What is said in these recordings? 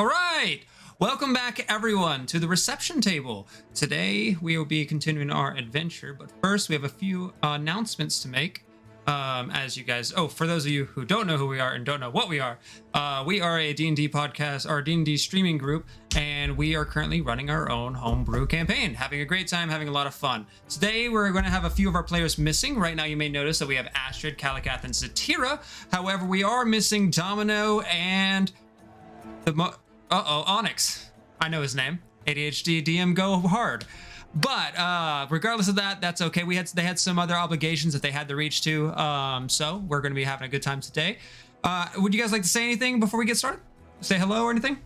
All right. Welcome back, everyone, to the reception table. Today, we will be continuing our adventure, but first, we have a few announcements to make. As you guys, for those of you who don't know who we are and don't know what we are a D&D podcast, or D&D streaming group, and we are currently running our own homebrew campaign, having a great time, having a lot of fun. Today, we're going to have a few of our players missing. Right now, you may notice that we have Astrid, Kalikath, and Zatira. However, we are missing Domino and Onyx. I know his name. ADHD DM go hard. But regardless of that, that's okay. They had some other obligations that they had to reach to. So we're going to be having a good time today. Would you guys like to say anything before we get started? Say hello or anything?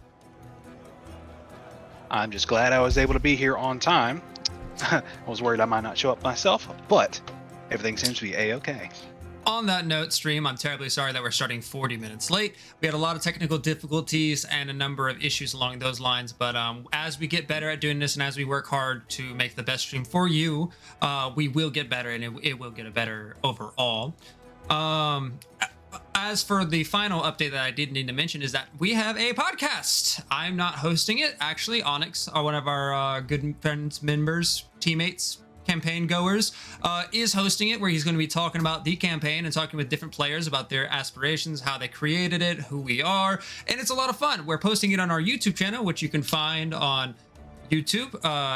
I'm just glad I was able to be here on time. I was worried I might not show up myself, but everything seems to be A-okay. On that note, stream, I'm terribly sorry that we're starting 40 minutes late. We had a lot of technical difficulties and a number of issues along those lines, but as we get better at doing this and as we work hard to make the best stream for you, we will get better, and it will get better overall. As for the final update that I did need to mention is that we have a podcast. I'm not hosting it. Actually, Onyx, one of our good friends, members, teammates, campaign goers, is hosting it, where he's going to be talking about the campaign and talking with different players about their aspirations, how they created it, who we are, and it's a lot of fun. We're posting it on our YouTube channel, which you can find on YouTube.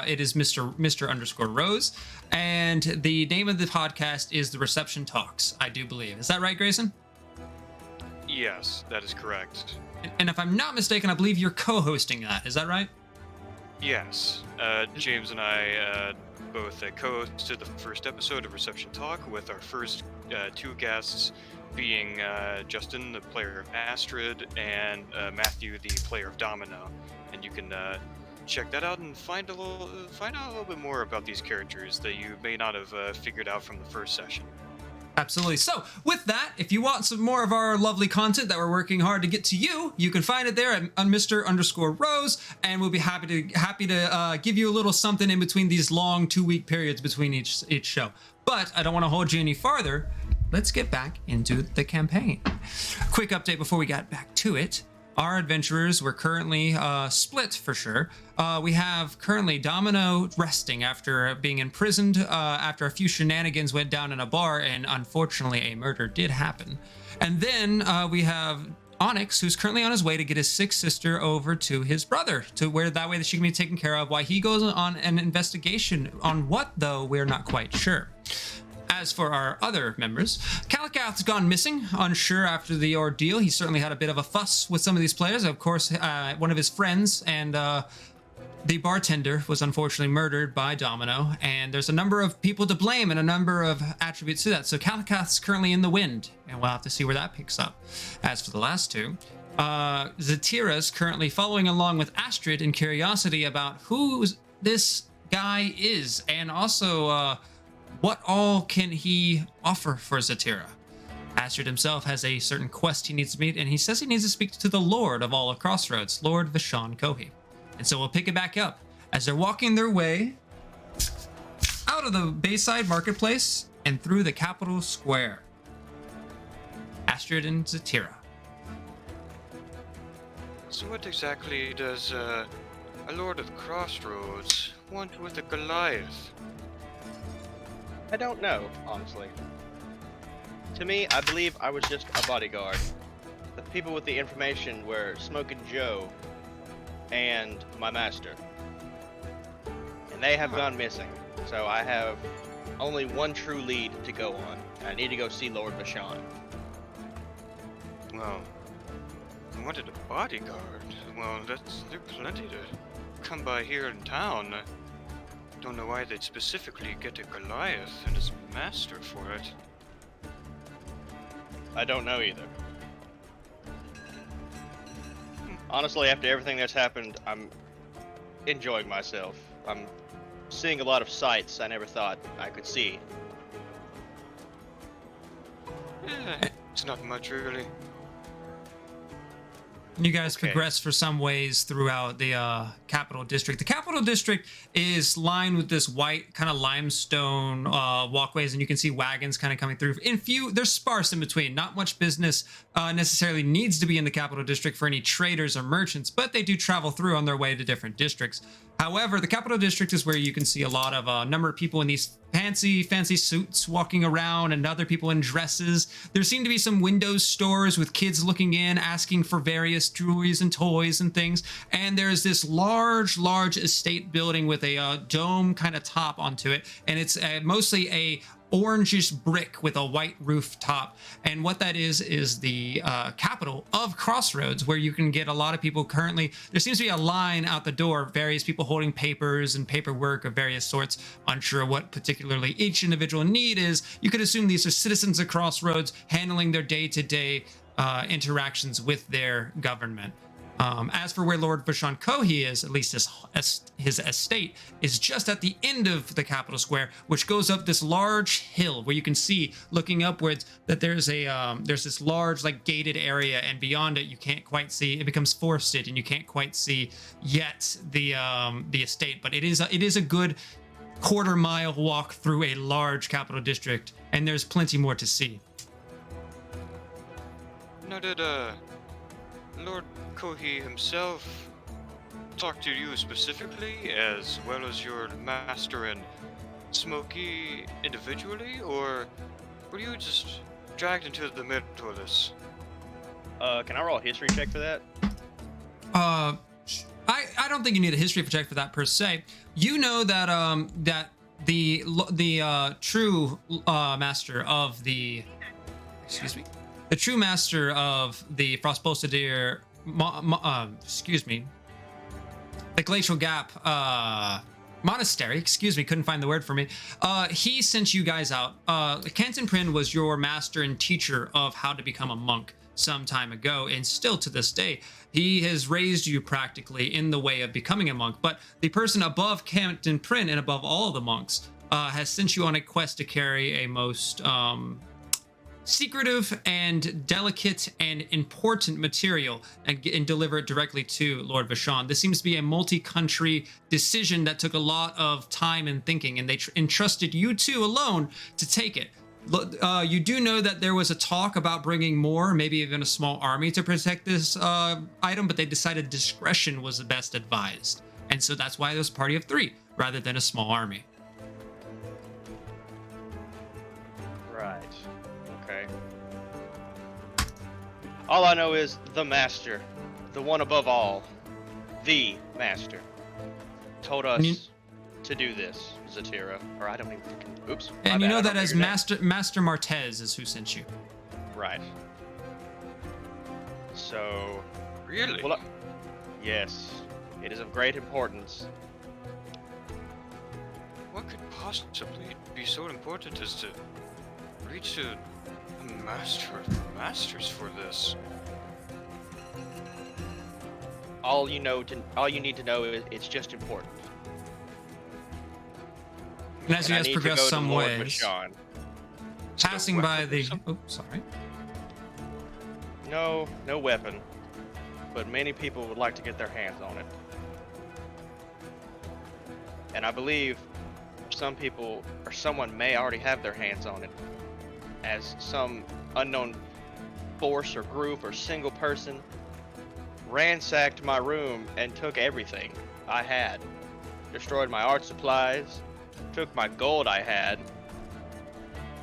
It is Mr_Rose, and the name of the podcast is The Reception Talks, I do believe. Is that right, Grayson? Yes, that is correct. And if I'm not mistaken, I believe you're co-hosting that. Is that right? Yes. James and I both co-hosted the first episode of Reception Talk, with our first two guests being Justin, the player of Astrid, and Matthew, the player of Domino. And you can check that out and find out a little bit more about these characters that you may not have figured out from the first session. Absolutely. So with that, if you want some more of our lovely content that we're working hard to get to you, you can find it there at Mr_Rose, and we'll be happy to give you a little something in between these long 2-week periods between each show. But I don't want to hold you any farther. Let's get back into the campaign. Quick update before we get back to it. Our adventurers were currently split for sure. We have currently Domino resting after being imprisoned after a few shenanigans went down in a bar, and unfortunately a murder did happen. And then we have Onyx, who's currently on his way to get his sick sister over to his brother, to where that way that she can be taken care of while he goes on an investigation. On what, though, we're not quite sure. As for our other members, Kalikath's gone missing, unsure after the ordeal. He certainly had a bit of a fuss with some of these players. Of course, one of his friends and the bartender was unfortunately murdered by Domino, and there's a number of people to blame and a number of attributes to that. So Kalikath's currently in the wind, and we'll have to see where that picks up. As for the last two, Zatira's currently following along with Astrid in curiosity about who this guy is, and also what all can he offer for Zatira? Astrid himself has a certain quest he needs to meet, and he says he needs to speak to the Lord of all of Crossroads, Lord Vashon Kohi. And so we'll pick it back up as they're walking their way out of the Bayside Marketplace and through the Capitol Square. Astrid and Zatira. So what exactly does a Lord of Crossroads want with a Goliath? I don't know, honestly. To me, I believe I was just a bodyguard. The people with the information were Smokin' Joe and my master. And they have gone missing, so I have only one true lead to go on. I need to go see Lord Vashon. Well, I wanted a bodyguard. Well, there's plenty to come by here in town. Don't know why they'd specifically get a Goliath and his master for it. I don't know either. Honestly, after everything that's happened, I'm enjoying myself. I'm seeing a lot of sights I never thought I could see. Yeah, it's not much really. You guys Okay. progress for some ways throughout the capital district. The capital district is lined with this white kind of limestone walkways, and you can see wagons kind of coming through. They're sparse in between. Not much business necessarily needs to be in the capital district for any traders or merchants, but they do travel through on their way to different districts. However, the capital district is where you can see a lot of number of people in these fancy suits walking around, and other people in dresses. There seem to be some Windows stores with kids looking in, asking for various jewelries and toys and things. And there's this large estate building with a dome kind of top onto it, and it's mostly a orangish brick with a white roof top. And what that is the capital of Crossroads, where you can get a lot of people currently. There seems to be a line out the door, various people holding papers and paperwork of various sorts, unsure what particularly each individual need is. You could assume these are citizens of Crossroads handling their day-to-day interactions with their government. As for where Lord Vashon Kohi is, at least his estate is just at the end of the capital square, which goes up this large hill where you can see, looking upwards, that there's this large like gated area, and beyond it you can't quite see. It becomes forested, and you can't quite see yet the estate, but it is a good quarter-mile walk through a large capital district, and there's plenty more to see. Now, did Lord Kohi himself talk to you specifically, as well as your master and Smokey individually, or were you just dragged into the middle of this? Can I roll a history check for that? I don't think you need a history check for that per se. You know that that the true master of the the true master of the Frostpulsadir the Glacial Gap monastery, couldn't find the word for me. He sent you guys out. Canton Prin was your master and teacher of how to become a monk some time ago, and still to this day, he has raised you practically in the way of becoming a monk. But the person above Canton Prin and above all of the monks has sent you on a quest to carry a most secretive and delicate and important material, and deliver it directly to Lord Vashon. This seems to be a multi-country decision that took a lot of time and thinking, and they entrusted you two alone to take it. You do know that there was a talk about bringing more, maybe even a small army to protect this item, but they decided discretion was the best advised. And so that's why it was a party of 3 rather than a small army. Right. Okay. All I know is the master, the one above all, the master, told us to do this, Zatira. Or I don't even fucking. Oops. And you know that as Master Martez is who sent you. Right. So. Really? Well, yes. It is of great importance. What could possibly be so important as to reach a master of masters for this? All you need to know is it's just important. And as you guys progress some ways, Vashon. passing by the... Oh, sorry. No weapon. But many people would like to get their hands on it. And I believe some people, or someone may already have their hands on it, as some unknown force or group or single person ransacked my room and took everything I had. Destroyed my art supplies, took my gold I had.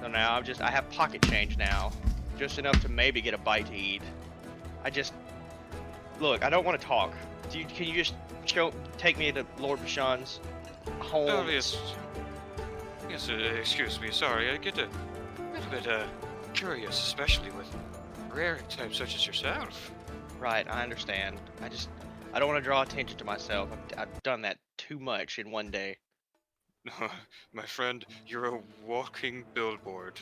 So now I have pocket change now, just enough to maybe get a bite to eat. Look, I don't want to talk. Can you just take me to Lord Vashon's home? Oh, yes. Yes, excuse me, sorry, I get a little bit curious, especially with rare types such as yourself. Right, I understand. I don't want to draw attention to myself. I've done that too much in one day. My friend, you're a walking billboard.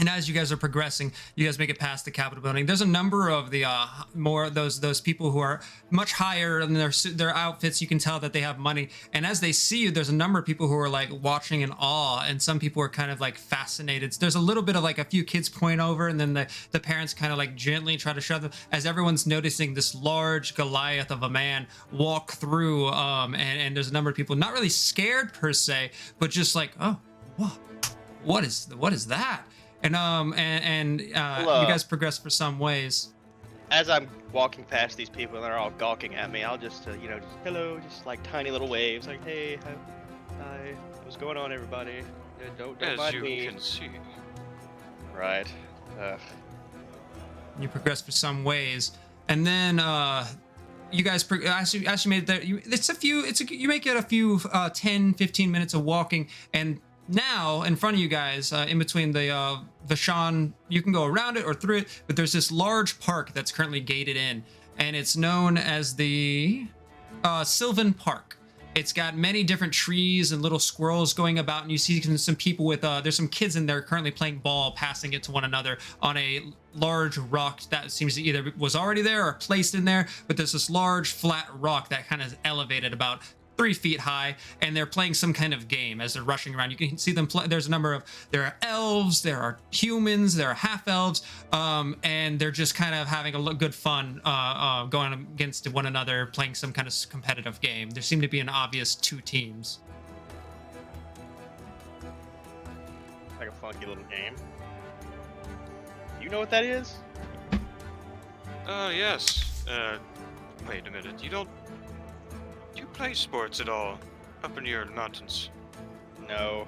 And as you guys are progressing, you guys make it past the Capitol building. There's a number of the more of those people who are much higher in their outfits. You can tell that they have money. And as they see you, there's a number of people who are like watching in awe, and some people are kind of like fascinated. There's a little bit of like a few kids point over, and then the parents kind of like gently try to shove them as everyone's noticing this large Goliath of a man walk through. And there's a number of people not really scared per se, but just like, oh, what is that? And you guys progress for some ways. As I'm walking past these people and they're all gawking at me, I'll just, just hello, just like tiny little waves, like, hey, hi, what's going on, everybody? Don't As mind you me. can see. Right. You progress for some ways, and then you guys actually made it there. You make it a few 10-15 minutes of walking, and now in front of you guys, in between the Vashon, you can go around it or through it, but there's this large park that's currently gated in, and it's known as the Sylvan Park. It's got many different trees and little squirrels going about, and you see some people with there's some kids in there currently playing ball, passing it to one another on a large rock that seems to either was already there or placed in there, but there's this large flat rock that kind of is elevated about 3 feet high, and they're playing some kind of game as they're rushing around. You can see them play. There's a number of, there are elves, there are humans, there are half elves, and they're just kind of having a good fun going against one another, playing some kind of competitive game. There seem to be an obvious 2 teams. Like a funky little game. You know what that is? Yes. Wait a minute. Do you play sports at all up in your mountains? No.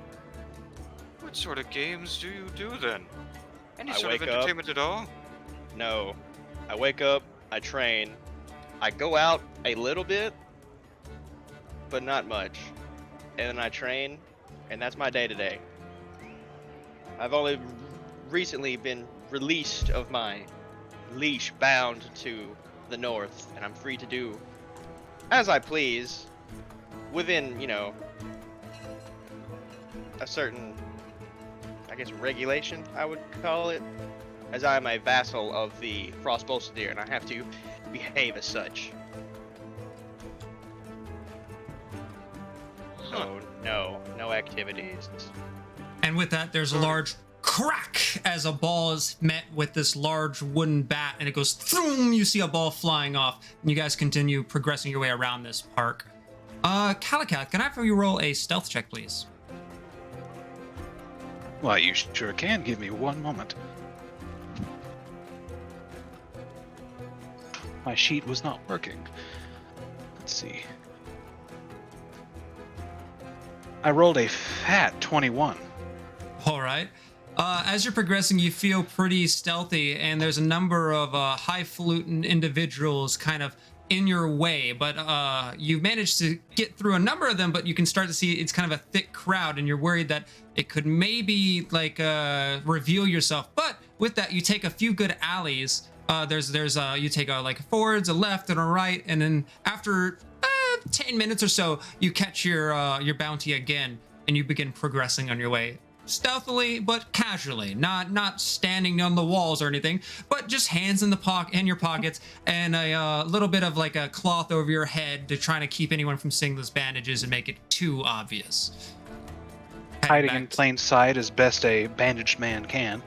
What sort of games do you do then? Any I sort of wake up. entertainment at all? No. I wake up, I train, I go out a little bit, but not much. And then I train, and that's my day to day. I've only recently been released of my leash bound to the north, and I'm free to do as I please within, a certain, I guess, regulation, I would call it, as I am a vassal of the Frost Bolster and I have to behave as such. So, no activities. And with that, there's a large crack as a ball is met with this large wooden bat, and it goes throom. You see a ball flying off, and you guys continue progressing your way around this park. Calicath, can I have you roll a stealth check, please? Why, you sure can. Give me one moment. My sheet was not working. Let's see. I rolled a fat 21. All right. As you're progressing, you feel pretty stealthy, and there's a number of highfalutin individuals kind of in your way, but you've managed to get through a number of them, but you can start to see it's kind of a thick crowd, and you're worried that it could maybe like reveal yourself. But with that, you take a few good alleys. You take like forwards, a left, and a right, and then after 10 minutes or so, you catch your bounty again, and you begin progressing on your way. Stealthily but casually, not standing on the walls or anything, but just hands in your pockets, and a little bit of like a cloth over your head to try to keep anyone from seeing those bandages and make it too obvious. Hiding in plain sight as best a bandaged man can.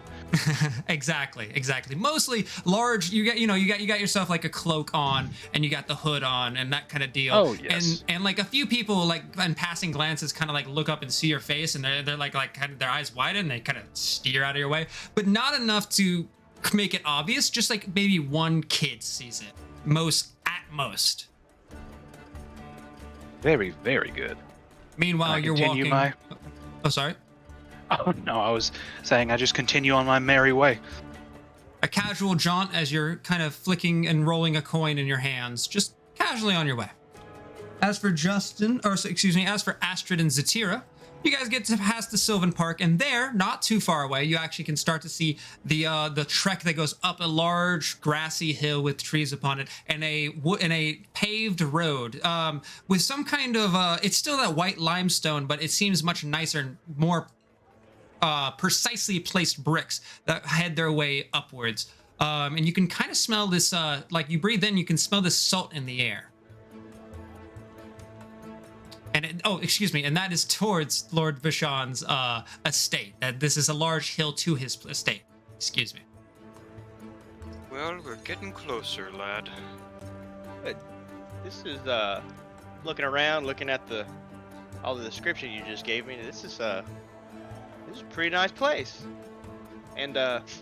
Exactly. Mostly large. You got yourself like a cloak on, and you got the hood on, and that kind of deal. Oh yes. And like a few people, like in passing glances, kind of like look up and see your face, and they're like kind of their eyes widen, and they kind of steer out of your way, but not enough to make it obvious. Just like maybe one kid sees it, at most. Very, very good. Meanwhile, you're walking. Oh, sorry. Oh no, I was saying I just continue on my merry way. A casual jaunt as you're kind of flicking and rolling a coin in your hands, just casually on your way. As for as for Astrid and Zatira, you guys get to pass the Sylvan Park, and there, not too far away, you actually can start to see the trek that goes up a large grassy hill with trees upon it, and a paved road with some kind of it's still that white limestone, but it seems much nicer and more precisely placed bricks that head their way upwards. And you can kind of smell this, like you breathe in, you can smell this salt in the air. And excuse me, and that is towards Lord Vishan's estate. That this is a large hill to his estate. Excuse me. Well, we're getting closer, lad. This is looking around, looking at all the description you just gave me. This is a pretty nice place. And that's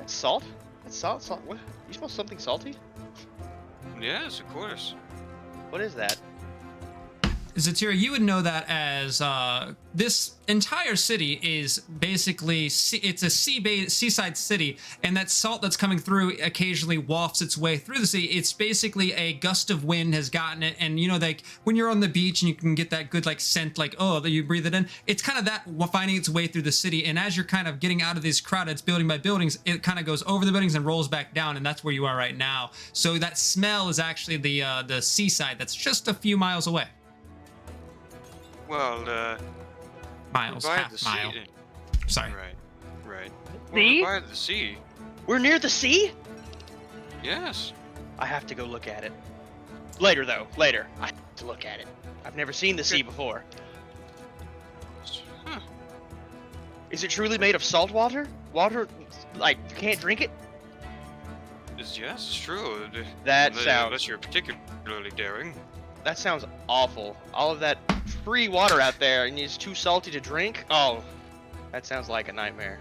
salt. That's salt. What? You smell something salty? Yes, of course. What is that? Zatira, you would know that as this entire city is basically it's a seaside city, and that salt that's coming through occasionally wafts its way through the sea. It's basically a gust of wind has gotten it, and you know, like when you're on the beach and you can get that good like scent, like that you breathe it in. It's kind of that finding its way through the city, and as you're kind of getting out of these crowded building by buildings, it kind of goes over the buildings and rolls back down, and that's where you are right now. So that smell is actually the seaside that's just a few miles away. Well, Miles, by half the mile. sea. Sorry. Right. See? Well, by the sea. We're near the sea? Yes. I have to go look at it. Later, though. Later. I have to look at it. I've never seen the sea before. Huh. Is it truly made of salt water? Water, like, you can't drink it? Yes, it's true. That Unless sounds... you're particularly daring. That sounds awful. All of that free water out there, and it's too salty to drink? Oh, that sounds like a nightmare.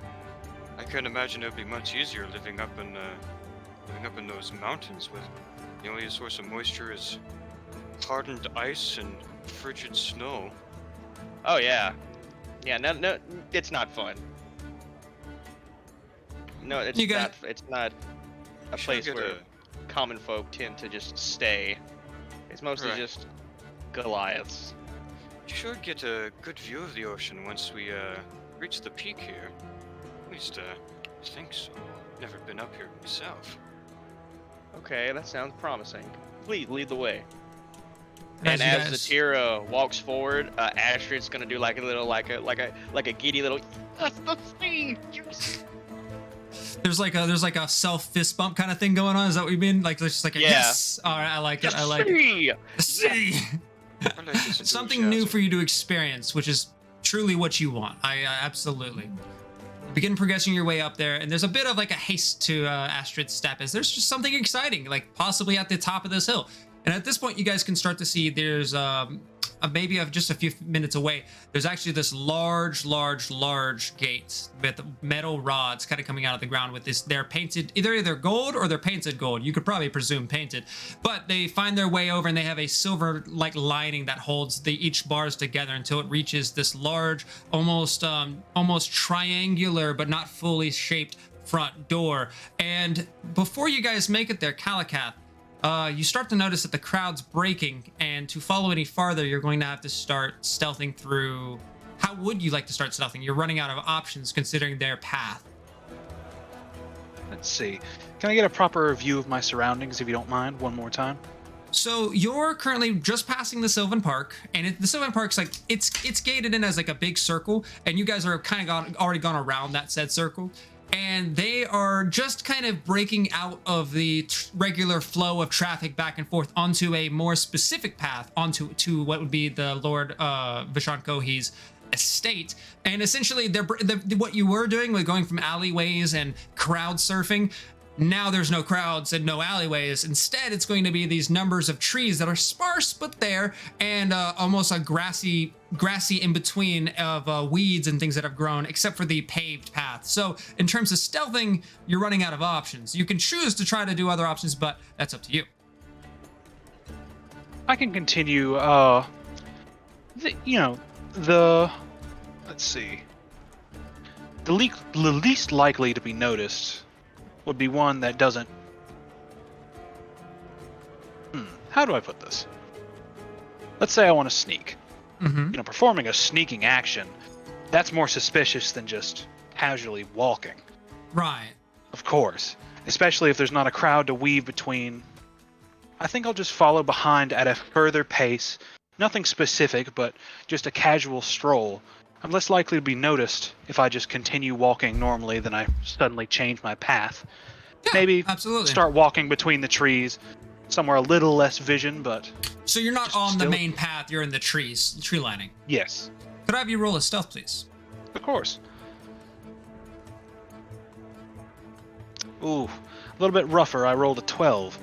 I can't imagine it would be much easier living up in those mountains with the only source of moisture is hardened ice and frigid snow. Oh, yeah. Yeah, no, it's not fun. No, it's not a place where common folk tend to just stay. It's mostly just Goliaths. You should get a good view of the ocean once we reach the peak here. At least I think so. Never been up here myself. Okay, that sounds promising. Please lead the way. As And you as guys- Zatira walks forward, Astrid's gonna do like a little, like a giddy little. That's the sea. Yes. There's like a self fist bump kind of thing going on. Is that what you mean? Like there's just like a yes. All right, I like it. I like it. See. I like this Something new enthusiasm. for you to experience, which is truly what you want. I absolutely. Begin progressing your way up there, and there's a bit of like a haste to Astrid's step as there's just something exciting, like possibly at the top of this hill. And at this point, you guys can start to see there's maybe just a few minutes away, there's actually this large gate with metal rods kind of coming out of the ground with this. They're painted either gold or they're painted gold. You could probably presume painted, but they find their way over and they have a silver like lining that holds each bars together until it reaches this large, almost triangular but not fully shaped front door. And before you guys make it there, Kalakath, you start to notice that the crowd's breaking, and to follow any farther, you're going to have to start stealthing through. How would you like to start stealthing? You're running out of options considering their path. Let's see. Can I get a proper view of my surroundings, if you don't mind, one more time? So you're currently just passing the Sylvan Park, and the Sylvan Park's like it's gated in as like a big circle, and you guys are kind of already gone around that said circle. And they are just kind of breaking out of the regular flow of traffic back and forth onto a more specific path, onto what would be the Lord Vishan Kohi's estate. And essentially, what you were doing with going from alleyways and crowd surfing, now there's no crowds and no alleyways. Instead, it's going to be these numbers of trees that are sparse but there, and almost a grassy in between of weeds and things that have grown, except for the paved path. So in terms of stealthing, you're running out of options. You can choose to try to do other options, but that's up to you. I can continue, let's see. The least likely to be noticed would be one that doesn't... How do I put this? Let's say I want to sneak. Mm-hmm. Performing a sneaking action, that's more suspicious than just casually walking. Right. Of course. Especially if there's not a crowd to weave between. I think I'll just follow behind at a further pace. Nothing specific, but just a casual stroll I'm less likely to be noticed if I just continue walking normally than I suddenly change my path. Yeah, Maybe absolutely. start walking between the trees, somewhere a little less vision, but So you're not just on the still- main path, you're in the trees, tree lining. yes, Could I have you roll a stealth, please? of course. Ooh, a little bit rougher. I rolled a 12.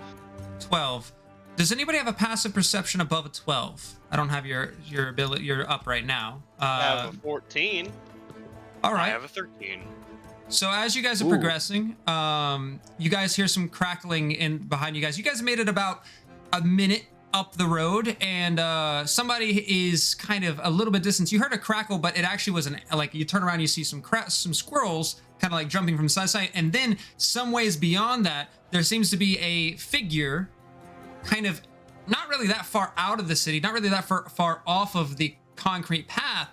12. Does anybody have a passive perception above a 12? I don't have your ability. You're up right now. I have a 14. All I right. have a 13. So as you guys are Ooh. progressing, you guys hear some crackling in behind you guys. You guys made it about a minute up the road, and somebody is kind of a little bit distant. You heard a crackle, but it actually wasn't like you turn around, you see some squirrels kind of like jumping from side to side, and then some ways beyond that, there seems to be a figure, kind of not really that far out of the city, not really that far off of the concrete path,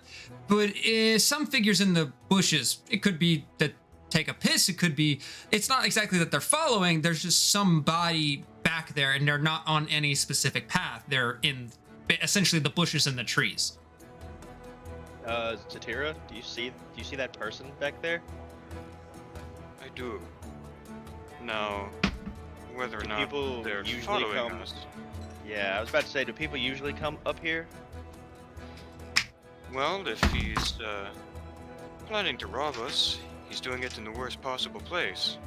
but some figures in the bushes. It could be that take a piss. It could be. It's not exactly that they're following. There's just somebody back there, and they're not on any specific path. They're in essentially the bushes and the trees. Satira, do you see that person back there? I do. Now, whether or Do not people they're usually following come- us. Yeah, I was about to say, do people usually come up here? Well, if he's planning to rob us, he's doing it in the worst possible place.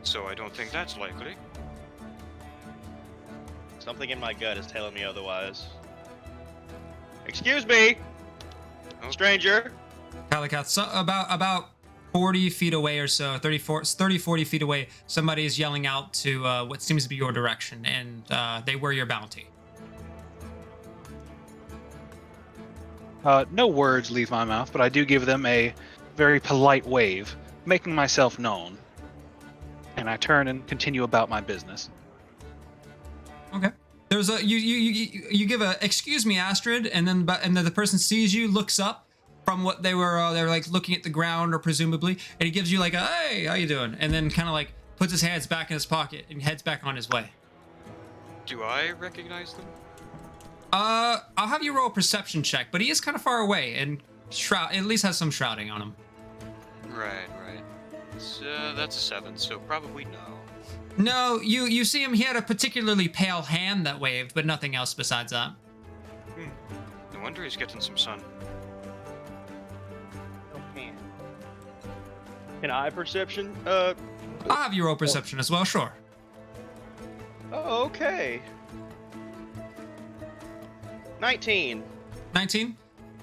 So I don't think that's likely. Something in my gut is telling me otherwise. Excuse me, Okay. stranger. Calicath, so about 40 feet away or so, 30, 40 feet away, somebody is yelling out to what seems to be your direction, and they were your bounty. No words leave my mouth, but I do give them a very polite wave, making myself known. And I turn and continue about my business. Okay. There's a you give a excuse me, Astrid, and then the person sees you, looks up from what they were like looking at the ground or presumably, and he gives you like a hey, how you doing, and then kind of like puts his hands back in his pocket and heads back on his way. Do I recognize them? I'll have you roll a perception check, but he is kind of far away and at least has some shrouding on him. Right. That's a 7, so probably no. No, you see him. He had a particularly pale hand that waved, but nothing else besides that. No wonder he's getting some sun. Can I perception? I'll have you roll perception as well. Sure. Oh, okay. 19. 19.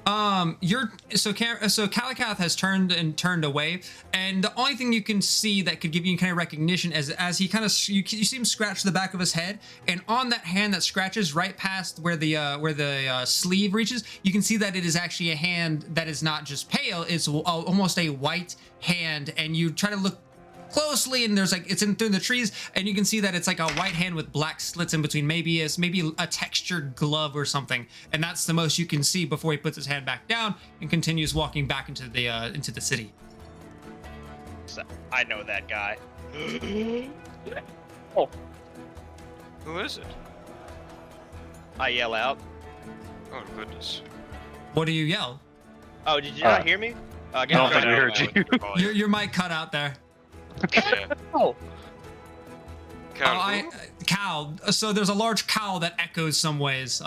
So Calicath has turned away, and the only thing you can see that could give you kind of recognition is as he kind of you see him scratch the back of his head, and on that hand that scratches right past where the sleeve reaches, you can see that it is actually a hand that is not just pale; it's almost a white hand, and you try to look closely, and there's like it's in through the trees, and you can see that it's like a white hand with black slits in between, maybe a textured glove or something, and that's the most you can see before he puts his hand back down and continues walking back into the city. So, I know that guy. Who is it? I yell out. Oh, goodness. What do you yell? Oh, did you not hear me? I guess don't think I we heard you. Your mic cut out there. Yeah. Oh. Cow, Cow. So there's a large cow that echoes some ways.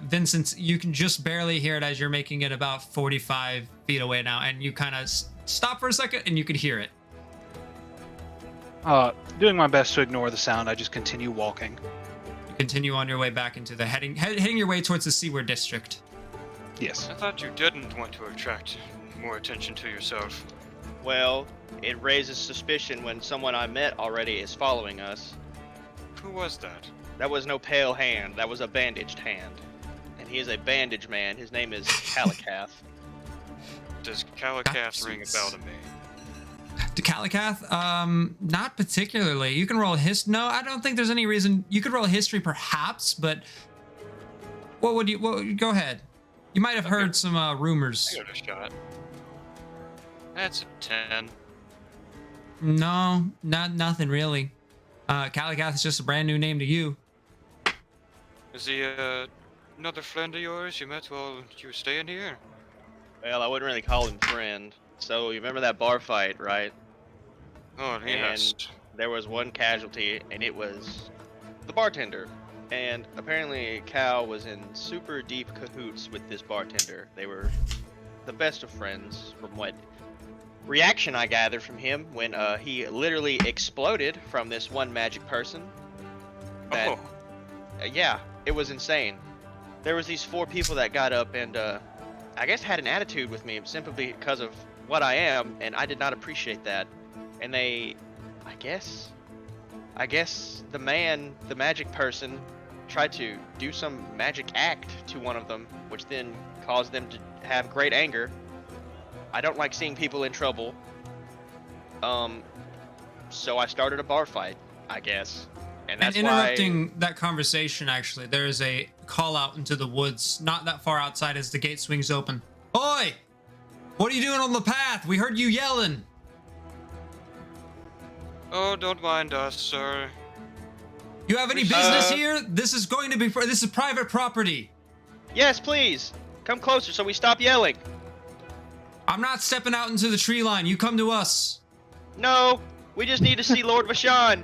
Vincent, you can just barely hear it as you're making it about 45 feet away now, and you kind of stop for a second, and you can hear it. Doing my best to ignore the sound, I just continue walking. You continue on your way back into the heading your way towards the Seaward District. Yes. I thought you didn't want to attract more attention to yourself. Well, it raises suspicion when someone I met already is following us. Who was that? That was no pale hand. That was a bandaged hand. And he is a bandage man. His name is Calicath. Does Calicath ring a bell to me? To Calicath? Not particularly. You can roll No, I don't think there's any reason. You could roll history perhaps, but go ahead. You might have heard some rumors. I got a shot. That's a 10. No, nothing really. Calicath is just a brand new name to you. Is he another friend of yours you met while you were staying here? Well, I wouldn't really call him friend. So you remember that bar fight, right? Oh, yes. And there was one casualty, and it was the bartender. And apparently Cal was in super deep cahoots with this bartender. They were the best of friends from what reaction I gathered from him when he literally exploded from this one magic person. That, Oh, yeah, it was insane. There was these 4 people that got up and I guess had an attitude with me simply because of what I am, and I did not appreciate that. And they, I guess the magic person, tried to do some magic act to one of them, which then caused them to have great anger. I don't like seeing people in trouble. So I started a bar fight, I guess. And that's interrupting that conversation, actually, there is a call out into the woods, not that far outside as the gate swings open. Oi! What are you doing on the path? We heard you yelling. oh, don't mind us, sir. You have any business here? This is going to be, this is private property. Yes, please. Come closer so we stop yelling. I'm not stepping out into the tree line. You come to us. No, we just need to see Lord Vashon.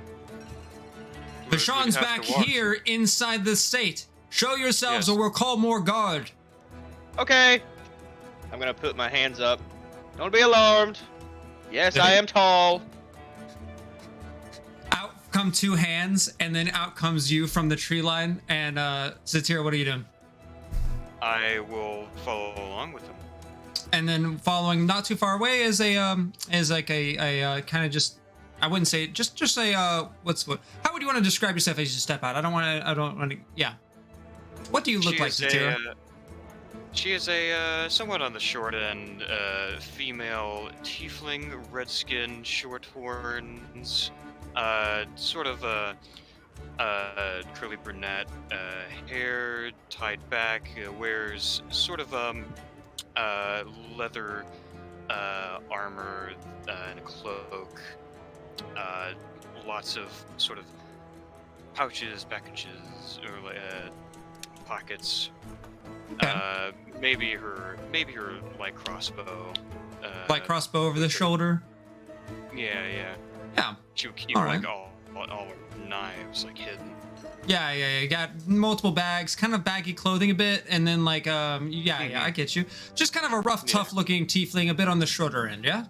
Bashan's We'd have back to watch. here inside the state. Show yourselves Yes. or we'll call more guard. Okay. I'm gonna put my hands up. Don't be alarmed. Yes, Did I he- am tall. Out come 2 hands, and then out comes you from the tree line. And Satira, what are you doing? I will follow along with him. And then following not too far away is a like a kind of just, I wouldn't say just a how would you want to describe yourself as you step out? I don't want to yeah. What do you look like, Satira? She is a somewhat on the short end, female tiefling, red skin, short horns, sort of curly brunette, hair tied back, wears sort of leather armor and a cloak, lots of sort of pouches, packages, or pockets. Okay. Maybe her light crossbow. Light crossbow over the shoulder. Yeah. Yeah. She would keep All right. like all her knives like hidden. Yeah. You got multiple bags, kind of baggy clothing a bit, and then like Mm-hmm. I get you. Just kind of a rough, tough looking tiefling, a bit on the shorter end, yeah.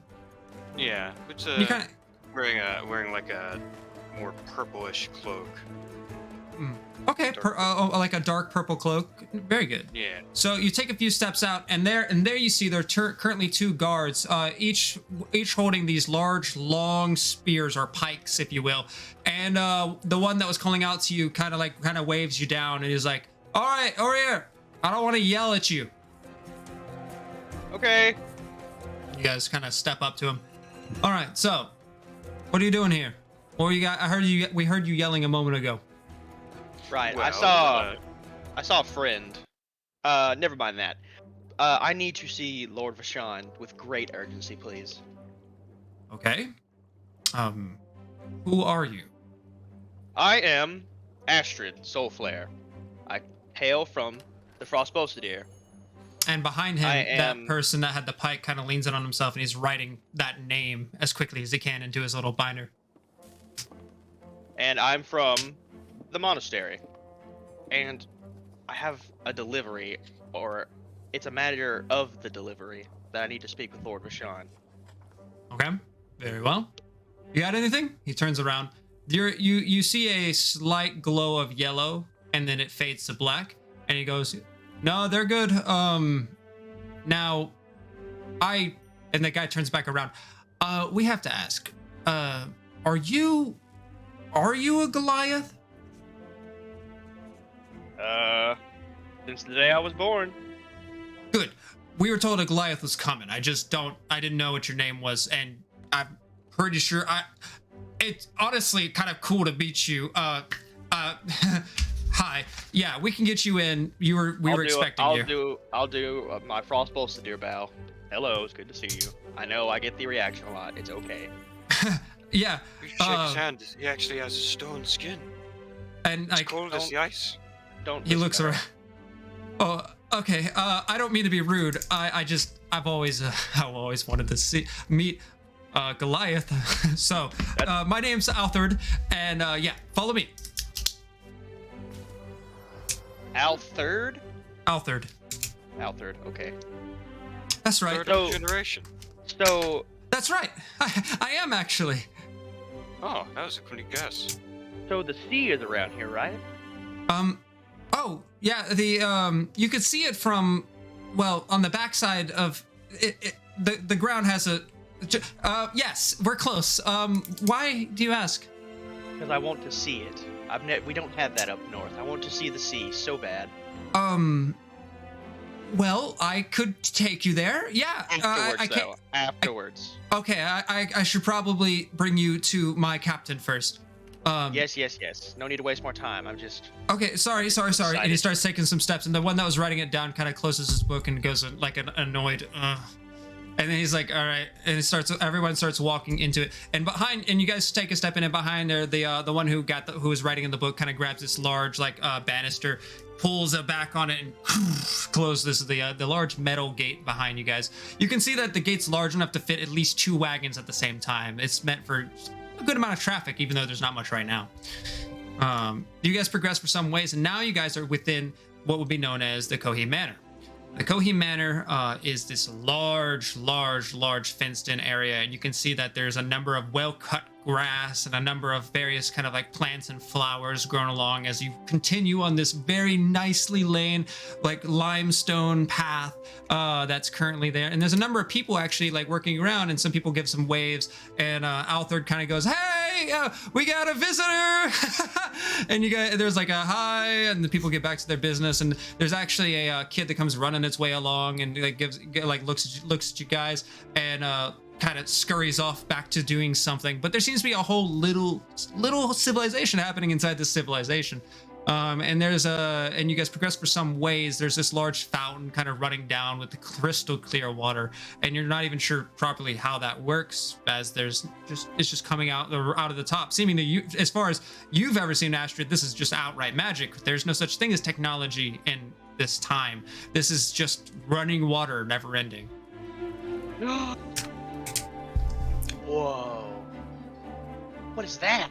Yeah, but You kind of wearing like a more purplish cloak. okay, Dark like a dark purple cloak. Very good. Yeah. So you take a few steps out, and there you see there are currently 2 guards, each holding these large, long spears or pikes, if you will. And the one that was calling out to you kind of waves you down and is like, "All right, over here. I don't want to yell at you." Okay. You guys kind of step up to him. All right, so what are you doing here? Or you got? We heard you yelling a moment ago. Right. Well, I saw a friend. Never mind that. I need to see Lord Vashon with great urgency, please. Okay. Who are you? I am Astrid Soulflare. I hail from the Frostbolstadier. And behind him, I that am- person that had the pike kind of leans in on himself, and he's writing that name as quickly as he can into his little binder. And I'm from the monastery. And I have a delivery, or it's a matter of the delivery, that I need to speak with Lord Vashon. Okay, very well. You got anything? He turns around. You see a slight glow of yellow, and then it fades to black. And he goes, "No, they're good. Now, and the guy turns back around. We have to ask. Are you a Goliath?" Since the day I was born. Good. We were told a Goliath was coming. I didn't know what your name was, and I'm pretty sure it's honestly kind of cool to meet you. Hi. Yeah, we can get you in. We were expecting you. I'll do my Frostbolstadier bow. Hello, it's good to see you. I know I get the reaction a lot. It's okay. Yeah. We shake his hand. He actually has a stone skin. And It's like cold as the ice. Don't. he listen looks to her. around. Oh, Okay, I don't mean to be rude. I've always wanted to meet Goliath. So, my name's Althard, and yeah, follow me. Althard? Althard. Althard, okay. That's right. Third generation. So, That's right. I am actually. Oh, that was a quick guess. so the sea is around here, right? Oh, yeah, you could see it from, well, on the backside of it, the ground has a, yes, we're close. Why do you ask? Because I want to see it. We don't have that up north. I want to see the sea so bad. Well, I could take you there. Yeah. Afterwards, can't, though. Afterwards. Okay, I should probably bring you to my captain first. Yes. No need to waste more time. I'm just... Okay, sorry. Excited. And he starts taking some steps, and the one that was writing it down kind of closes his book and goes like an annoyed, And then he's like, all right, and everyone starts walking into it, and you guys take a step in, and behind there, the one who was writing in the book kind of grabs this large banister, pulls it back on it, and closes the large metal gate behind you guys. You can see that the gate's large enough to fit at least 2 wagons at the same time. It's meant for a good amount of traffic, even though there's not much right now. You guys progress for some ways, and now you guys are within what would be known as the Kohi Manor. The Kohi Manor is this large fenced-in area, and you can see that there's a number of well-cut grass and a number of various kind of like plants and flowers grown along as you continue on this very nicely laid limestone path that's currently there. And there's a number of people actually working around, and some people give some waves, and Althard kind of goes, "Hey, we got a visitor!" And there's a hi, and the people get back to their business, and there's actually a kid that comes running its way along and looks at you guys and kind of scurries off back to doing something. But there seems to be a whole little civilization happening inside this civilization. And and you guys progress for some ways. There's this large fountain kind of running down with the crystal clear water, and you're not even sure properly how that works, as it's just coming out of the top. Seemingly, as far as you've ever seen Astrid, this is just outright magic. There's no such thing as technology in this time. This is just running water, never ending. Whoa. What is that?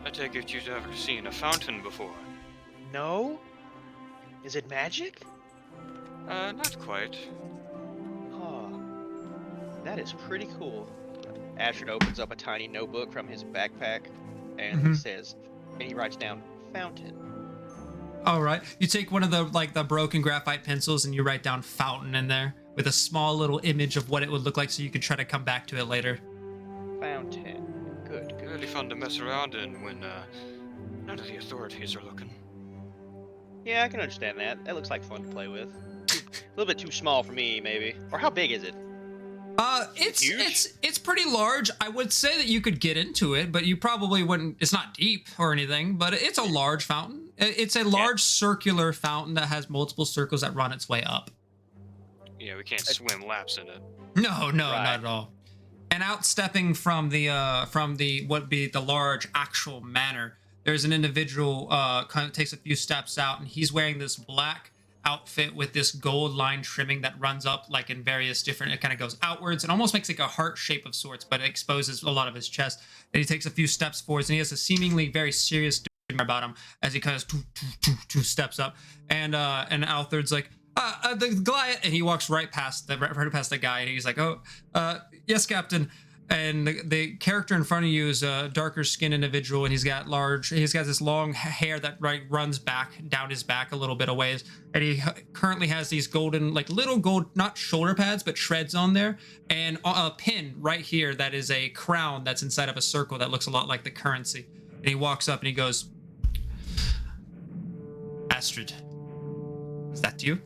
I take it you've never seen a fountain before. No? Is it magic? Not quite. Oh, that is pretty cool. Astrid opens up a tiny notebook from his backpack, and he writes down fountain. All right, you take one of the broken graphite pencils and you write down fountain in there with a small little image of what it would look like, so you can try to come back to it later. Fountain. Good. Really fun to mess around in when none of the authorities are looking. Yeah, I can understand that. That looks like fun to play with. A little bit too small for me, maybe. Or how big is it? It's pretty large. I would say that you could get into it, but you probably wouldn't. It's not deep or anything, but it's a large fountain. It's a large circular fountain that has multiple circles that run its way up. Yeah, we can't swim laps in it. No, Right. not at all. And outstepping from the what would be the large actual manor, there's an individual kind of takes a few steps out, and he's wearing this black outfit with this gold line trimming that runs up in various different, it kind of goes outwards and almost makes a heart shape of sorts, but it exposes a lot of his chest. And he takes a few steps forwards, and he has a seemingly very serious demeanor about him as he kind of two steps up, and Althard's like, the Goliath, and he walks right past the guy, and he's like, "Oh, yes, Captain." And the character in front of you is a darker skinned individual, and he's got this long hair that runs back down his back a little bit of ways, and he currently has these golden little gold, not shoulder pads but shreds on there, and a pin right here that is a crown that's inside of a circle that looks a lot like the currency. And he walks up and he goes, "Astrid, is that you?"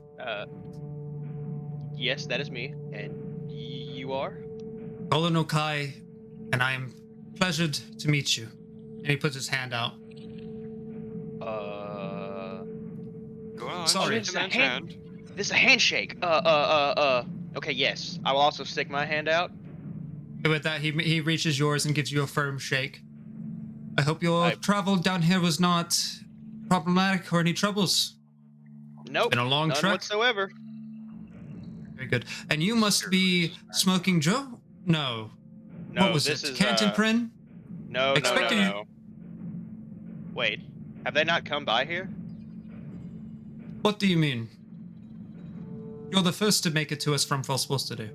Yes, that is me. And you are? Colin Kai, and I am pleasured to meet you. And he puts his hand out. Go on. Sorry. Shake the man's hand. This is a handshake. Okay, yes. I will also stick my hand out. And with that, he reaches yours and gives you a firm shake. I hope your travel down here was not problematic or any troubles. Nope. Been a long none trek. whatsoever. Very good. And you must be Smoking Joe? No. No, What was this it? is Canton Prin? No, Expected you- no. Wait, have they not come by here? What do you mean? You're the first to make it to us from Falspos today.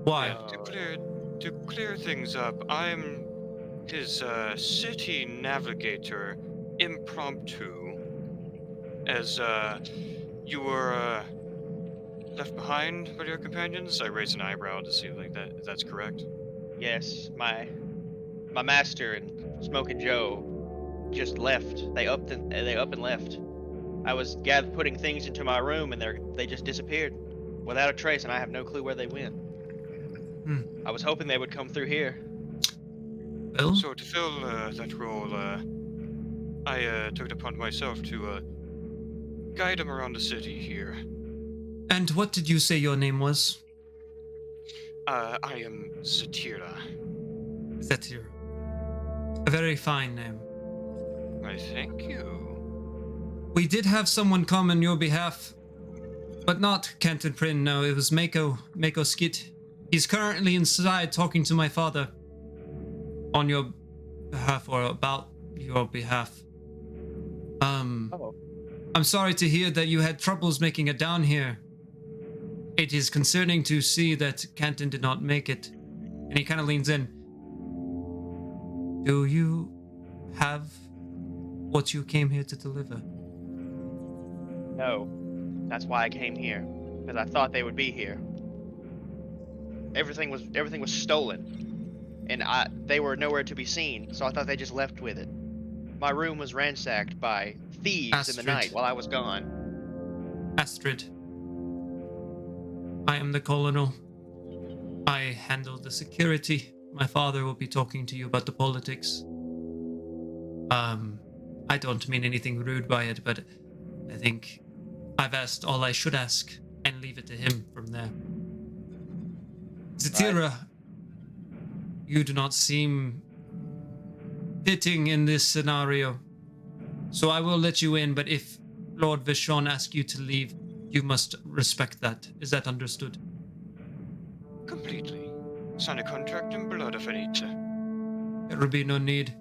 Why? To clear things up, I'm his city navigator, impromptu. As you were left behind by your companions. I raised an eyebrow to see if that's correct. Yes, my master and Smoking Joe just left. They up and left. I was putting things into my room and they just disappeared without a trace, and I have no clue where they went. I was hoping they would come through here. Well, So to fill that role, I took it upon myself to guide him around the city here. and what did you say your name was? I am Zatira. Zetir. A very fine name. I thank you. We did have someone come on your behalf, but not Canton Prin, no, it was Mako Skit. He's currently inside talking to my father on your behalf, or about your behalf. Oh. I'm sorry to hear that you had troubles making it down here. It is concerning to see that Canton did not make it. And he kind of leans in. Do you have what you came here to deliver? No, that's why I came here, because I thought they would be here. Everything was stolen, and they were nowhere to be seen. So I thought they just left with it. My room was ransacked by thieves in the Astrid. night while I was gone. Astrid. I am the colonel. I handle the security. My father will be talking to you about the politics. I don't mean anything rude by it, but I think I've asked all I should ask and leave it to him from there. Zatira, you do not seem fitting in this scenario. So I will let you in, but if Lord Vishon asks you to leave, you must respect that. Is that understood? Completely. Sign a contract and blood if I need to. There will be no need.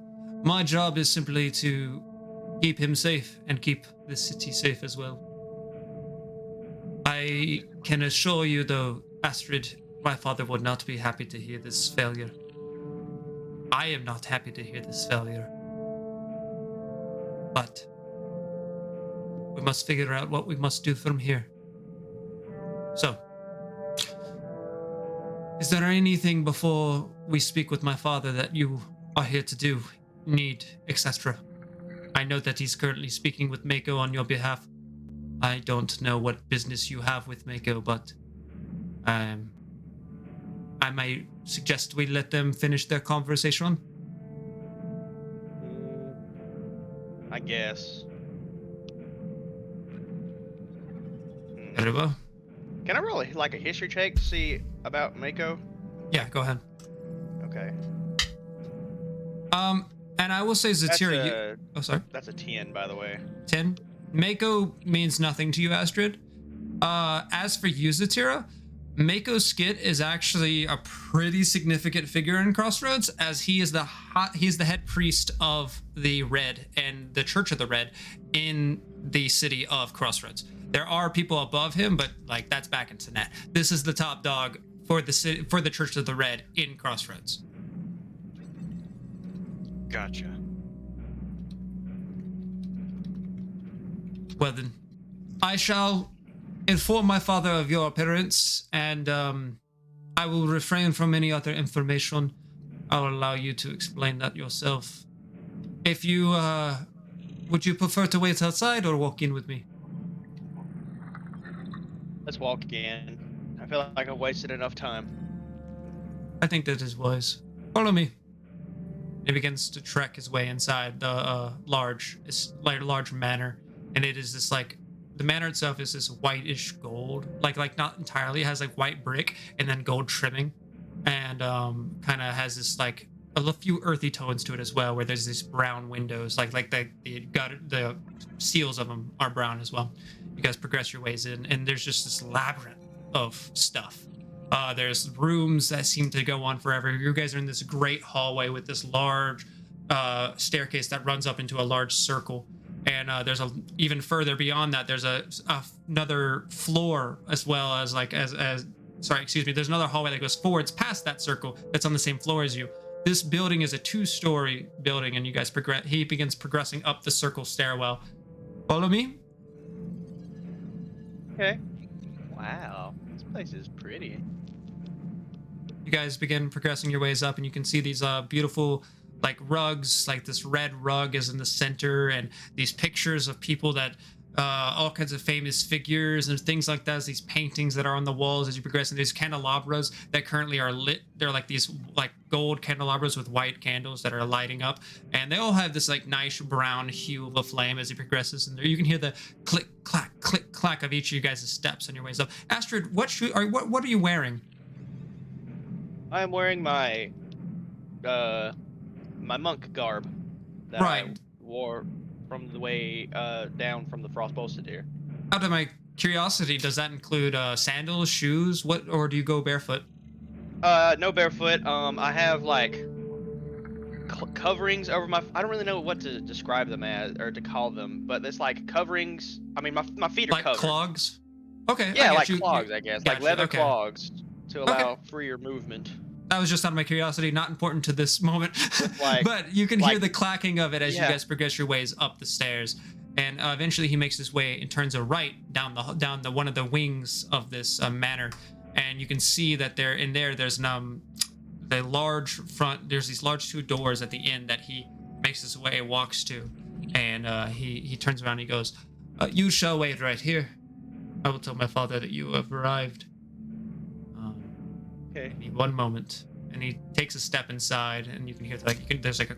My job is simply to keep him safe and keep the city safe as well. I can assure you, though, Astrid, my father would not be happy to hear this failure. I am not happy to hear this failure. But we must figure out what we must do from here. So, is there anything before we speak with my father that you are here to do, need, etc.? I know that he's currently speaking with Mako on your behalf. I don't know what business you have with Mako, but I might suggest we let them finish their conversation. I guess. Very well. Can I roll a history check to see about Mako? Yeah, go ahead. Okay. And I will say, Zatira, oh, sorry. That's a 10, by the way. 10. Mako means nothing to you, Astrid. As for you, Zatira, Mako Skit is actually a pretty significant figure in Crossroads, as he is the head priest of the Red and the Church of the Red in the city of Crossroads. There are people above him, but that's back in Sinet. This is the top dog for the city, for the Church of the Red in Crossroads. Gotcha. Well then, I shall inform my father of your appearance, and I will refrain from any other information. I will allow you to explain that yourself. If you, would you prefer to wait outside or walk in with me? Let's walk in. I feel like I've wasted enough time. I think that is wise. Follow me. He begins to trek his way inside the large manor, and it is this the manor itself is this whitish gold, like not entirely. It has white brick and then gold trimming, and kind of has this a few earthy tones to it as well, where there's these brown windows, like the seals of them are brown as well. You guys progress your ways in, and there's just this labyrinth of stuff. There's rooms that seem to go on forever. You guys are in this great hallway with this large staircase that runs up into a large circle. And there's even further beyond that, there's another floor, as well as there's another hallway that goes forwards past that circle that's on the same floor as you. This building is a 2-story building, and you guys he begins progressing up the circle stairwell. Follow me. Okay. Wow, this place is pretty. You guys begin progressing your ways up, and you can see these beautiful like rugs. Like this red rug is in the center, and these pictures of people that all kinds of famous figures and things like that. These paintings that are on the walls as you progress, and these candelabras that currently are lit. They're like these like gold candelabras with white candles that are lighting up, and they all have this like nice brown hue of a flame as it progresses. And there you can hear the click clack of each of you guys' steps on your ways up. Astrid, what are you wearing? I am wearing my my monk garb that I wore from the way down from the Frost Bolted here. Out of my curiosity, does that include sandals, shoes, or do you go barefoot? No barefoot. I have like coverings over my. I don't really know what to describe them as or to call them, but it's like coverings. I mean, my feet are like covered. Clogs. Okay. Yeah, like clogs, I guess, like leather okay. clogs to allow freer movement. That was just out of my curiosity, not important to this moment. But you can hear the clacking of it as you guys progress your ways up the stairs. And eventually he makes his way and turns a right down the one of the wings of this manor. And you can see that there's the large front, there's these large 2 doors at the end that he makes his way, walks to. And he turns around and he goes, you shall wait right here. I will tell my father that you have arrived. Okay. Give me 1 moment. And he takes a step inside, and you can hear there's like a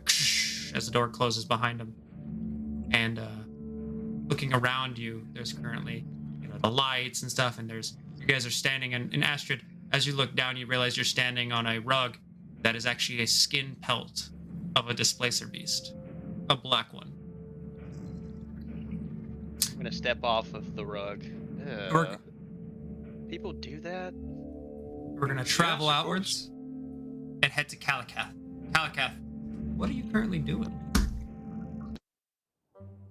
as the door closes behind him. And looking around you, there's currently the lights and stuff, and you guys are standing. And Astrid, as you look down, you realize you're standing on a rug that is actually a skin pelt of a displacer beast, a black one. I'm gonna step off of the rug. People do that? We're gonna travel outwards and head to Kalakath. Kalakath, what are you currently doing?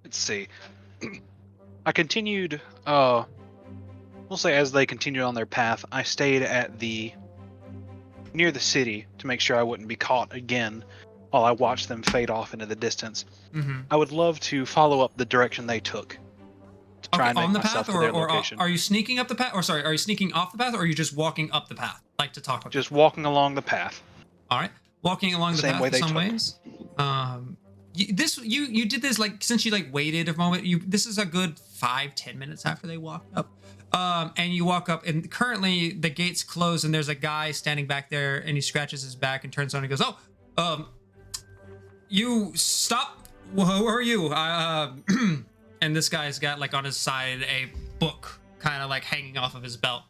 Let's see. I continued, we'll say as they continued on their path, I stayed near the city to make sure I wouldn't be caught again while I watched them fade off into the distance. Mm-hmm. I would love to follow up the direction they took to try and make on the myself path, to their or location. are you sneaking up the path? Or sorry, are you sneaking off the path, or are you just walking up the path? Like to talk about Just walking along the path. All right, walking along the Same path way in they some took. ways. You did this like since you like waited a moment. This is a good 5-10 minutes after they walked up. And you walk up, and currently the gates close, and there's a guy standing back there, and he scratches his back and turns on and goes, you stop. Who are you? And this guy's got like on his side a book kind of like hanging off of his belt.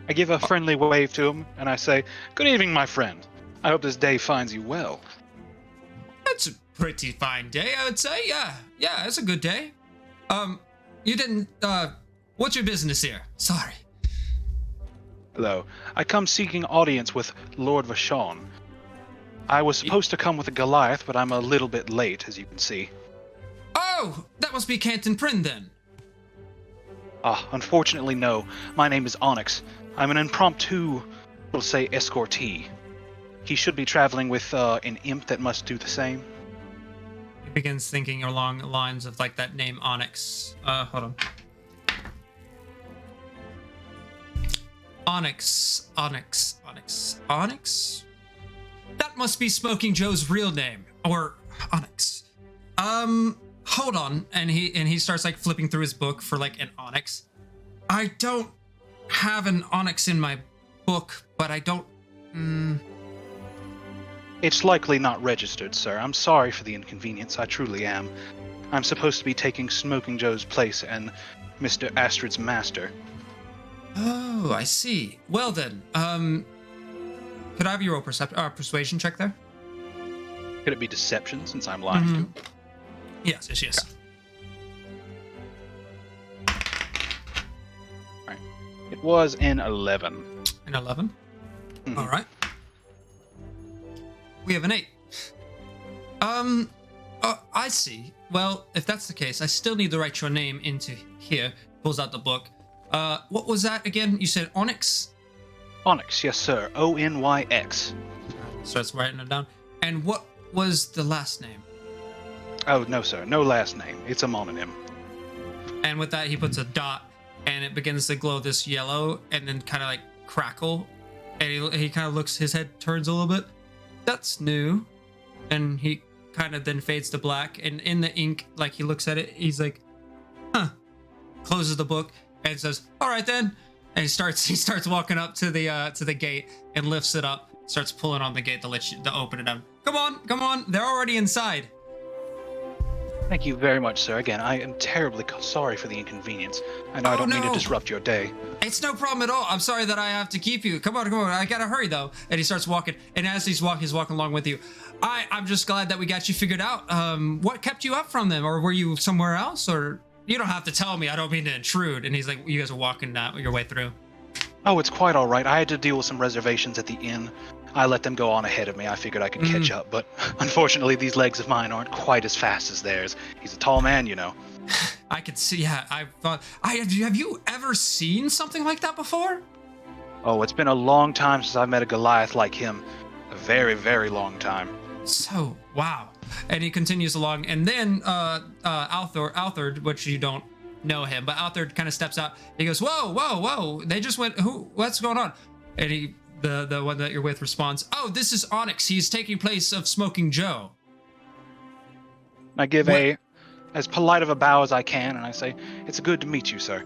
I give a friendly wave to him, and I say, "Good evening, my friend. I hope this day finds you well." It's a pretty fine day, I would say. Yeah, it's a good day. You didn't, what's your business here? Sorry. Hello. I come seeking audience with Lord Vashon. I was supposed to come with a Goliath, but I'm a little bit late, as you can see. Oh, that must be Canton Prin then. Unfortunately, no. My name is Onyx. I'm an impromptu, we'll say, escortee. He should be traveling with an imp that must do the same. He begins thinking along the lines of like that name Onyx. Hold on. Onyx. That must be Smoking Joe's real name, or Onyx. Hold on, and he starts like flipping through his book for like an onyx. I don't have an onyx in my book, but I don't. It's likely not registered, sir. I'm sorry for the inconvenience. I truly am. I'm supposed to be taking Smoking Joe's place and Mr. Astrid's master. Oh, I see. Well then, Could I have your persuasion check there? Could it be deception since I'm lying to him? Yes. Right. It was an 11. An 11. Mhm. All right. We have an 8. I see. Well, if that's the case, I still need to write your name into here. Pulls out the book. What was that again? You said Onyx? Onyx, yes sir. Onyx. Starts writing it down. And what was the last name? Oh, no sir. No last name. It's a mononym. And with that, he puts a dot, and it begins to glow this yellow, and then kind of like crackle. And he kind of looks, his head turns a little bit. That's new. And he kind of then fades to black. And in the ink, like he looks at it, he's like, huh. Closes the book and says, all right then. And he starts walking up to the gate and lifts it up, starts pulling on the gate to open it up. Come on, they're already inside. Thank you very much, sir. Again, I am terribly sorry for the inconvenience. I know I don't mean to disrupt your day. It's no problem at all. I'm sorry that I have to keep you. Come on. I gotta hurry though. And he starts walking. And as he's walking along with you. I'm just glad that we got you figured out. What kept you up from them, or were you somewhere else? Or you don't have to tell me. I don't mean to intrude. And he's like, you guys are walking your way through. Oh, it's quite all right. I had to deal with some reservations at the inn. I let them go on ahead of me. I figured I could catch up, but unfortunately, these legs of mine aren't quite as fast as theirs. He's a tall man, you know. I could see. Yeah, I thought. Have you ever seen something like that before? Oh, it's been a long time since I've met a Goliath like him. A very, very long time. So, wow. And he continues along, and then Althord, which you don't know him, but Althord kind of steps out. He goes, whoa. They just went, what's going on? And the one that you're with responds, oh, this is Onyx. He's taking place of Smoking Joe. I give as polite of a bow as I can, and I say, it's good to meet you, sir.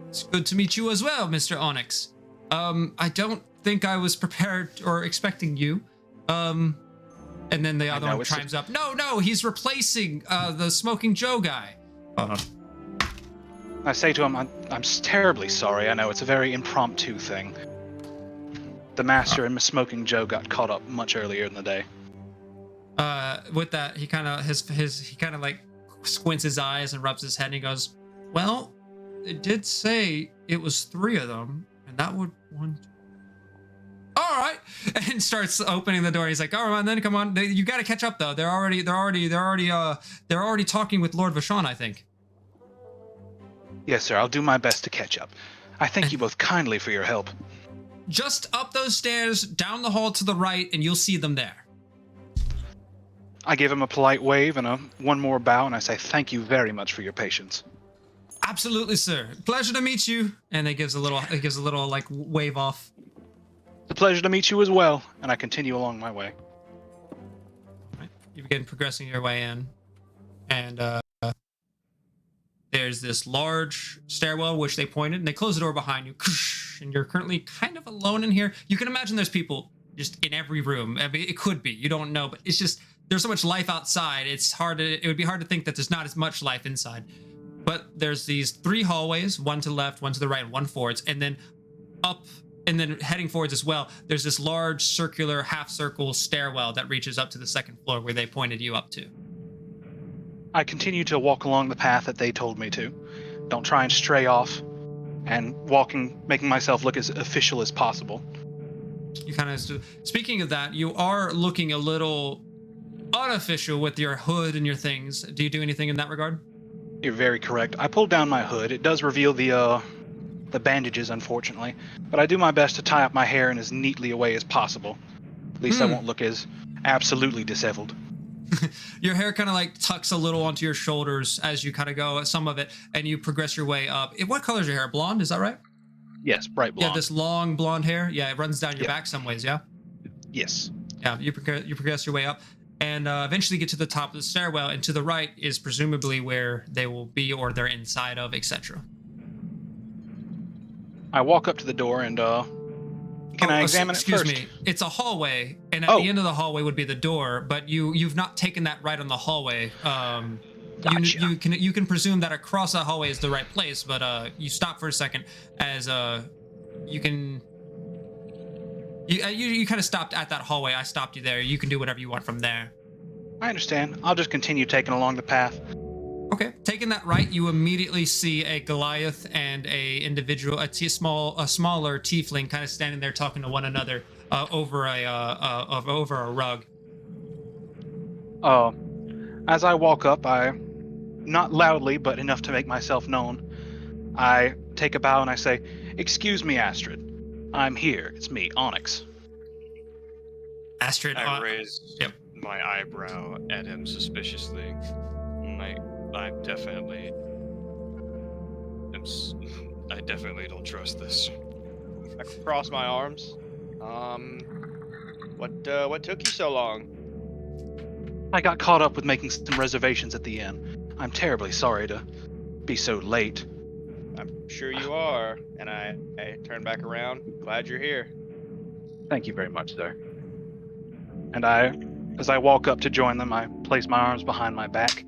It's good to meet you as well, Mr. Onyx. I don't think I was prepared or expecting you. And then the other one chimes up, no, he's replacing the Smoking Joe guy. Hold on. I say to him, I'm terribly sorry. I know it's a very impromptu thing. The master and Miss Smoking Joe got caught up much earlier in the day. With that, he kind of like squints his eyes and rubs his head and he goes, well, it did say it was 3 of them, and that would one. All right, and starts opening the door. He's like, all right, then come on, you got to catch up though. They're already talking with Lord Vashon, I think. Yes, sir. I'll do my best to catch up. I thank you both kindly for your help. Just up those stairs, down the hall to the right, and you'll see them there. I give him a polite wave and one more bow, and I say thank you very much for your patience. Absolutely, sir. Pleasure to meet you. And it gives a little like wave off. It's a pleasure to meet you as well, and I continue along my way. Right. You begin progressing your way in, and there's this large stairwell which they pointed, and they close the door behind you, and you're currently kind of alone in here. You can imagine there's people just in every room. I mean, it could be, you don't know, but it's just there's so much life outside. It would be hard to think that there's not as much life inside. But there's these 3 hallways, one to the left, one to the right, and one forwards, and then up, and then heading forwards as well. There's this large circular half-circle stairwell that reaches up to the 2nd floor where they pointed you up to. I continue to walk along the path that they told me to. Don't try and stray off, and making myself look as official as possible. You kind of, speaking of that, you are looking a little unofficial with your hood and your things. Do you do anything in that regard? You're very correct. I pulled down my hood. It does reveal the bandages, unfortunately, but I do my best to tie up my hair in as neatly a way as possible. At least I won't look as absolutely disheveled. Your hair kind of like tucks a little onto your shoulders as you kind of go, some of it, and you progress your way up. What color is your hair? Blonde, is that right? Yes, bright blonde. Yeah, this long blonde hair. Yeah, it runs down your back some ways, yeah? Yes. Yeah, you progress your way up, and eventually get to the top of the stairwell, and to the right is presumably where they will be, or they're inside of, etc. I walk up to the door and can I examine it first? Excuse me. It's a hallway, and at the end of the hallway would be the door, but you've not taken that right on the hallway. Gotcha. You can presume that across that hallway is the right place, but you stop for a second as you can You kind of stopped at that hallway. I stopped you there. You can do whatever you want from there. I understand. I'll just continue taking along the path. Okay, taking that right, you immediately see a Goliath and a smaller tiefling kind of standing there talking to one another over a rug. As I walk up, not loudly, but enough to make myself known, I take a bow and I say, "Excuse me, Astrid. I'm here. It's me, Onyx." Astrid, I raise yep. my eyebrow at him suspiciously. I definitely I definitely don't trust this. I cross my arms. What took you so long? I got caught up with making some reservations at the inn. I'm terribly sorry to be so late. I'm sure you are. And I turn back around. Glad you're here. Thank you very much, sir. And as I walk up to join them, I place my arms behind my back,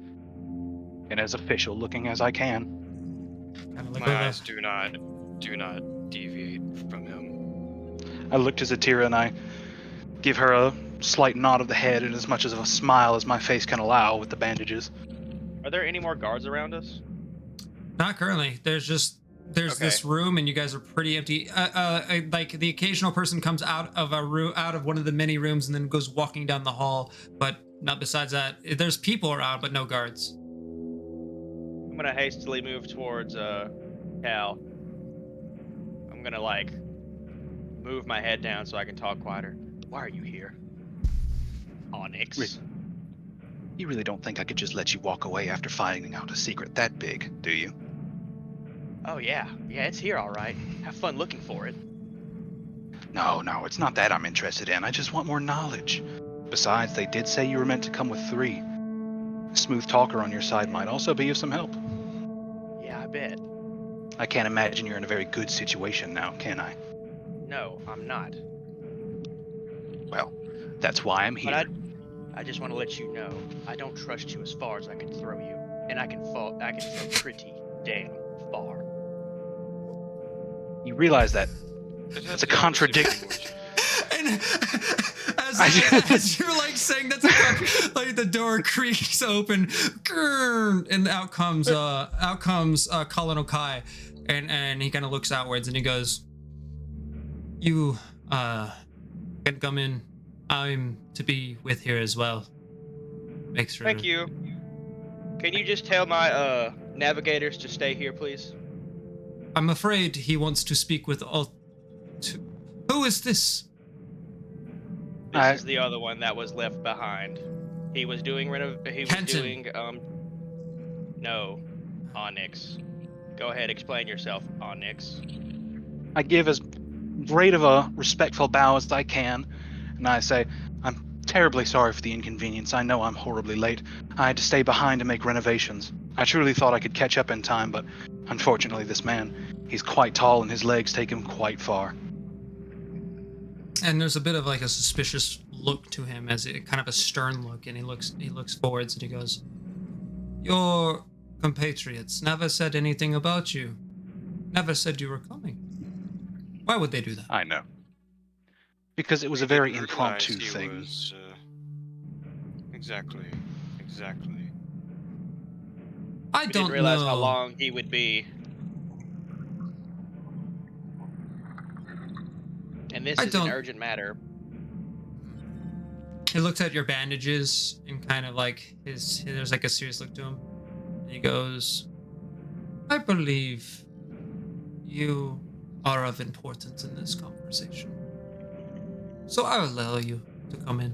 and as official looking as I can. Kind of like My eyes do not deviate from him. I look to Zatira and I give her a slight nod of the head and as much as a smile as my face can allow with the bandages. Are there any more guards around us? Not currently. There's Okay. this room, and you guys are pretty empty. Like the occasional person comes out of a room, out of one of the many rooms, and then goes walking down the hall. But not besides that. There's people around, but no guards. I'm gonna hastily move towards Cal. I'm gonna like move my head down so I can talk quieter. Why are you here? Onyx. You really don't think I could just let you walk away after finding out a secret that big, do you? Oh yeah, it's here all right. Have fun looking for it. No, it's not that I'm interested in. I just want more knowledge. Besides, they did say you were meant to come with 3. A smooth talker on your side might also be of some help. Yeah, I bet. I can't imagine you're in a very good situation now, can I? No, I'm not. Well, that's why I'm here. But I just want to let you know, I don't trust you as far as I can throw you, and I can throw pretty damn far. You realize that it's a contradiction. And as you're like saying that's like the door creaks open, and out comes Colin O'Kai, and he kind of looks outwards and he goes, "You can come in. I'm to be with here as well. Make sure." Thank you. Can you just tell my navigators to stay here, please? I'm afraid he wants to speak with all. Who is this? This is the other one that was left behind. He was doing Kenton. No, Onyx. Go ahead, explain yourself, Onyx. I give as great of a respectful bow as I can, and I say, "I'm terribly sorry for the inconvenience. I know I'm horribly late. I had to stay behind to make renovations. I truly thought I could catch up in time, but unfortunately this man, he's quite tall and his legs take him quite far." And there's a bit of like a suspicious look to him, as it kind of a stern look, and he looks forwards and he goes, "Your compatriots never said anything about you. Never said you were coming. Why would they do that?" I know. Because it was a very Didn't impromptu realize he thing. was, exactly. I We don't didn't realize know. how long he would be. And this is an urgent matter. He looks at your bandages and kind of like there's like a serious look to him. And he goes, "I believe you are of importance in this conversation. So I will allow you to come in."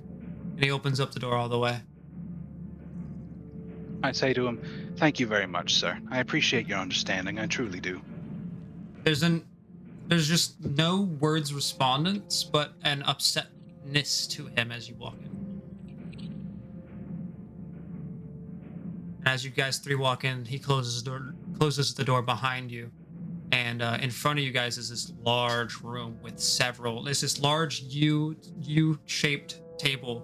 And he opens up the door all the way. I say to him, "Thank you very much, sir. I appreciate your understanding. I truly do." There's just no words respondents, but an upsetness to him as you walk in. And as you guys 3 walk in, he closes the door behind you. And in front of you guys is this large room with this large U-shaped table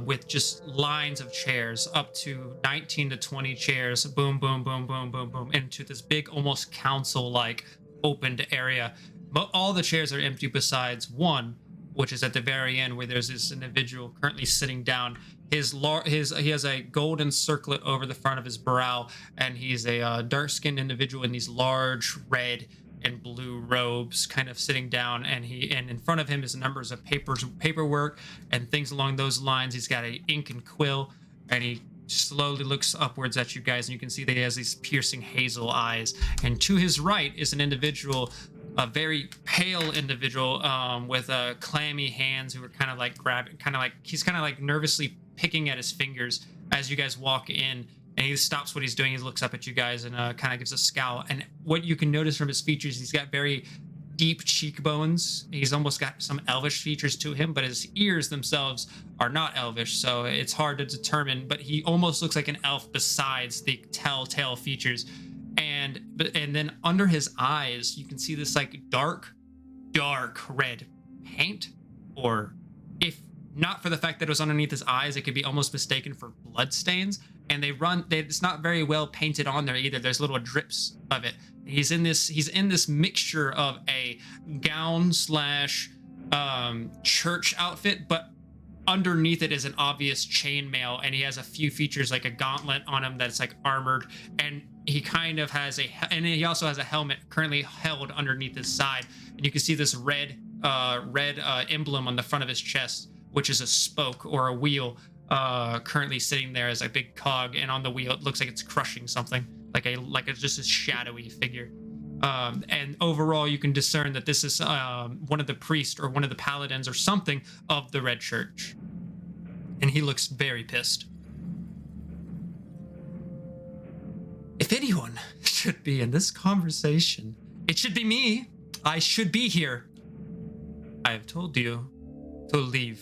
with just lines of chairs, up to 19 to 20 chairs, boom, boom, boom, boom, boom, boom, into this big, almost council-like opened area. But all the chairs are empty besides one, which is at the very end where there's this individual currently sitting down. He has a golden circlet over the front of his brow, and he's a dark-skinned individual in these large red and blue robes, kind of sitting down, and in front of him is numbers of paperwork and things along those lines. He's got a ink and quill, and he slowly looks upwards at you guys, and you can see that he has these piercing hazel eyes. And to his right is an individual, a very pale individual, with clammy hands, who are kind of like he's kind of like nervously picking at his fingers as you guys walk in. And he stops what he's doing. He looks up at you guys and kind of gives a scowl. And what you can notice from his features, he's got very deep cheekbones. He's almost got some elvish features to him, but his ears themselves are not elvish, so it's hard to determine. But he almost looks like an elf besides the telltale features. And then under his eyes, you can see this like dark red paint, or if not for the fact that it was underneath his eyes, it could be almost mistaken for blood stains. And it's not very well painted on there either. There's little drips of it. He's in this mixture of a gown slash church outfit, but underneath it is an obvious chainmail, and he has a few features like a gauntlet on him that's like armored, and he kind of has and he also has a helmet currently held underneath his side, and you can see this red emblem on the front of his chest, which is a spoke or a wheel, currently sitting there as a big cog, and on the wheel it looks like it's crushing something, like it's just a shadowy figure. And overall, you can discern that this is one of the priests or one of the paladins or something of the Red Church. And he looks very pissed. If anyone should be in this conversation, it should be me. I should be here. I have told you to leave.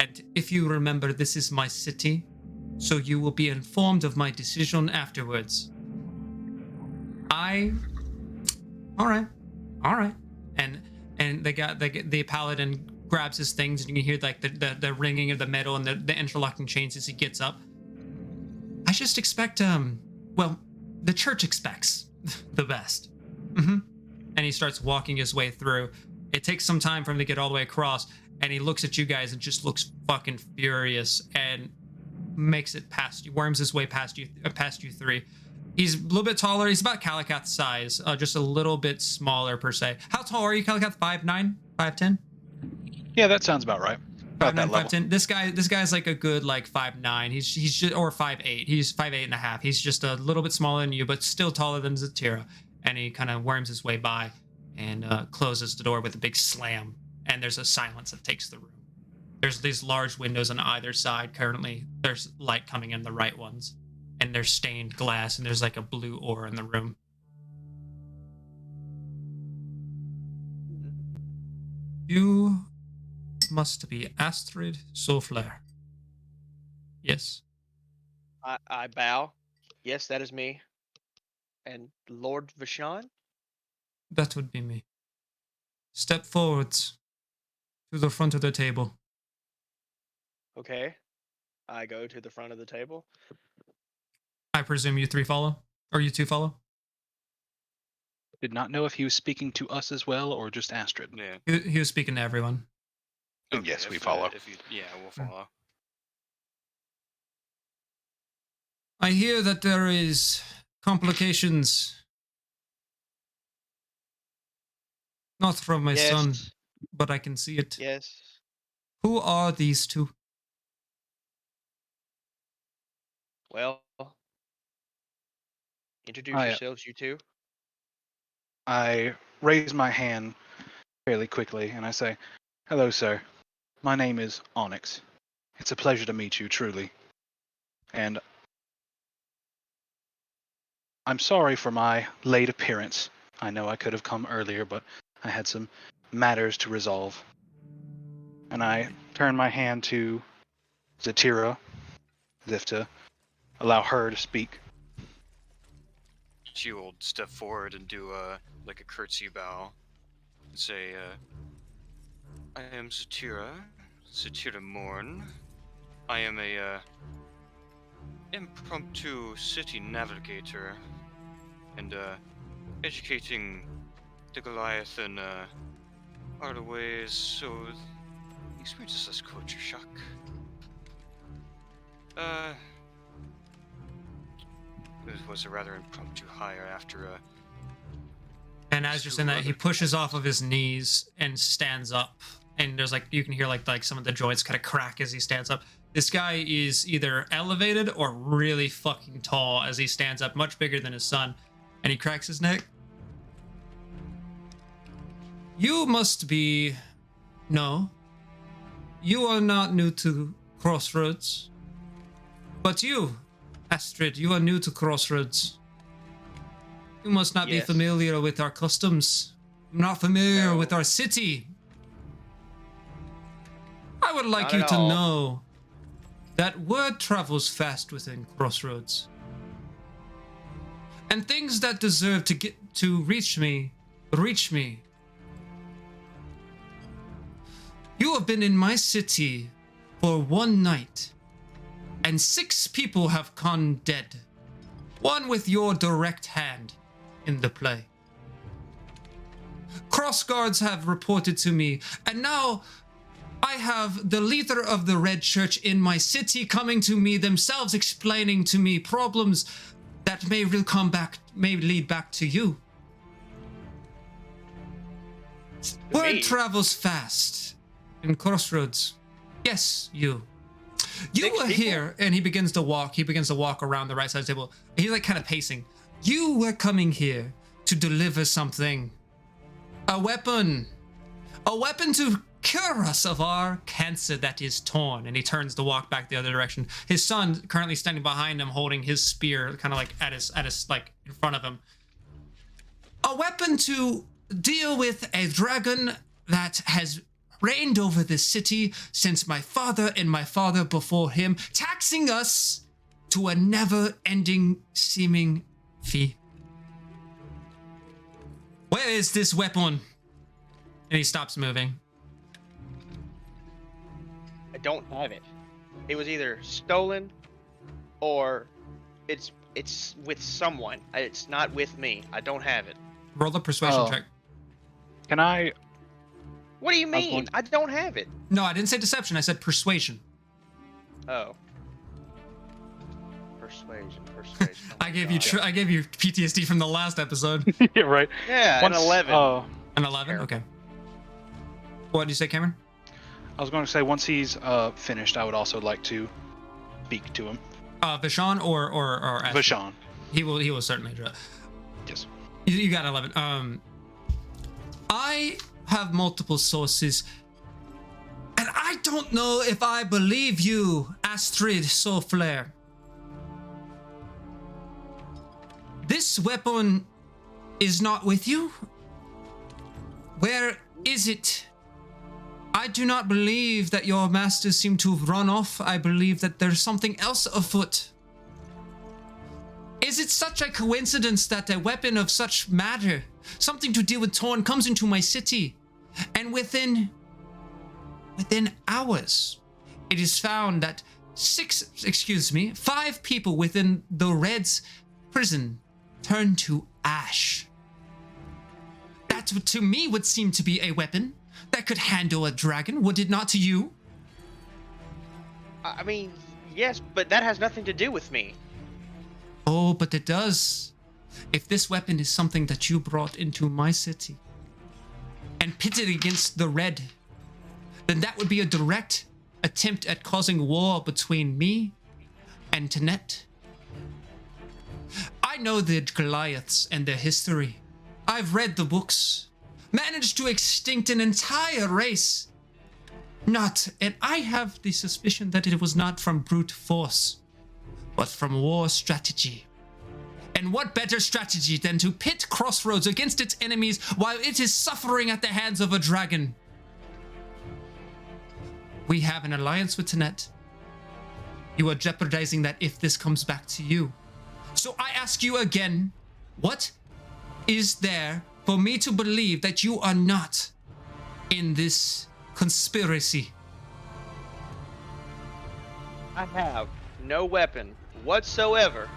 And if you remember, this is my city, so you will be informed of my decision afterwards. All right. And the paladin grabs his things, and you can hear like the ringing of the metal and the interlocking chains as he gets up. I just expect the church expects the best. And he starts walking his way through. It takes some time for him to get all the way across, and he looks at you guys and just looks fucking furious and makes it past you, worms his way past you three. He's a little bit taller. He's about Kalakath size, just a little bit smaller per se. How tall are you, Kalakath? 5'9", 5'10"? Yeah, that sounds about right. About 5'9", 5'10". This guy's like a good like 5'9". He's just, or 5'8". He's 5'8 and a half. He's just a little bit smaller than you, but still taller than Zatira. And he kind of worms his way by and closes the door with a big slam. And there's a silence that takes the room. There's these large windows on either side currently. There's light coming in the right ones. And there's stained glass, and there's like a blue aura in the room. You must be Astrid Souffler. Yes. I bow. Yes, that is me. And Lord Vashon? That would be me. Step forwards to the front of the table. Okay. I go to the front of the table. I presume you three follow? Or you two follow? Did not know if he was speaking to us as well or just Astrid. Yeah. He was speaking to everyone. Yes, we follow. We'll follow. I hear that there is complications. Not from my son, but I can see it. Yes. Who are these two? Well, introduce yourselves, you two. I raise my hand fairly quickly and I say, "Hello, sir. My name is Onyx. It's a pleasure to meet you, truly. And I'm sorry for my late appearance. I know I could have come earlier, but I had some matters to resolve." And I turn my hand to Zatira, as if to allow her to speak. She will step forward and do like a curtsy bow and say, "I am Zatira Morn. I am a impromptu city navigator and educating the Goliathan are the ways, so the experience is culture shock. It was a rather impromptu hire after And as you're saying that, he pushes off of his knees and stands up. And there's like, you can hear like some of the joints kind of crack as he stands up. This guy is either elevated or really fucking tall as he stands up, much bigger than his son. And he cracks his neck. You must be... No. You are not new to Crossroads. But you, Astrid, you are new to Crossroads. You must not be Yes. familiar with our customs. Not familiar No. with our city. I would like Not you at to all. know that word travels fast within Crossroads. And things that deserve to get to reach me. You have been in my city for one night, and 6 people have gone dead. One with your direct hand in the play. Cross guards have reported to me, and now I have the leader of the Red Church in my city coming to me themselves, explaining to me problems that may lead back to you. Word me? travels fast in Crossroads. Yes, you. You 6 were people? here, and he begins to walk. He begins to walk around the right side of the table. He's like kind of pacing. You were coming here to deliver something. A weapon. A weapon to cure us of our cancer that is torn. And he turns to walk back the other direction. His son currently standing behind him, holding his spear, kind of like at his like in front of him. A weapon to deal with a dragon that has reigned over this city since my father and my father before him, taxing us to a never-ending seeming fee. Where is this weapon? And he stops moving. I don't have it. It was either stolen or it's with someone. It's not with me. I don't have it. Roll a persuasion Oh. check. Can I? What do you I was mean? going- I don't have it. No, I didn't say deception. I said persuasion. Oh. Persuasion. Oh I my gave you God. I gave you PTSD from the last episode. Yeah, right. Yeah, Once, an 11. An 11. Okay. What did you say, Cameron? I was going to say once he's finished, I would also like to speak to him. Vishon or Ashton? Vashon. He will certainly do it. Yes. You got 11. I have multiple sources, and I don't know if I believe you, Astrid Sauflair. This weapon is not with you? Where is it? I do not believe that your masters seem to have run off. I believe that there's something else afoot. Is it such a coincidence that a weapon of such matter, something to deal with Torn, comes into my city, and within hours, it is found that 5 people within the Red's prison turned to ash. That to me would seem to be a weapon that could handle a dragon, would it not to you? I mean, yes, but that has nothing to do with me. Oh, but it does. If this weapon is something that you brought into my city and pitted against the Red, then that would be a direct attempt at causing war between me and Tanet. I know the Goliaths and their history. I've read the books, managed to extinct an entire race. And I have the suspicion that it was not from brute force, but from war strategy. And what better strategy than to pit Crossroads against its enemies while it is suffering at the hands of a dragon? We have an alliance with Tanet. You are jeopardizing that if this comes back to you. So I ask you again, what is there for me to believe that you are not in this conspiracy? I have no weapon whatsoever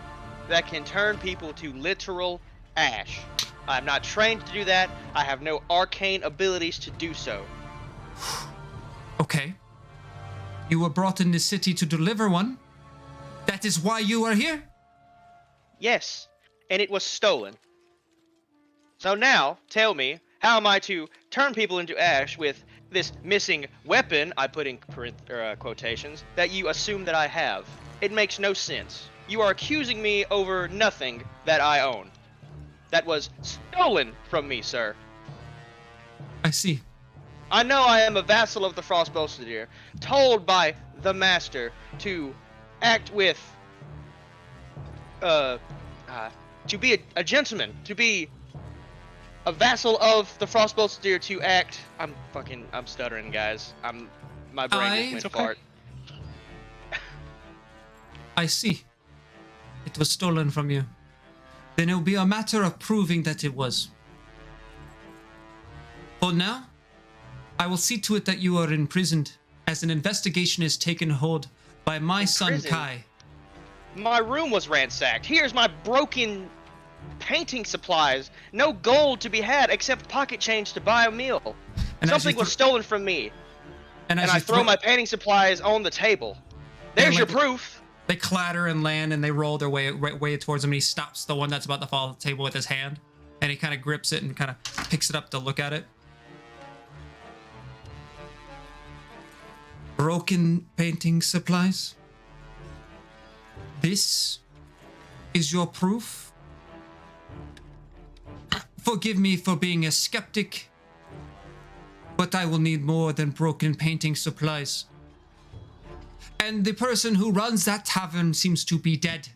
that can turn people to literal ash. I'm not trained to do that. I have no arcane abilities to do so. Okay. You were brought in this city to deliver one. That is why you are here? Yes, and it was stolen. So now, tell me, how am I to turn people into ash with this missing weapon, I put in quotations, that you assume that I have? It makes no sense. You are accusing me over nothing that I own. That was stolen from me, sir. I see. I know I am a vassal of the Frostbolster, told by the master to act with, to be a gentleman, to be a vassal of the Frostbolster, to act. I'm stuttering, guys. My brain just went fart. I see. It was stolen from you. Then it will be a matter of proving that it was. For now, I will see to it that you are imprisoned as an investigation is taken hold by my son Kai. My room was ransacked. Here's my broken painting supplies. No gold to be had except pocket change to buy a meal. And something was stolen from me. And I throw my painting supplies on the table. There's your proof. They clatter and land and they roll their way towards him, and he stops the one that's about to fall off the table with his hand, and he kind of grips it and kind of picks it up to look at it. Broken painting supplies? This is your proof? Forgive me for being a skeptic, but I will need more than broken painting supplies. And the person who runs that tavern seems to be dead.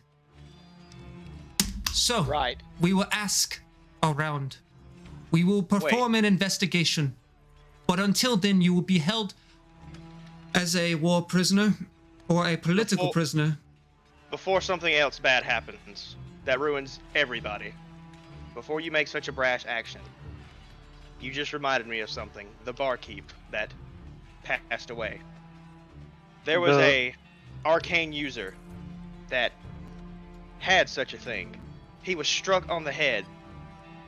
So, we will ask around. We will perform an investigation. But until then, you will be held as a war prisoner or a political prisoner. Before something else bad happens that ruins everybody, before you make such a brash action, you just reminded me of something. The barkeep that passed away. There was a arcane user that had such a thing. He was struck on the head,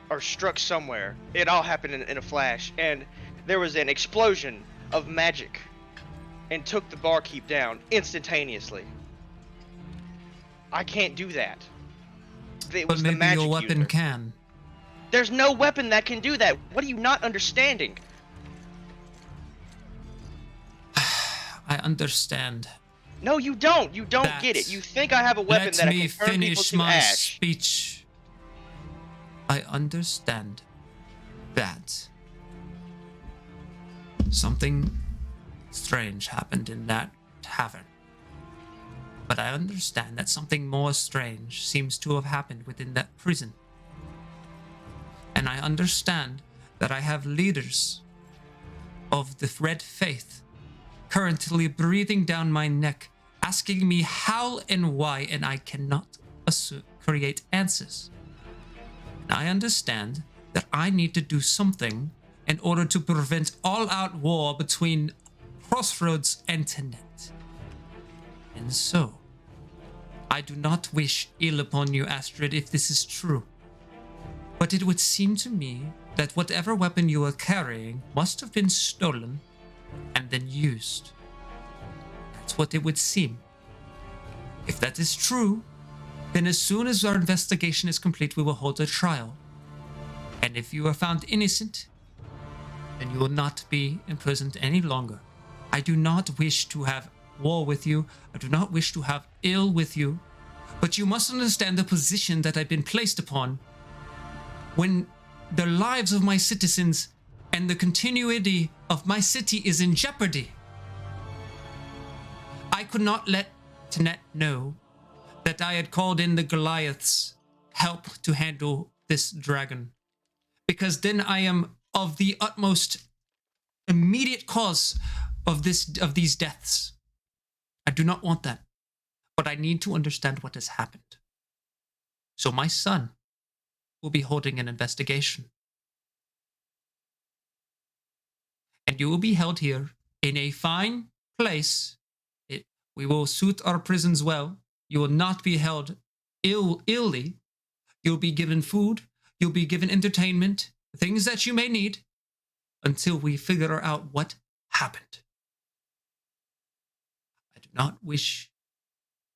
or struck somewhere. It all happened in a flash, and there was an explosion of magic and took the barkeep down instantaneously. I can't do that. But maybe your weapon can. There's no weapon that can do that. What are you not understanding? I understand. No, you don't. You don't get it. You think I have a weapon that can turn people to ash. Let me finish my speech. I understand that something strange happened in that tavern. But I understand that something more strange seems to have happened within that prison. And I understand that I have leaders of the Red Faith currently breathing down my neck, asking me how and why, and I cannot create answers. And I understand that I need to do something in order to prevent all-out war between Crossroads and Tenet. And so, I do not wish ill upon you, Astrid, if this is true. But it would seem to me that whatever weapon you are carrying must have been stolen and then used. That's what it would seem. If that is true, then as soon as our investigation is complete, we will hold a trial. And if you are found innocent, then you will not be imprisoned any longer. I do not wish to have war with you. I do not wish to have ill with you. But you must understand the position that I've been placed upon when the lives of my citizens and the continuity of my city is in jeopardy. I could not let Tenet know that I had called in the Goliath's help to handle this dragon, because then I am of the utmost immediate cause of these deaths. I do not want that, but I need to understand what has happened. So my son will be holding an investigation. And you will be held here in a fine place. We will suit our prisons well. You will not be held illy. You'll be given food. You'll be given entertainment, things that you may need, until we figure out what happened. I do not wish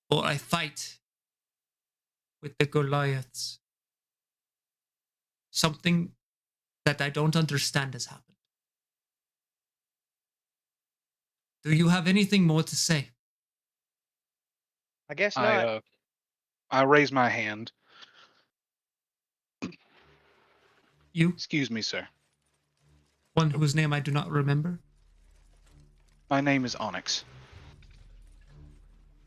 for a fight with the Goliaths. Something that I don't understand has happened. Do you have anything more to say? I guess not. I raise my hand. You, Excuse me, sir. one whose name I do not remember? My name is Onyx.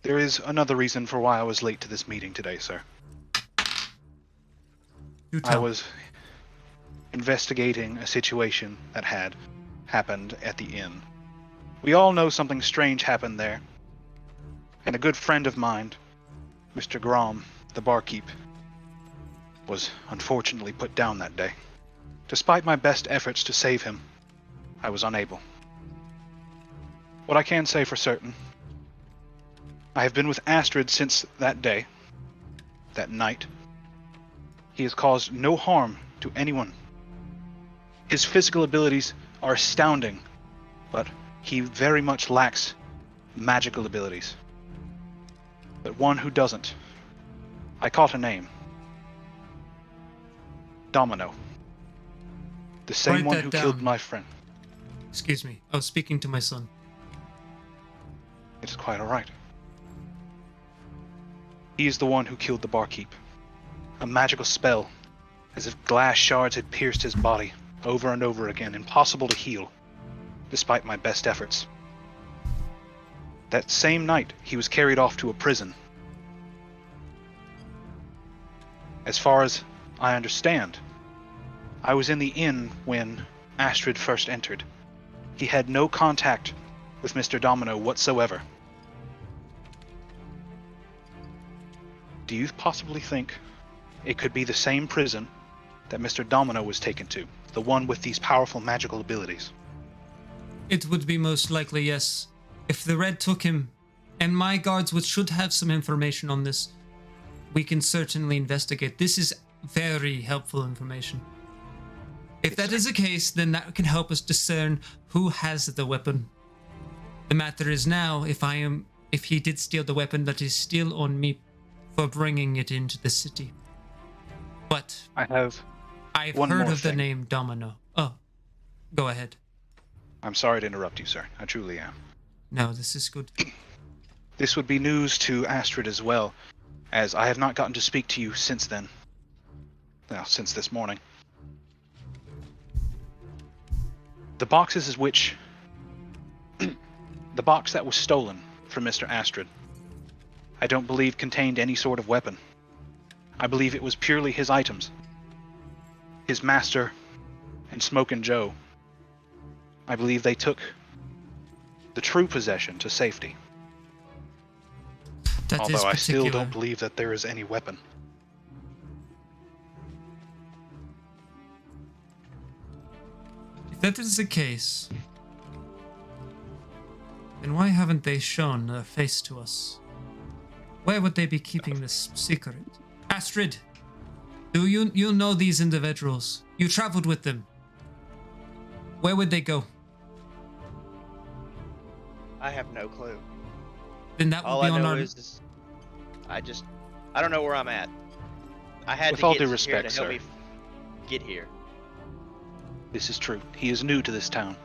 There is another reason for why I was late to this meeting today, sir. You I tell. was investigating a situation that had happened at the inn. We all know something strange happened there. And a good friend of mine, Mr. Grom, the barkeep, was unfortunately put down that day. Despite my best efforts to save him, I was unable. What I can say for certain, I have been with Astrid since that day, that night. He has caused no harm to anyone. His physical abilities are astounding, but he very much lacks magical abilities. But one who doesn't. I caught a name. Domino. The same Write one that who down. killed my friend. Excuse me. I was speaking to my son. It's quite alright. He is the one who killed the barkeep. A magical spell, as if glass shards had pierced his body, over and over again, impossible to heal, despite my best efforts. That same night, he was carried off to a prison. As far as I understand, I was in the inn when Astrid first entered. He had no contact with Mr. Domino whatsoever. Do you possibly think it could be the same prison that Mr. Domino was taken to? The one with these powerful magical abilities? It would be most likely, yes. If the Red took him, and my guards should have some information on this, we can certainly investigate. This is very helpful information. If that is the case, then that can help us discern who has the weapon. The matter is now, if he did steal the weapon, that is still on me for bringing it into the city. But I've heard more of the thing. name Domino. Oh, go ahead. I'm sorry to interrupt you, sir. I truly am. No, this is good. This would be news to Astrid as well, as I have not gotten to speak to you since then. Well, since this morning. The boxes which... the box that was stolen from Mr. Astrid, I don't believe contained any sort of weapon. I believe it was purely his items. His master and Smokin' Joe. I believe they took the true possession to safety. That is Although I still particular. don't believe that there is any weapon. If that is the case, then why haven't they shown their face to us? Where would they be keeping this secret? Astrid, do you know these individuals? You traveled with them. Where would they go? I have no clue. Then that All would I be on know our... is I don't know where I'm at. I had With to all get due here respect, to help sir. me get here. This is true. He is new to this town.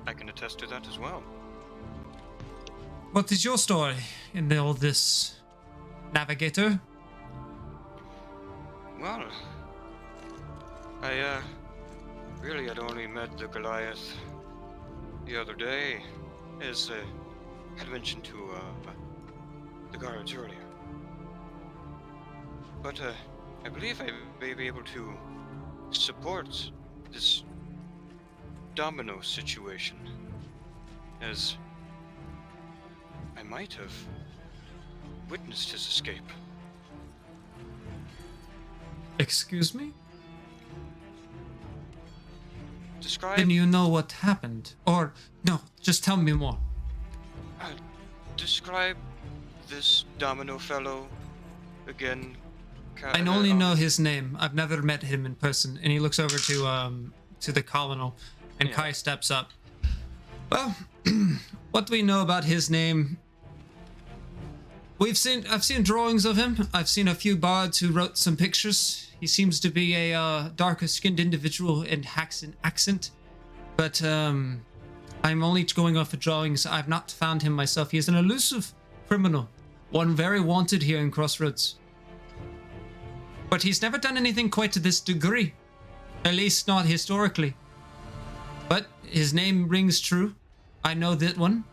I can attest to that as well. What is your story in all this, Navigator? Well, I really had only met the Goliath the other day, as I had mentioned to the guards earlier. But I believe I may be able to support this Domino situation, as I might have witnessed his escape. Excuse me? Describe Then you know what happened. Or, no, just tell me more. describe this Domino fellow again, I only know his name. I've never met him in person. And he looks over to the colonel, and Yeah. Kai steps up. Well, what do we know about his name? I've seen drawings of him. I've seen a few bards who wrote some pictures. He seems to be a darker-skinned individual in Haxan accent, but I'm only going off of drawings. I've not found him myself. He is an elusive criminal, one very wanted here in Crossroads. But he's never done anything quite to this degree, at least not historically. But his name rings true. I know that one,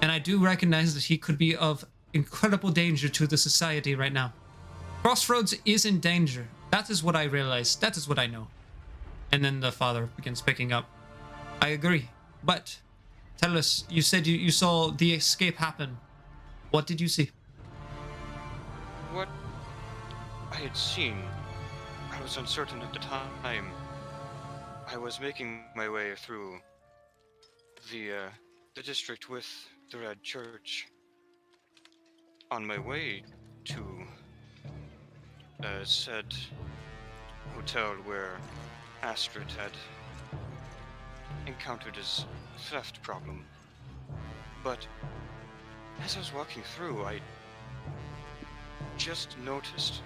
and I do recognize that he could be of incredible danger to the society right now. Crossroads is in danger. That is what I realize. That is what I know. And then the father begins picking up. I agree. But tell us, you said you saw the escape happen. What did you see? What I had seen, I was uncertain at the time. I was making my way through the district with the Red Church. On my way to said hotel where Astrid had encountered his theft problem. But as I was walking through, I just noticed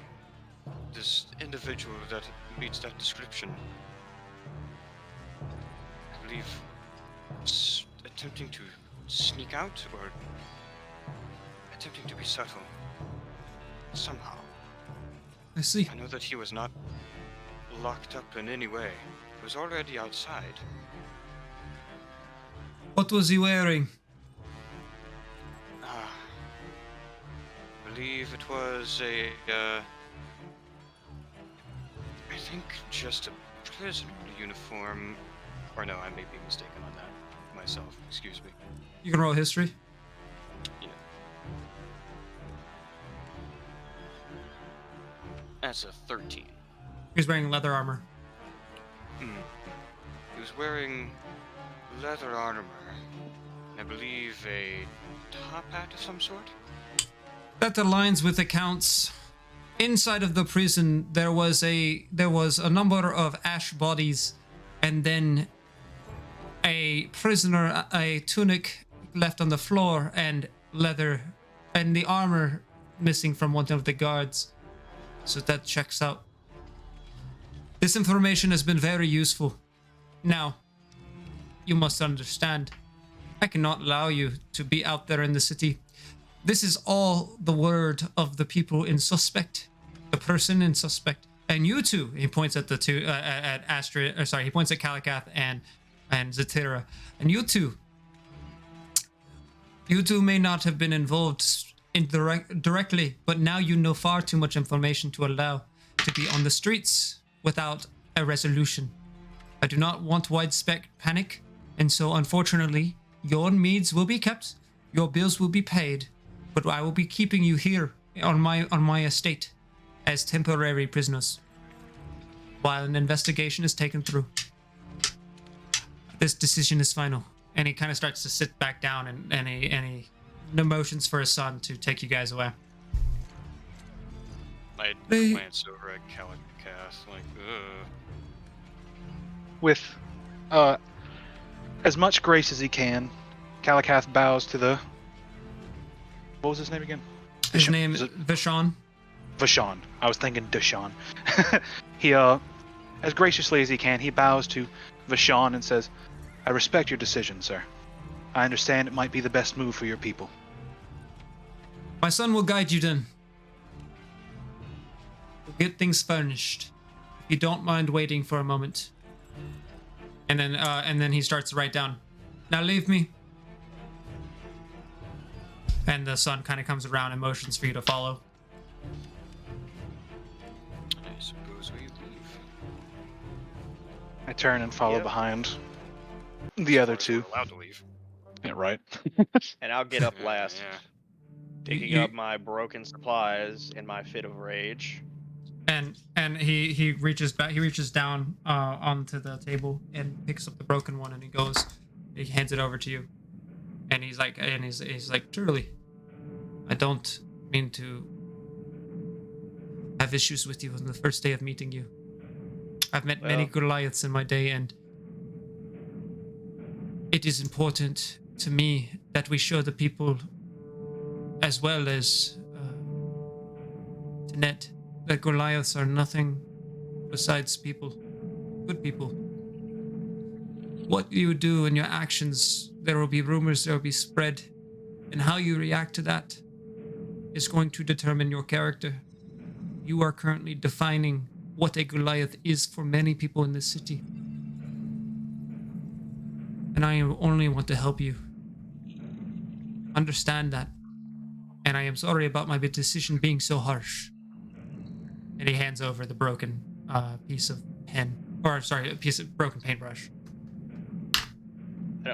this individual that meets that description. I believe attempting to sneak out or attempting to be subtle somehow. I see. I know that he was not locked up in any way. He was already outside. What was he wearing? I believe it was I think just a prison uniform. Or no, I may be mistaken on that myself. Excuse me. You can roll history. Yeah. That's a 13. He's wearing leather armor. He was wearing leather armor. I believe a top hat of some sort. That aligns with accounts. Inside of the prison, there was a number of ash bodies, and then a prisoner, a tunic left on the floor, and leather, and the armor missing from one of the guards. So that checks out. This information has been very useful. Now, you must understand, I cannot allow you to be out there in the city. This is all the word of the people in suspect, the person in suspect, and you two. He points at the two, at Astrid. Or sorry, he points at Kalakath and Zatira, and you two. You two may not have been involved directly, but now you know far too much information to allow to be on the streets without a resolution. I do not want widespread panic, and so unfortunately, your needs will be kept, your bills will be paid, but I will be keeping you here on my estate as temporary prisoners while an investigation is taken through. This decision is final. And he kind of starts to sit back down, and he motions for his son to take you guys away. I glance over at Kalakath, like, ugh. With as much grace as he can, Kalakath bows to the... What was his name again? His name is Vishon. Vashon. I was thinking Deshaun. He, as graciously as he can, he bows to Vashon and says, I respect your decision, sir. I understand it might be the best move for your people. My son will guide you then. We'll get things furnished. If you don't mind waiting for a moment. And then he starts to write down, now leave me. And the son kind of comes around and motions for you to follow. I suppose we leave. I turn and follow behind the other two. We're allowed to leave. Yeah, right. And I'll get up last, Yeah. picking up my broken supplies in my fit of rage. And he reaches back. He reaches down onto the table and picks up the broken one, and he hands it over to you. And he's like, truly, I don't mean to. have issues with you on the first day of meeting you. I've met many Well. Goliaths in my day, and it is important to me that we show the people, as well as to Ned, that Goliaths are nothing besides people, good people. What you do and your actions, there will be rumors, there will be spread, and how you react to that is going to determine your character. You are currently defining what a Goliath is for many people in this city. And I only want to help you understand that. And I am sorry about my decision being so harsh. And he hands over the broken piece of pen, or sorry, a piece of broken paintbrush.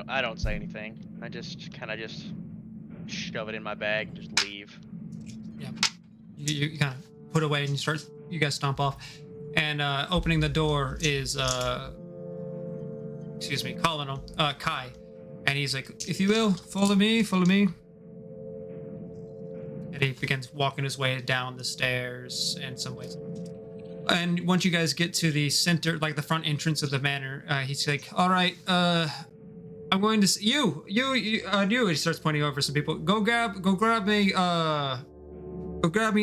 I don't say anything. I just kind of just shove it in my bag and just leave. Yeah. You kind of put away and you guys stomp off. And opening the door is, Colonel, Kai. And he's like, if you will, follow me. And he begins walking his way down the stairs in some ways. And once you guys get to the center, like the front entrance of the manor, he's like, all right, I'm going to you. He starts pointing over some people. Go grab me,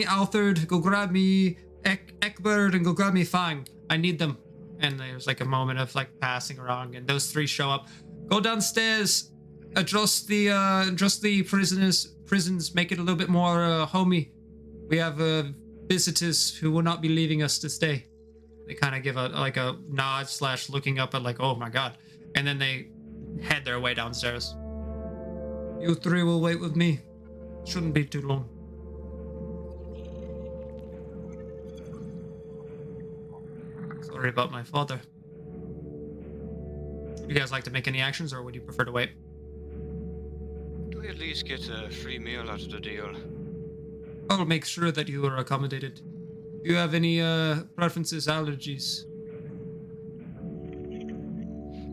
Althard. Go grab me Eckbert, and go grab me Fang. I need them. And there's like a moment of like passing around, and those three show up. Go downstairs, adjust the prisons, make it a little bit more homey. We have visitors who will not be leaving us to stay. They kind of give a nod / looking up at like, oh my god, and then they head their way downstairs. You three will wait with me. Shouldn't be too long. Sorry about my father. Would you guys like to make any actions, or would you prefer to wait? Do we at least get a free meal out of the deal? I'll make sure that you are accommodated. Do you have any preferences, allergies?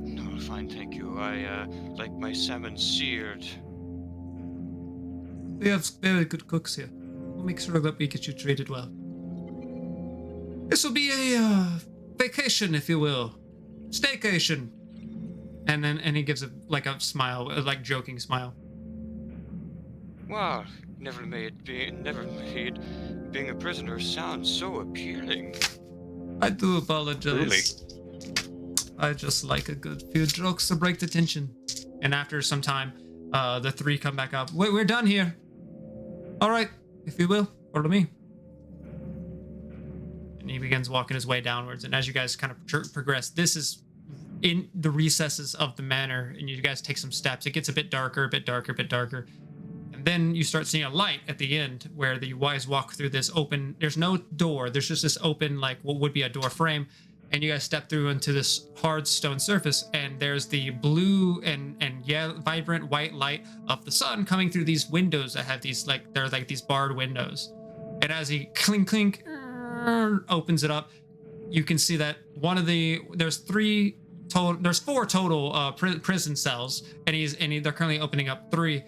No, fine, thank you. I like my salmon seared. We have very good cooks here. We'll make sure that we get you treated well. This will be a vacation, if you will. Staycation. And he gives a smile, a joking smile. Wow, never made being a prisoner sound so appealing. I do apologize. I just like a good few jokes to break the tension. And after some time, the three come back up. Wait, we're done here. All right, if you will, follow me. And he begins walking his way downwards. And as you guys kind of progress, this is in the recesses of the manor, and you guys take some steps. It gets a bit darker. And then you start seeing a light at the end where the guys walk through this open, there's no door, there's just this open, like what would be a door frame. And you guys step through into this hard stone surface, and there's the blue and vibrant white light of the sun coming through these windows that have these, they're like these barred windows. And as he clink, opens it up, you can see that there's four total prison cells, and they're currently opening up 3.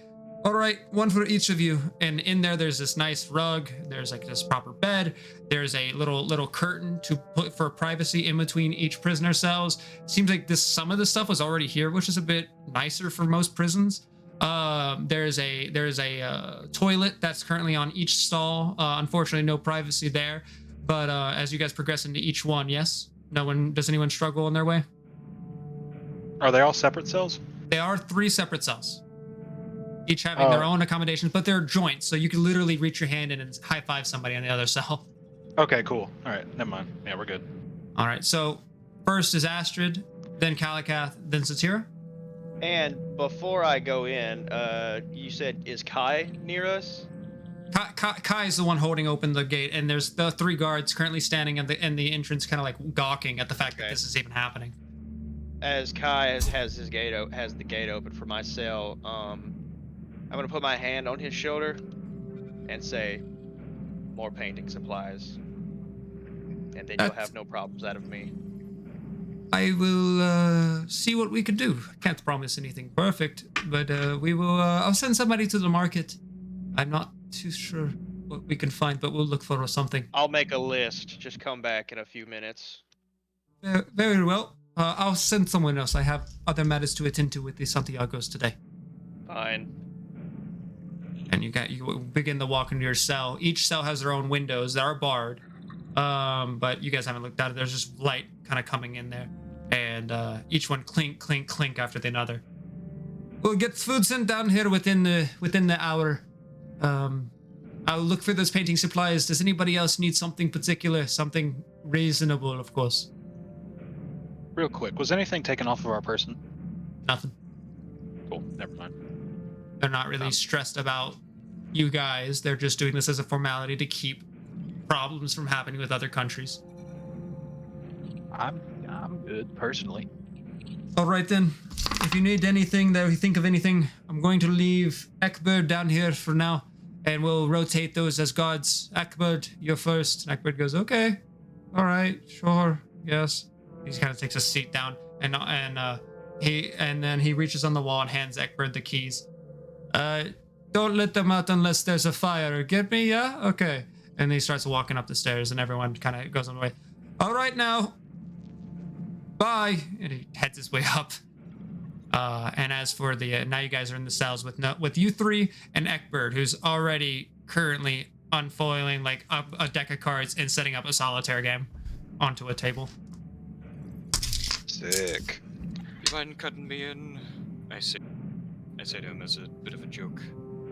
All right, one for each of you. And in there's this nice rug. There's this proper bed. There's a little curtain to put for privacy in between each prisoner cells. Seems like some of the stuff was already here, which is a bit nicer for most prisons. There's a toilet that's currently on each stall. Unfortunately, no privacy there. But as you guys progress into each one, yes? Does anyone struggle in their way? Are they all separate cells? They are 3 separate cells, each having their own accommodations, but they're joints, so you can literally reach your hand in and high-five somebody on the other cell. Okay, cool. All right, never mind. Yeah, we're good. All right, so first is Astrid, then Kalikath, then Satira. And before I go in, you said, is Kai near us? Kai is the one holding open the gate, and there's the 3 guards currently standing in the entrance, kind of gawking at the fact that this is even happening. As Kai has the gate open for my cell, I'm gonna put my hand on his shoulder and say, "More painting supplies," and then you'll have no problems out of me. I will see what we can do. Can't promise anything perfect, but we will. I'll send somebody to the market. I'm not too sure. what we can find, but we'll look for something. I'll make a list. Just come back in a few minutes. Very well. I'll send someone else. I have other matters to attend to with the Santiagos today. Fine. And you begin to walk into your cell. Each cell has their own windows that are barred, but you guys haven't looked at it. There's just light kind of coming in there, and each one clink, clink, clink after the other. We'll get food sent down here within the hour. I'll look for those painting supplies. Does anybody else need something particular? Something reasonable, of course. Real quick, was anything taken off of our person? Nothing. Cool, never mind. They're not really stressed about you guys. They're just doing this as a formality to keep problems from happening with other countries. I'm good, personally. All right, then. If you need anything, if you think of anything, I'm going to leave Ekbert down here for now, and we'll rotate those as guards. Ekbert, you're first. And Ekbert goes, okay. All right, sure, yes. He kind of takes a seat down, and then he reaches on the wall and hands Ekbert the keys. Don't let them out unless there's a fire. Get me? Yeah? Okay. And he starts walking up the stairs, and everyone kind of goes on the way. All right, now. Bye. And he heads his way up. And as for the now you guys are in the cells with you three and Ekbert, who's already currently unfoiling like a deck of cards and setting up a solitaire game onto a table. Sick. You mind cutting me in? I say to him as a bit of a joke.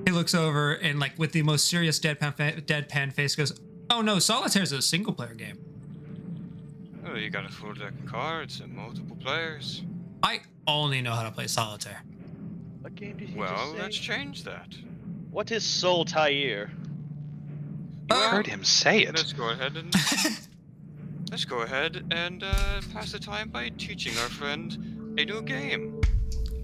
He looks over and like with the most serious deadpan face goes, "Oh no, solitaire's a single player game. Oh, you got a full deck of cards and multiple players. I only know how to play solitaire." What game did you Well, just say? let's change that. What is Solitaire? You heard him say it. Let's go ahead and pass the time by teaching our friend a new game.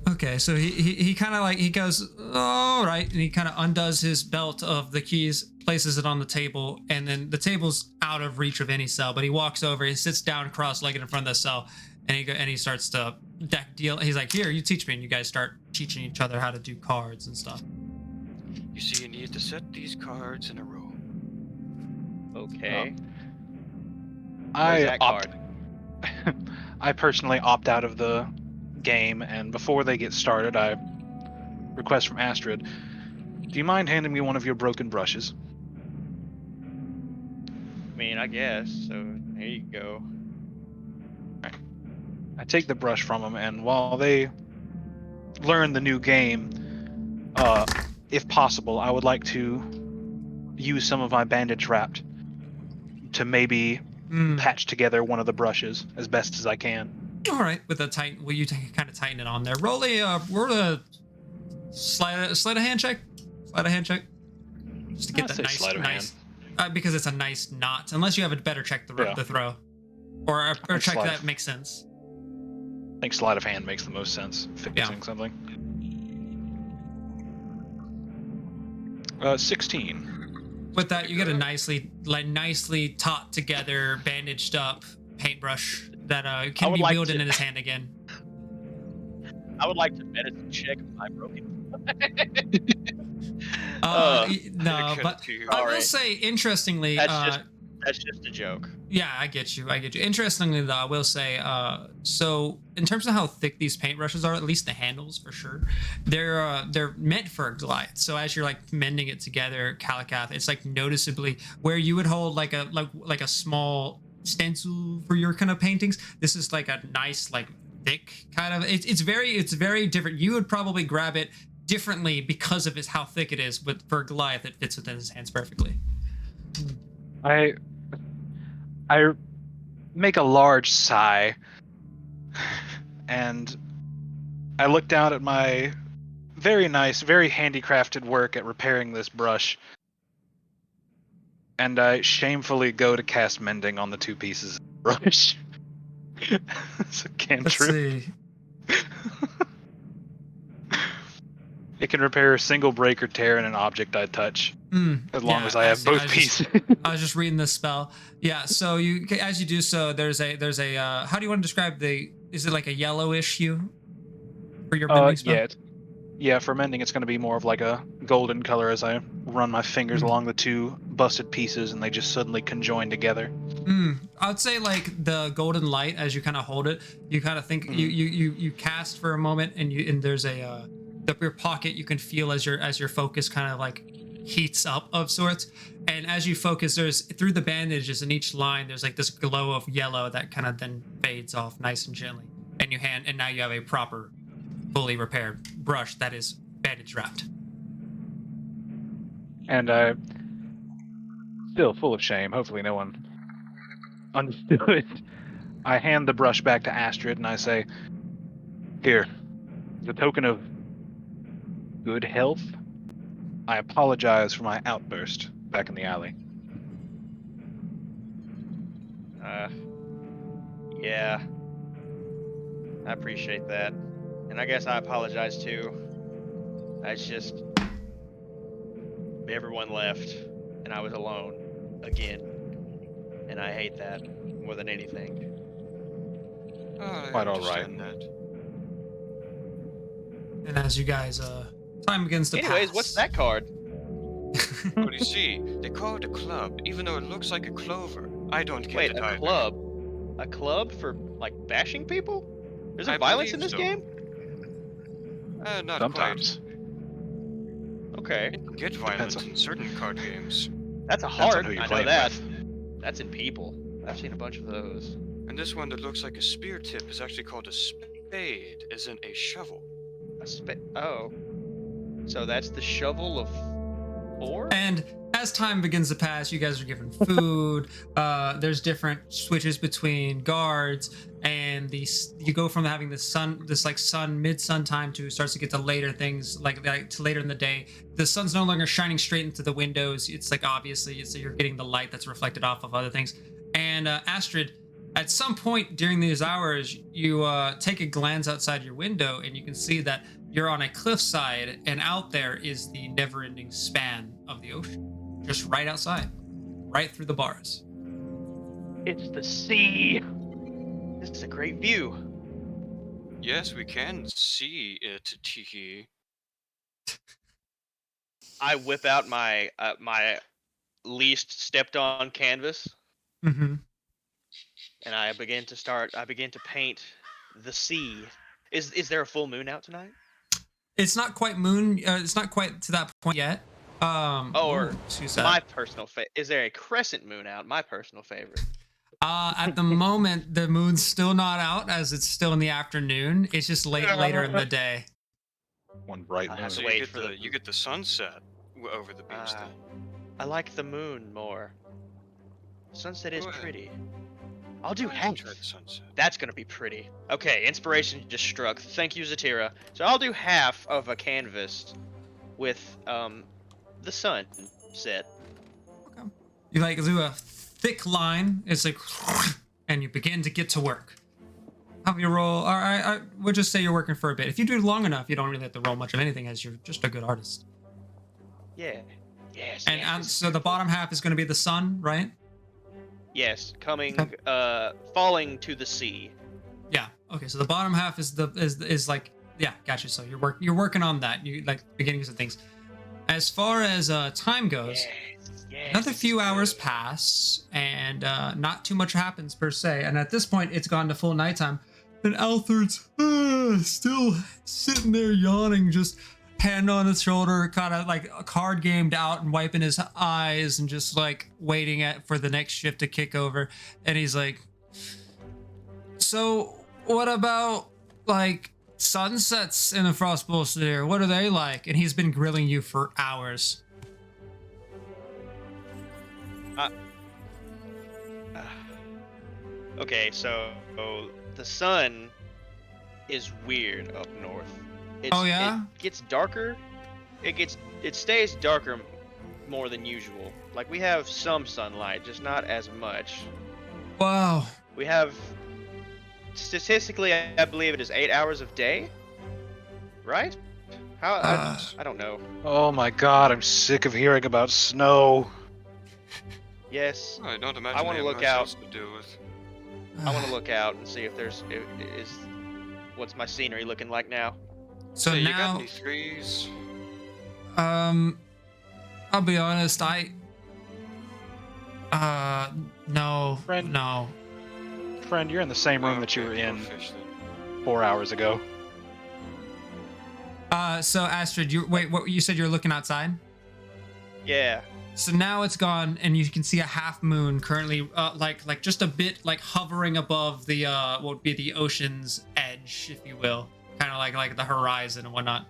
Okay, so he kind of like, he goes, all right, and he kind of undoes his belt of the keys, places it on the table, and then the table's out of reach of any cell, but he walks over, he sits down cross-legged in front of the cell, and he starts to deal. He's like, here, you teach me, and you guys start teaching each other how to do cards and stuff. You see, you need to set these cards in a row. Okay. I that opt. card? I personally opt out of the game, and before they get started, I request from Astrid, do you mind handing me one of your broken brushes? I mean, I guess. So here you go. I take the brush from them, and while they learn the new game, if possible, I would like to use some of my bandage wrapped to maybe patch together one of the brushes as best as I can. All right, with a tight, will you kind of tighten it on there? Roll a slide a hand check, just to get I'll that say nice, sleight of nice, because it's a nice knot. Unless you have a better check the throw, or check sleight that of- makes sense. I think sleight of hand makes the most sense, fixing something. 16. With that, you get a nicely taut together, bandaged up paintbrush that can be wielded in his hand again. I would like to medicine check my broken. No, but I will say, interestingly, That's just a joke. yeah, I get you. Interestingly, though, I will say, so in terms of how thick these paintbrushes are, at least the handles for sure, they're meant for a glide. So as you're like mending it together, Kalakath, it's like noticeably where you would hold like a small stencil for your kind of paintings. This is like a nice like thick kind of. It's very different. You would probably grab it differently because of how thick it is, but for Goliath, it fits within his hands perfectly. I make a large sigh, and I look down at my very nice, very handicrafted work at repairing this brush, and I shamefully go to cast mending on the two pieces of the brush. It's a cantrip. Let's see. It can repair a single break or tear in an object I touch, as long as I have both pieces. I was just reading this spell. Yeah, so as you do so, there's a how do you want to describe is it like a yellowish hue for your bending spell? Yeah, Yeah, for mending, it's going to be more of like a golden color as I run my fingers along the two busted pieces, and they just suddenly conjoin together. I would say like the golden light as you kind of hold it, you kind of think you cast for a moment, and there's your pocket you can feel as your focus kind of like heats up of sorts, and as you focus, there's through the bandages in each line there's like this glow of yellow that kind of then fades off nice and gently, and now you have a proper, fully repaired brush that is bandage wrapped. And I, still full of shame, hopefully no one understood, I hand the brush back to Astrid and I say, "Here, as a token of good health, I apologize for my outburst back in the alley." Yeah. I appreciate that. And I guess I apologize too. It's just everyone left and I was alone again. And I hate that more than anything. I Quite all right. understand that. And as you guys time begins to Anyways, pass. what's that card? What do you see? They call it a club, even though it looks like a clover. I don't get Wait, it a either. club? A club for, like, bashing people? Is there I violence in believe this so. game? Not Sometimes. Okay. quite. It can get Depends violent on- in certain card games. That's a on heart. who you're I know playing that. with. That's in people. I've seen a bunch of those. And this one that looks like a spear tip is actually called a spade, as in a shovel. Oh. So that's the shovel of 4? And as time begins to pass, you guys are given food. There's different switches between guards, and you go from having sun mid-sun time to starts to get to later things like to later in the day. The sun's no longer shining straight into the windows. It's like obviously, so you're getting the light that's reflected off of other things. And Astrid, at some point during these hours, you take a glance outside your window, and you can see that you're on a cliffside, and out there is the never-ending span of the ocean, just right outside, right through the bars. It's the sea. This is a great view. Yes, we can see it, Tiki. I whip out my my least stepped on canvas Mm-hmm. and I begin to paint the sea. Is there a full moon out tonight? It's not quite moon. It's not quite to that point yet. Or Who's that? my personal is there a crescent moon out? My personal favorite. At the moment, the moon's still not out, as it's still in the afternoon. It's just later in the day. One bright I moon. have So to you wait get for the you get the sunset over the beach then. I like the moon more. Sunset is Go ahead. pretty. I'll do You can half. try the sunset. That's gonna be pretty. Okay, inspiration just struck. Thank you, Zatira. So I'll do half of a canvas with the sun set. Okay. You like do a thick line. It's like, and you begin to get to work. Have you roll? All right, I would just say you're working for a bit. If you do it long enough, you don't really have to roll much of anything, as you're just a good artist. Yeah. Yes. And yes. so the bottom half is going to be the sun, right? Yes, coming, Okay. falling to the sea. Yeah. Okay. So the bottom half is like, yeah, gotcha. So you're working on that. You like beginnings of things. As far as time goes, Yes. another few hours pass, and not too much happens per se. And at this point, it's gone to full nighttime. And Alfred's still sitting there yawning, just hand on his shoulder, kind of like a card gamed out and wiping his eyes and just like waiting for the next shift to kick over. And he's like, so what about like sunsets in the Frostbolt there? What are they like? And he's been grilling you for hours. Okay, so the sun is weird up north. Oh, yeah? It gets darker. It stays darker more than usual. Like we have some sunlight, just not as much. Wow. We have statistically, I believe it is 8 hours of day. Right? How? I don't know. Oh my god, I'm sick of hearing about snow. Yes. I don't imagine I wanna they have look much out. else to do with. I want to look out and see if there's is what's my scenery looking like now. So Hey, you got now, any threes? I'll be honest, no, Friend, no. friend, you're in the same room that you were Okay, go in fish then. 4 hours ago. So Astrid, wait, what you said you're looking outside? Yeah. So now it's gone, and you can see a half moon currently, like just a bit like hovering above the what would be the ocean's edge, if you will, kind of like the horizon and whatnot.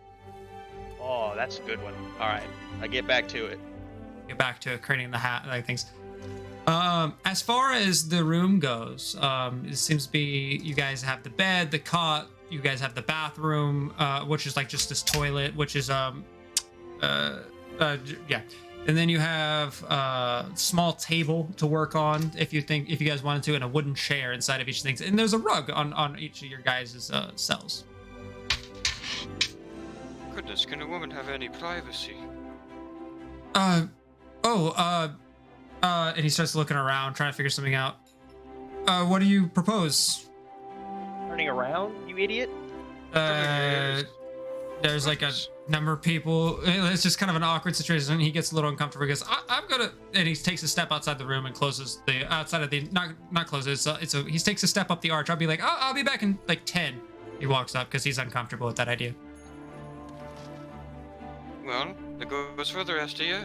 Oh, that's a good one. All right, I get back to it. Get back to creating the like things. As far as the room goes, it seems to be you guys have the bed, the cot. You guys have the bathroom, which is like just this toilet, which is yeah. And then you have a small table to work on if you guys wanted to, and a wooden chair inside of each thing. And there's a rug on each of your guys' cells. Goodness, can a woman have any privacy? And he starts looking around, trying to figure something out. What do you propose? Turning around, you idiot. There's like a number of people. It's just kind of an awkward situation. He gets a little uncomfortable because I'm gonna, and he takes a step outside the room and closes the outside of the not closes. He takes a step up the arch. I'll be like, I'll be back in like 10. He walks up because he's uncomfortable with that idea. Well, it goes for the rest of you.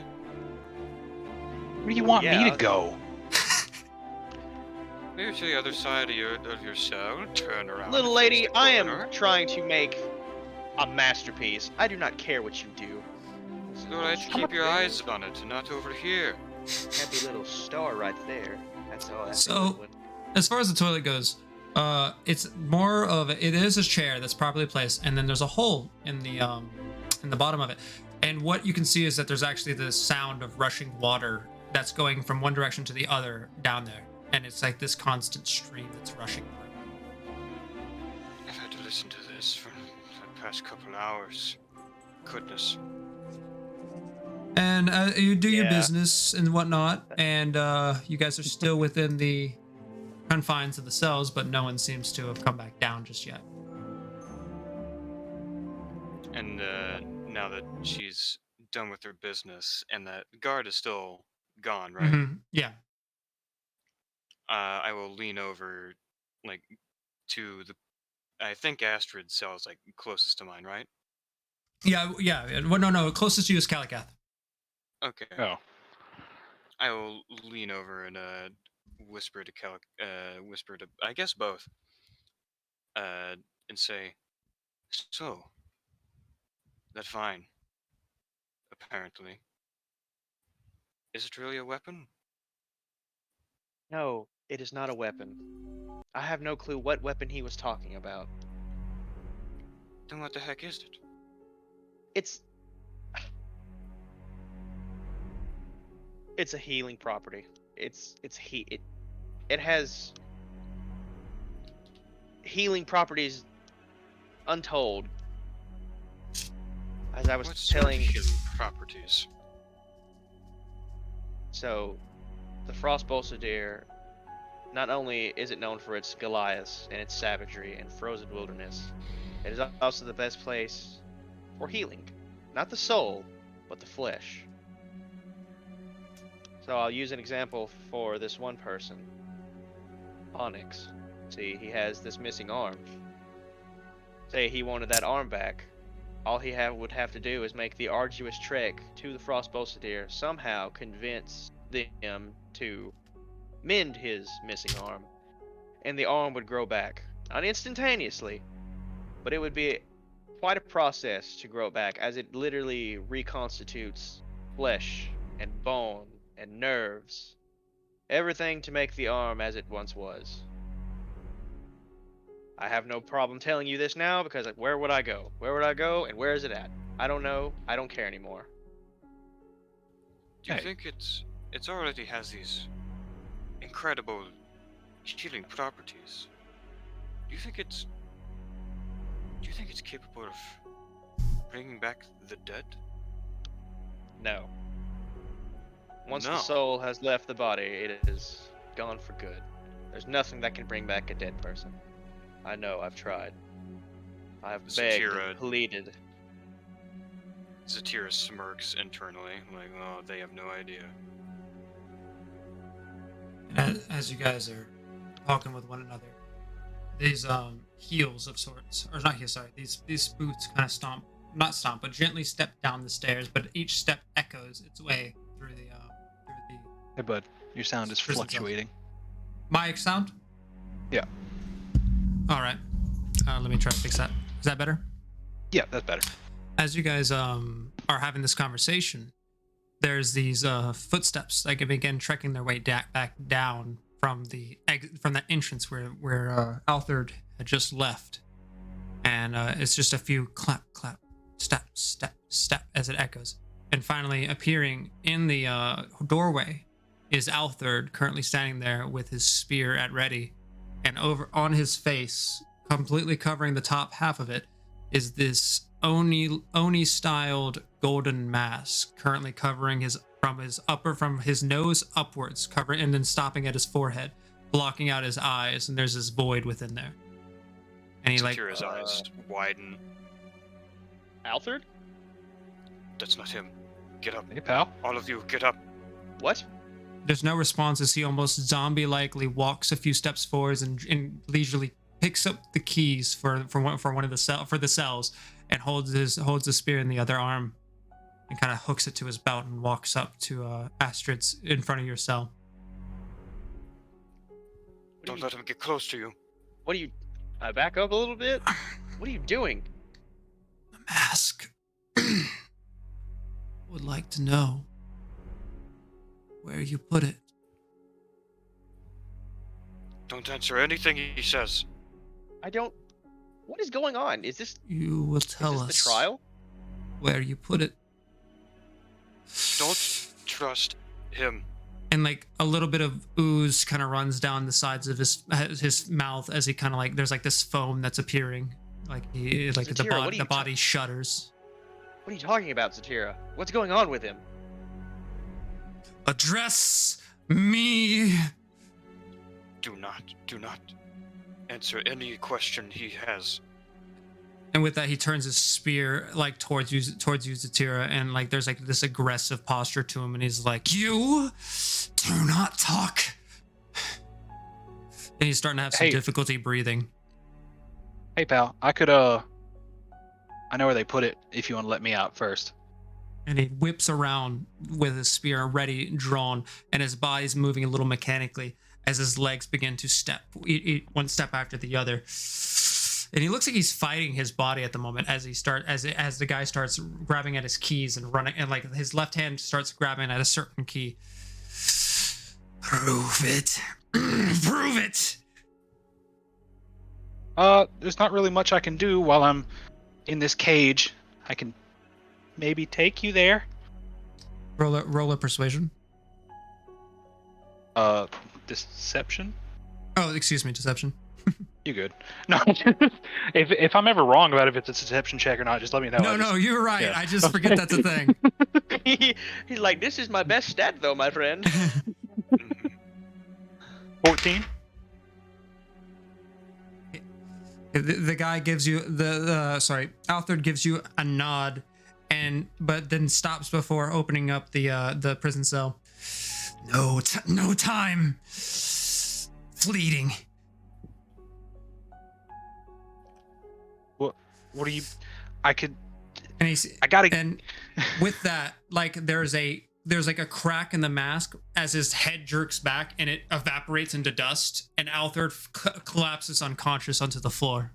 Where do you want me Yeah. to go? Maybe to the other side of your cell. Turn around. Little and lady, face the I am corner. trying to make a masterpiece. I do not care what you do. So I keep your eyes on it, and not over here. Happy little star right there. That's all. That's So- As far as the toilet goes, it's more of it is a chair that's properly placed, and then there's a hole in the bottom of it. And what you can see is that there's actually the sound of rushing water that's going from one direction to the other down there, and it's like this constant stream that's rushing through. I've had to listen to this for the past couple hours. Goodness. And you do your Yeah. business and whatnot, and you guys are still within the confines of the cells, but no one seems to have come back down just yet. And now that she's done with her business, and that guard is still gone, right? Yeah. I will lean over, like, to the. I think Astrid's cell is like closest to mine, right? Yeah. Well, no. Closest to you is Calicath. Okay. Oh. I will lean over and whisper to I guess both, and say, "So, that vine, apparently, is it really a weapon?" No, it is not a weapon. I have no clue what weapon he was talking about. Then what the heck is it? It's a healing property. It has healing properties untold. As I was What sort of telling, healing properties? so the Frost Bolsideer, not only is it known for its Goliath and its savagery and frozen wilderness, it is also the best place for healing. Not the soul, but the flesh. So I'll use an example for this one person. Onyx. See, he has this missing arm. Say he wanted that arm back. All he would have to do is make the arduous trek to the Frost Bolsideer, somehow convince them to mend his missing arm, and the arm would grow back. Not instantaneously, but it would be quite a process to grow back, as it literally reconstitutes flesh and bone and nerves. Everything to make the arm as it once was. I have no problem telling you this now, because like, where would I go? Where would I go, and where is it at? I don't know. I don't care anymore. Do you Hey. think it's already has these incredible healing properties? Do you think it's capable of bringing back the dead? No. Once No. the soul has left the body, it is gone for good. There's nothing that can bring back a dead person. I know, I've tried. I have begged Satira. and pleaded. Zatira smirks internally, like, oh, they have no idea. As you guys are talking with one another, these heels of sorts, or not heels, sorry, these boots kind of not stomp, but gently step down the stairs. But each step echoes its way through the Hey, bud, your sound is Prison cells. fluctuating. My sound. Yeah. All right. Let me try to fix that. Is that better? Yeah, that's better. As you guys are having this conversation, there's these footsteps that begin trekking their way back down from the entrance where Althard had just left, and it's just a few clap, clap, step, step, step as it echoes, and finally appearing in the doorway is Althard, currently standing there with his spear at ready, and over on his face, completely covering the top half of it, is this Oni styled golden mask, currently covering from his nose upwards, covering and then stopping at his forehead, blocking out his eyes, and there's this void within there. And he Zatira's eyes widen. Althard? That's not him. Get up. Hey, pal. All of you, get up. What? There's no response as he almost zombie-likely walks a few steps forwards and leisurely picks up the keys for one of the cells and holds the spear in the other arm and kind of hooks it to his belt and walks up to Astrid's in front of your cell. Don't let him get close to you. What are you... back up a little bit? What are you doing? The mask would like to know where you put it. Don't answer anything he says. I don't... What is going on? Is this... You will tell is us this the trial? where you put it. Don't trust him. And like a little bit of ooze kind of runs down the sides of his mouth as he kind of like there's like this foam that's appearing, like Zatira, the body shudders. What are you talking about, Zatira? What's going on with him? Address me. Do not answer any question he has. And with that, he turns his spear like towards you, Zatira, and like there's like this aggressive posture to him, and he's like, "You do not talk." And he's starting to have some difficulty breathing. Hey, pal. I know where they put it. If you want to let me out first. And he whips around with his spear ready, drawn, and his body's moving a little mechanically as his legs begin to step, one step after the other. And he looks like he's fighting his body at the moment as the guy starts grabbing at his keys and running, and like his left hand starts grabbing at a certain key. Prove it. Prove it. There's not really much I can do while I'm in this cage. I can maybe take you there. Roll a persuasion. Deception? Oh, excuse me, deception. You good? No, if I'm ever wrong about if it's a deception check or not, just let me know. No, you're right. Yeah. I just forget that's a thing. He's like, this is my best stat, though, my friend. 14. The guy gives you Althard gives you a nod, but then stops before opening up the prison cell. No time. Fleeting. What do you? I could. And I gotta. And with that, like there's like a crack in the mask as his head jerks back and it evaporates into dust, and Althard collapses unconscious onto the floor.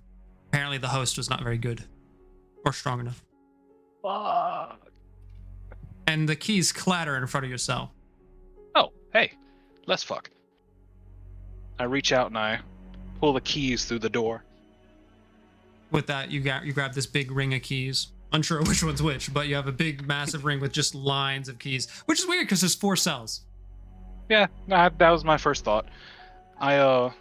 Apparently, the host was not very good or strong enough. Fuck. And the keys clatter in front of your cell. Oh, hey, let's fuck. I reach out and I pull the keys through the door. With that, you grab this big ring of keys. Unsure which one's which, but you have a big, massive ring with just lines of keys, which is weird because there's 4 cells. Yeah, that was my first thought. I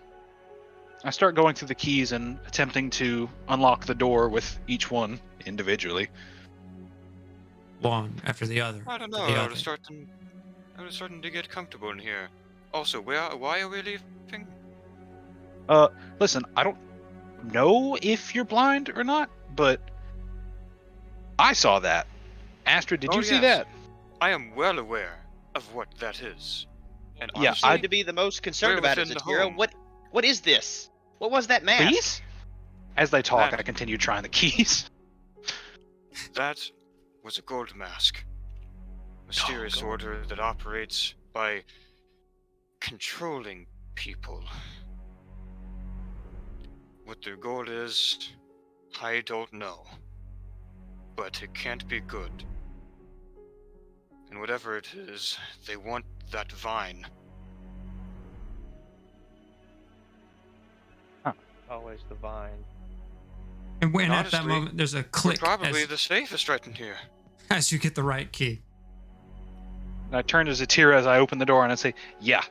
start going through the keys and attempting to unlock the door with each one individually. One after the other. I don't know. I was starting to get comfortable in here. Also, why are we leaving? Listen, I don't know if you're blind or not, but I saw that. Astrid, did Oh, you see yes. that? I am well aware of what that is. And Yeah, honestly, Seem to be the most concerned we're about it, within the Zatira. home. What is this? What was that mask? Please? As they talk, That- I continue trying the keys. that was a gold mask. Mysterious order that operates by controlling people. What their goal is, I don't know. But it can't be good. And whatever it is, they want that vine. Always the vine. And when And at that honestly, moment, there's a We're click probably as, the safest right in here. as you get the right key. And I turn to Zatira as I open the door and I say, yeah,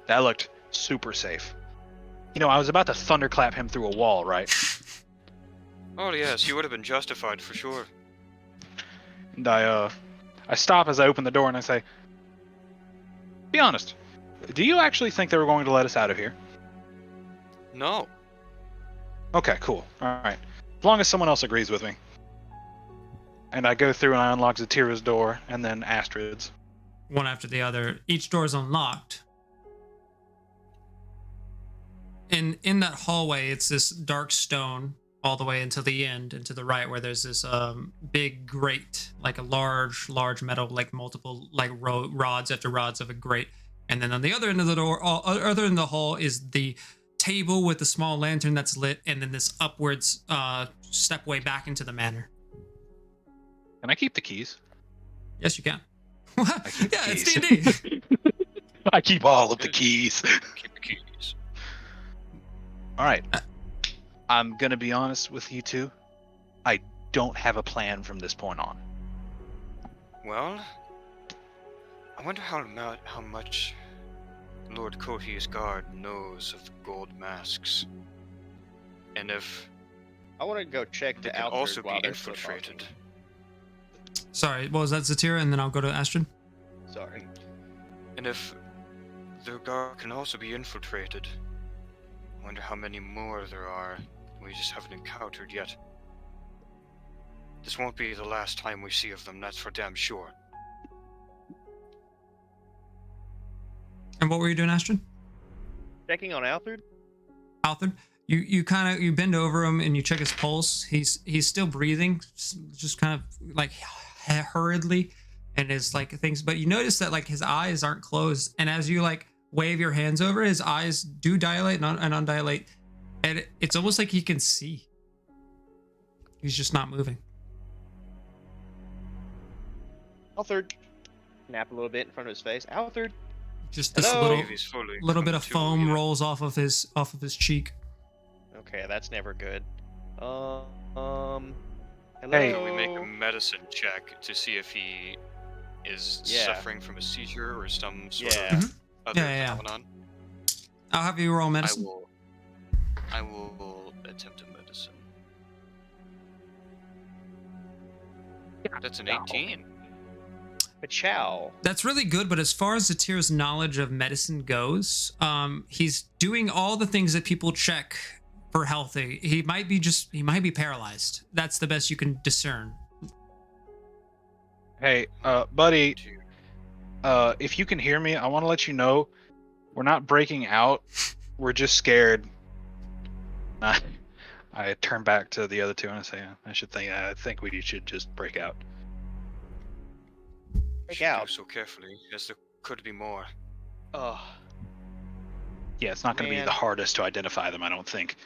that looked super safe. You know, I was about to thunderclap him through a wall, right? Oh yes, you would have been justified for sure. And I stop as I open the door and I say, be honest, do you actually think they were going to let us out of here? No. Okay, cool. Alright. As long as someone else agrees with me. And I go through and I unlock Zatira's door and then Astrid's. One after the other. Each door is unlocked. In that hallway, it's this dark stone all the way until the end and to the right, where there's this big grate, like a large metal, like multiple like rods after rods of a grate. And then on the other end of the door, other end of the hall, is the table with the small lantern that's lit, and then this upwards stepway back into the manor. Can I keep the keys? Yes, you can. keep the Yeah, it's keys. D&D. I keep all of the keys. Keep the keys. Alright. I'm gonna be honest with you two. I don't have a plan from this point on. Well, I wonder how much Lord Cohee's guard knows of the gold masks. And if I want to go check they to can Alfred also be while they're still infiltrated. talking. Sorry, what was that, Zatira? And then I'll go to Astrid. Sorry. And if their guard can also be infiltrated, I wonder how many more there are we just haven't encountered yet. This won't be the last time we see of them, that's for damn sure. And what were you doing, Astrid? Checking on Alfred? Alfred, you kind of bend over him and you check his pulse. He's still breathing, just kind of like hurriedly, and his like things. But you notice that like his eyes aren't closed, and as you like wave your hands over, his eyes do dilate and undilate, and it's almost like he can see. He's just not moving. Alfred. Snap a little bit in front of his face. Alfred. Just this Hello? little bit of Too, foam yeah. rolls off of his cheek. Okay, that's never good. Hello. Hey. Can we make a medicine check to see if he is Yeah. suffering from a seizure or some sort Yeah. of other Yeah. phenomenon? I'll have you roll medicine. I will attempt a medicine. That's an 18. Pachow. That's really good, but as far as Zatira's knowledge of medicine goes, he's doing all the things that people check for healthy. He might be paralyzed. That's the best you can discern. Hey, buddy, if you can hear me, I want to let you know we're not breaking out. We're just scared. I turn back to the other two and I say, I think we should just break out. Break Should out. do so carefully, as there could be more. Ugh. Yeah, it's not going to be Man. the hardest to identify them, I don't think.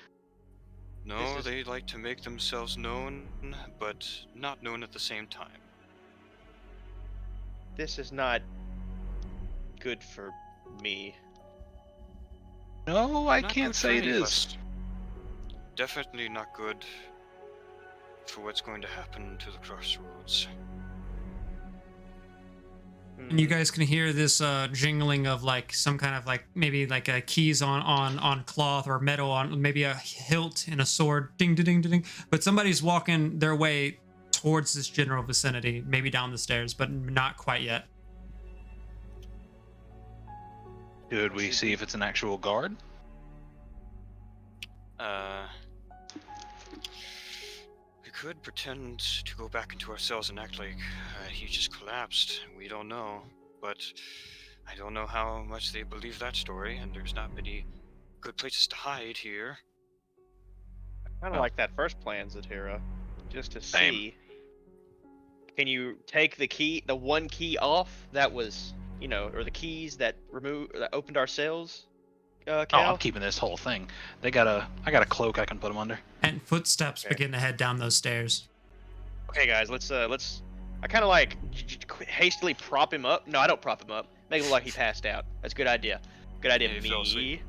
No, This is- they like to make themselves known, but not known at the same time. This is not good for me. No, I Not can't good for say it any of is. us. Definitely not good for what's going to happen to the Crossroads. And you guys can hear this jingling of like some kind of like maybe like keys on cloth or metal on maybe a hilt in a sword. Ding ding ding ding. But somebody's walking their way towards this general vicinity, maybe down the stairs, but not quite yet. Should we see if it's an actual guard? We could pretend to go back into our cells and act like he just collapsed. We don't know. But I don't know how much they believe that story, and there's not many good places to hide here. Kind of Oh. like that first plan, Zatira. Just to Same. see. Can you take the one key off that was, or the keys that opened our cells? Oh, Cal? I'm keeping this whole thing. I got a cloak I can put them under. And footsteps Okay. begin to head down those stairs. Okay, guys, let's. I kind of like hastily prop him up. No, I don't prop him up. Make him look like he passed out. That's a good idea. Good idea. Yeah, he fell asleep.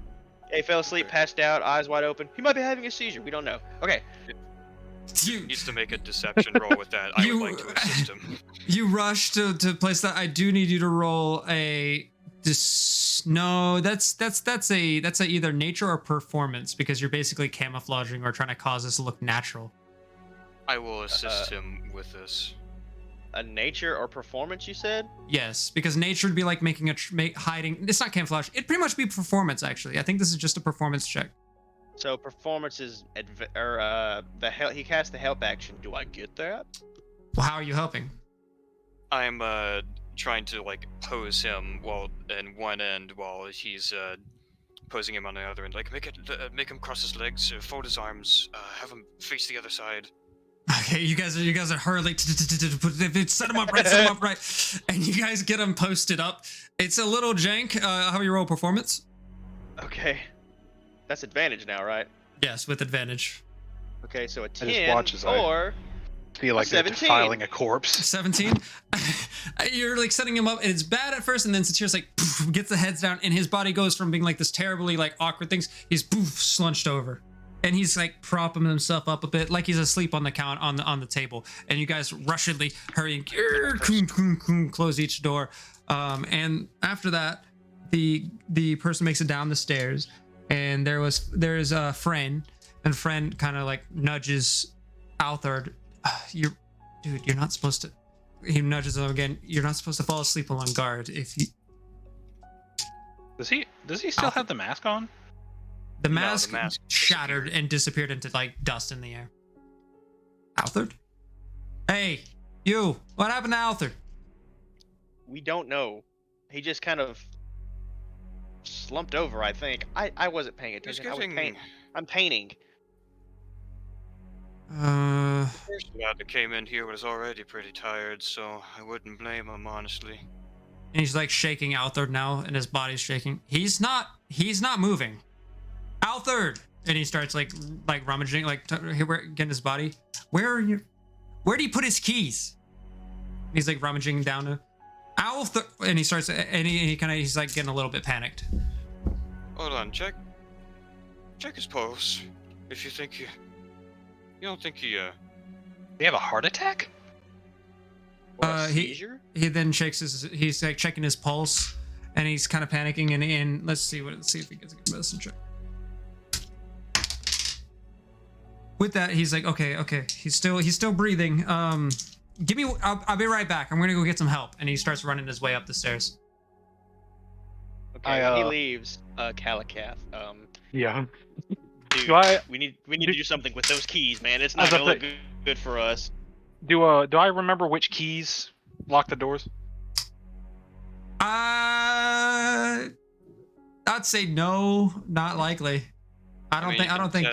He fell asleep, passed out, eyes wide open. He might be having a seizure. We don't know. Okay. You Needs to make a deception roll with that. I would like to assist him. you rush to place that. I do need you to roll a. No, that's a either nature or performance because you're basically camouflaging or trying to cause this to look natural. I will assist him with this. A nature or performance, you said? Yes, because nature would be like making hiding. It's not camouflage. It'd pretty much be performance actually. I think this is just a performance check. So performance is he cast the help action. Do I get that? Well, how are you helping? I'm trying to like pose him in one end while he's posing him on the other end. Like make him cross his legs, fold his arms, have him face the other side. Okay, you guys are hurling. Set him up right, and you guys get him posted up. It's a little jank. How you roll performance? Okay. That's advantage now, right? Yes, with advantage. Okay, so a just 10 watch as I- or Feel like they're 17. defiling a corpse. 17. You're like setting him up, and it's bad at first, and then Satir's like poof, gets the heads down, and his body goes from being like this terribly like awkward things. He's poof slunched over, and he's like propping himself up a bit, like he's asleep on the count on the table. And you guys rushedly hurrying, close each door, and after that, the person makes it down the stairs, and there's a friend, and friend kind of like nudges Althard. You're not supposed to. He nudges him again. You're not supposed to fall asleep along guard. If you, Does he still have the mask on? the No, mask, the mask shattered and disappeared into like dust in the air. Althard, hey, you! What happened to Althard? we don't know. He just kind of slumped over, I think. I wasn't paying He's attention. I'm painting. The first lad that came in here was already pretty tired, so I wouldn't blame him, honestly. And he's like shaking Althard now, and his body's shaking. He's not moving. Althard, and he starts like rummaging, like getting his body. Where do you put his keys? He's like rummaging down to Althard, and he starts, and he's like getting a little bit panicked. Hold on, check his pulse. If you think you don't think he Did he have a heart attack? Or a he- seizure? He then he's like checking his pulse, and he's kind of panicking, and let's see if he gets a good medicine check. With that, he's like, okay, he's still breathing. Give me, I'll be right back. I'm gonna go get some help. And he starts running his way up the stairs. Okay, when he leaves, Calikath, Yeah. dude, Do I we need to do something with those keys, man. It's I was not gonna about look good for us. do I remember which keys lock the doors? I'd say no, not likely. I don't think.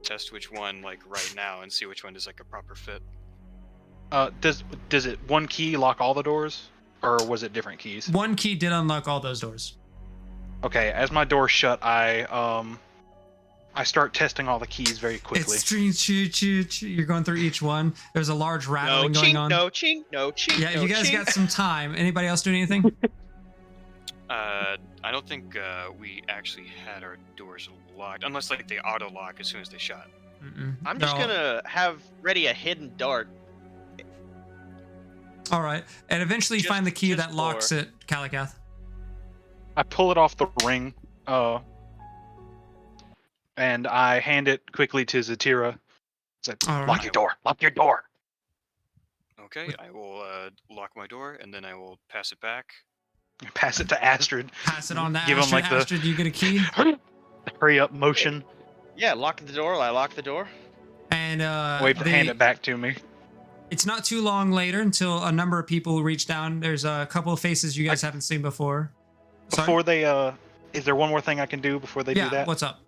Test which one like right now and see which one is like a proper fit. Does it one key lock all the doors, or was it different keys? One key did unlock all those doors. Okay, as my door's shut, I start testing all the keys very quickly. It's you're going through each one. There's a large No rattling going chink, on. no chink, no chink. Yeah, no you guys chink. got some time. Anybody else doing anything? I don't think we actually had our doors locked, unless like they auto lock as soon as they shut. Mm-mm. I'm They're just all- gonna have ready a hidden dart. All right, and eventually you Just- find the key just that locks for- it, Calikath. I pull it off the ring, and I hand it quickly to Zatira. Said, All "Lock right. your door! Lock your door!" Okay, I will lock my door and then I will pass it back. Pass it to Astrid. Pass it on to Give him, Astrid. like, the- Astrid, you get a key. Hurry up motion. Yeah, lock the door. I lock the door. And And Wait to hand it back to me. it's not too long later until a number of people reach down. There's a couple of faces you guys haven't seen before. Sorry? Before they, is there one more thing I can do before they do that? What's up?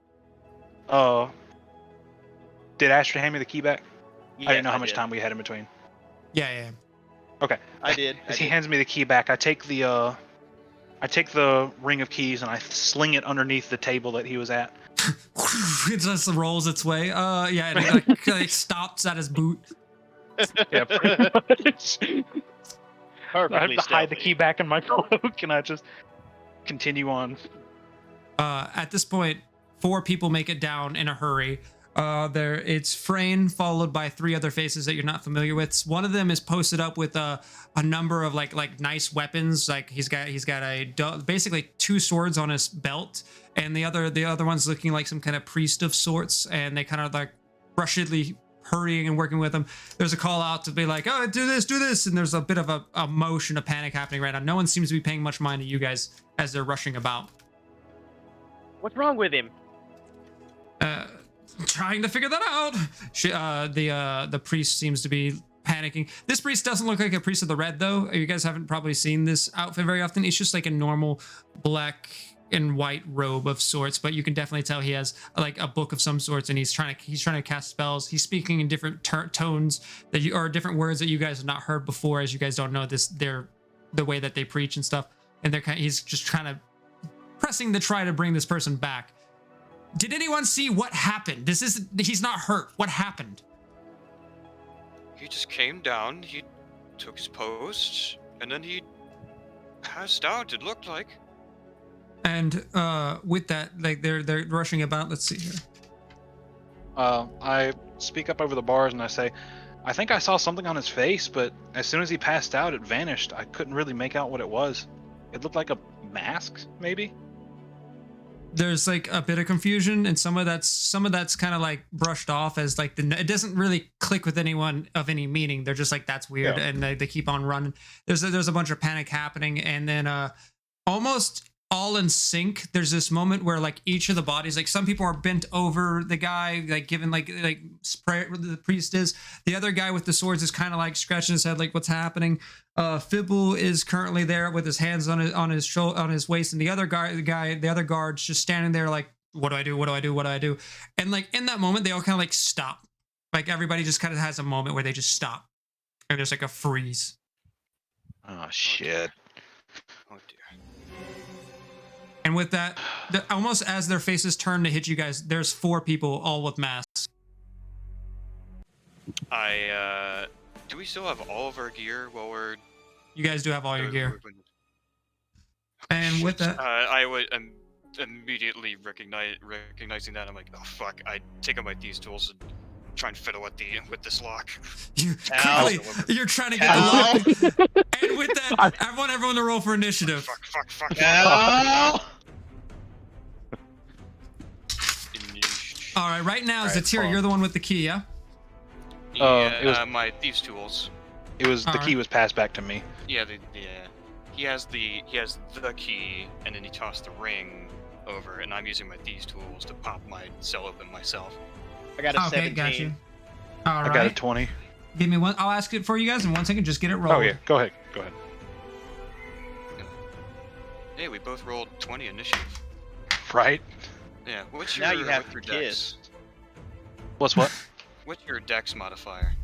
Did Astrid hand me the key back? Yes, I didn't know how much did. time we had in between. Yeah. Okay. I did. As he hands me the key back, I take the ring of keys and I sling it underneath the table that he was at. It just rolls its way. And it like stops at his boot. Yeah, pretty much. I have Perfectly to hide the stealthy. key back in my cloak, and I just continue on. At this point, 4 people make it down in a hurry. It's Frayne followed by 3 other faces that you're not familiar with. One of them is posted up with a number of like nice weapons. Like he's got basically 2 swords on his belt, and the other one's looking like some kind of priest of sorts. And they kind of like rushedly hurrying and working with him. There's a call out to be like, oh, do this, and there's a bit of a motion of panic happening right now. No one seems to be paying much mind to you guys as they're rushing about. What's wrong with him? Trying to figure that out. The priest seems to be panicking. This priest doesn't look like a priest of the red, though. You guys haven't probably seen this outfit very often. It's just like a normal black and white robe of sorts, but you can definitely tell he has like a book of some sorts, and he's trying to cast spells. He's speaking in different tones or different words that you guys have not heard before, as you guys don't know the way that they preach and stuff. And he's just pressing to try to bring this person back. Did anyone see what happened? He's not hurt. What happened? He just came down, he took his post, and then he passed out, it looked like. And with that, like they're rushing about. Let's see here. I speak up over the bars and I say, I think I saw something on his face, but as soon as he passed out, it vanished. I couldn't really make out what it was. It looked like a mask, maybe? There's like a bit of confusion, and some of that's kind of like brushed off as like it doesn't really click with anyone of any meaning. They're just like, that's weird, and they keep on running. There's a bunch of panic happening, and then almost all in sync, there's this moment where like each of the bodies, like some people are bent over the guy, like given like spray the priest is. The other guy with the swords is kind of like scratching his head, like what's happening. Fibble is currently there with his hands on his shoulder, on his waist, and the other guard's just standing there like, what do I do? What do I do? What do I do? And like in that moment, they all kind of like stop. Like everybody just kind of has a moment where they just stop, and there's like a freeze. Oh shit. Oh dear. And with that, almost as their faces turn to hit you guys, there's 4 people all with masks. Do we still have all of our gear while we're... You guys do have all your gear. And with that, I would immediately recognizing that, I'm like, oh fuck, I take out my thieves tools and try and fiddle with this lock. you're trying to get Ow. the lock. And with that, I want everyone to roll for initiative. Fuck. No! All right now, All right, Zatira, Paul. you're the one with the key, yeah? Yeah, it was- my thieves tools. It was the Alright. key was passed back to me. Yeah, he has the key, and then he tossed the ring over, and I'm using my thieves tools to pop my cell open myself. I got a Okay, 17. got you. All I right. got a 20. Give me one. I'll ask it for you guys in 1 second. Just get it rolled. Oh yeah, go ahead. Hey, we both rolled 20 initiative. Right? Yeah, what's Now your, you have what's your to dex? kiss. What's what? What's your dex modifier?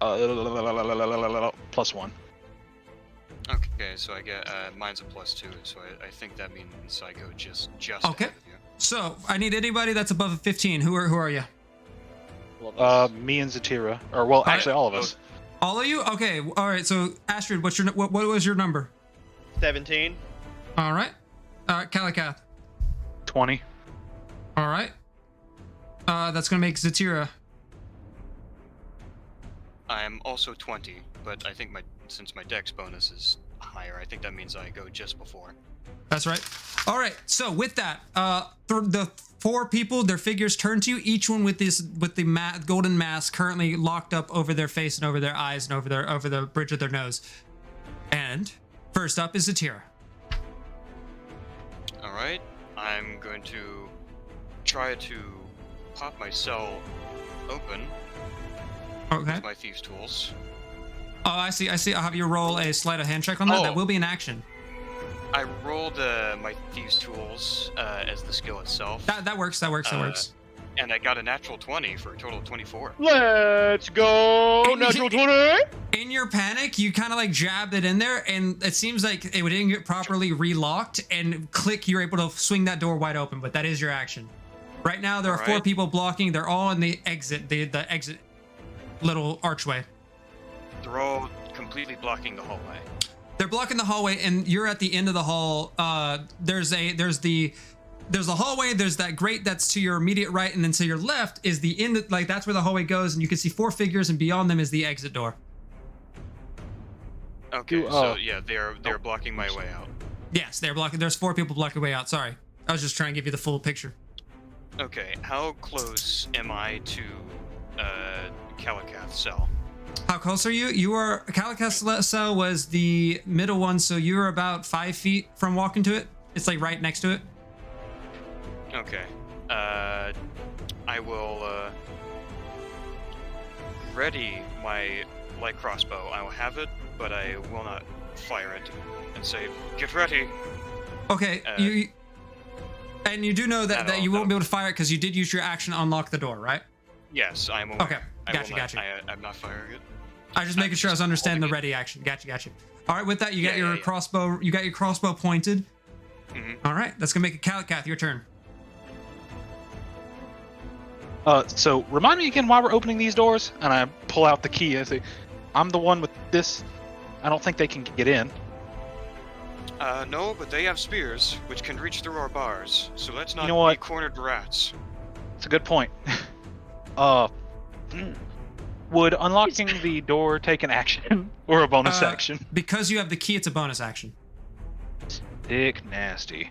+1. Okay, so I get mine's a +2, so I think that means I go just Okay. ahead of you. So I need anybody that's above a 15. Who are you? Me and Zatira, or well, actually all of us. All of you? Okay. All right. So Astrid, what was your number? 17. All right. Kalikath. 20. All right. That's gonna make Zatira. I'm also 20, but I think since my dex bonus is higher, I think that means I go just before. That's right. All right. So with that, the 4 people, their figures turn to you, each one with the golden mask currently locked up over their face and over their eyes and over the bridge of their nose. And first up is Zatira. All right, I'm going to try to pop my cell open Okay. with my thieves' tools. Oh, I see. I'll have you roll a sleight of hand check on that. That Oh. will be an action. I rolled my thieves' tools as the skill itself, That works. That works. and I got a natural 20 for a total of 24. Let's go! And Natural 20! In your panic, you kind of like jabbed it in there, and it seems like it didn't get properly relocked. And click, you're able to swing that door wide open. But that is your action. Right now, there are 4 Alright. people blocking. They're all in the exit, the exit little archway. They're all completely blocking the hallway. They're blocking the hallway, and you're at the end of the hall. There's the hallway. There's that grate that's to your immediate right, and then to your left is the end. Like that's where the hallway goes, and you can see 4 figures, and beyond them is the exit door. Okay, so yeah, they're blocking my way out. Yes, they're blocking. There's 4 people blocking way out. Sorry, I was just trying to give you the full picture. Okay, how close am I to Kalakath's cell? How close are you? You are Kalakath's cell was the middle one, so you're about 5 feet from walking to it. It's like right next to it. Okay. I will ready my light crossbow. I will have it, but I will not fire it and say, "Get ready." Okay, and you do know that you won't be able to fire it because you did use your action to unlock the door, right? Yes, I'm aware. Okay, gotcha. I'm not firing it. I was just making sure I was understanding the ready action. Gotcha. All right, with that, you got your crossbow. You got your crossbow pointed. Mm-hmm. All right, that's gonna make it Kalakath. Your turn. So remind me again why we're opening these doors, and I pull out the key and say, "I'm the one with this. I don't think they can get in." No, but they have spears, which can reach through our bars. So let's not know what? be cornered rats. It's a good point. Would unlocking the door take an action or a bonus action? Because you have the key, it's a bonus action. Dick nasty.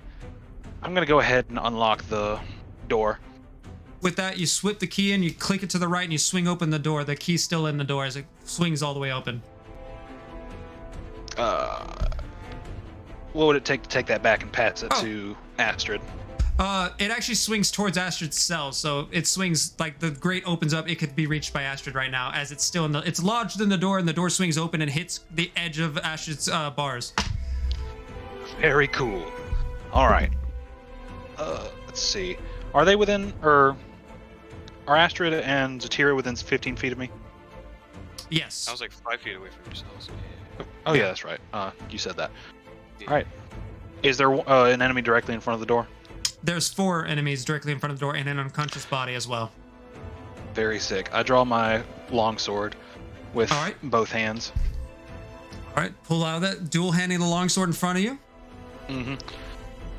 I'm gonna go ahead and unlock the door. With that, you swip the key and you click it to the right and you swing open the door. The key's still in the door as it swings all the way open. What would it take to take that back and pass it to Astrid? It actually swings towards Astrid's cell, so it swings like the grate opens up. It could be reached by Astrid right now, as it's still it's lodged in the door, and the door swings open and hits the edge of Astrid's bars. Very cool. All right. Let's see. Are they within, or are Astrid and Zatira within 15 feet of me? Yes. I was like 5 feet away from yourselves. Oh yeah, that's right. You said that. Yeah. All right. Is there an enemy directly in front of the door? There's 4 enemies directly in front of the door and an unconscious body as well. Very sick. I draw my longsword with both hands. All right, pull out that dual handing the longsword in front of you. Mm-hmm.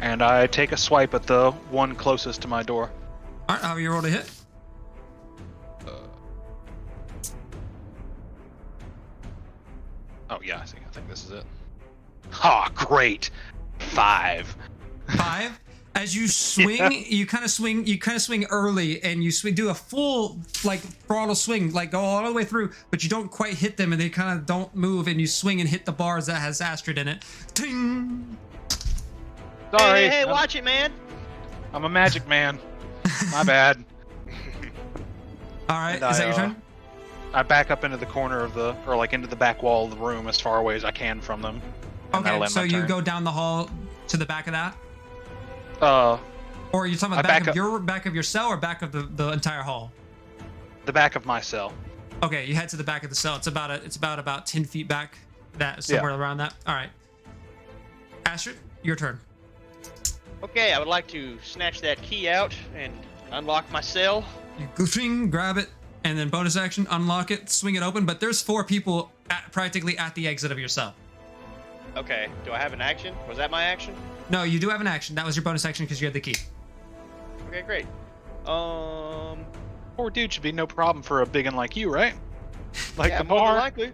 And I take a swipe at the one closest to my door. All right, how you roll to hit? Oh yeah, I think this is it. Ah, great. 5. 5. As you swing, you kind of swing early, and you do a full like throttle swing, like go all the way through, but you don't quite hit them, and they kind of don't move, and you swing and hit the bars that has Astrid in it. Ting! Sorry. Hey, watch it, man. I'm a magic man. My bad. All right, And is that your turn? I back up into the corner of into the back wall of the room as far away as I can from them. And that'll Okay, end so my you turn. go down the hall to the back of that, Or or are you talking about back of your cell or back of the entire hall? the back of my cell. Okay, you head to the back of the cell. It's about 10 feet back, somewhere around that. All right, Astrid, your turn. Okay, I would like to snatch that key out and unlock my cell. You go swing, grab it, and then bonus action, unlock it, swing it open. But there's 4 people practically at the exit of your cell. Okay, do I have an action? Was that my action? No, you do have an action. That was your bonus action because you had the key. Okay, great. Poor dude should be no problem for a big one like you, right? Like yeah, the more than bar. likely.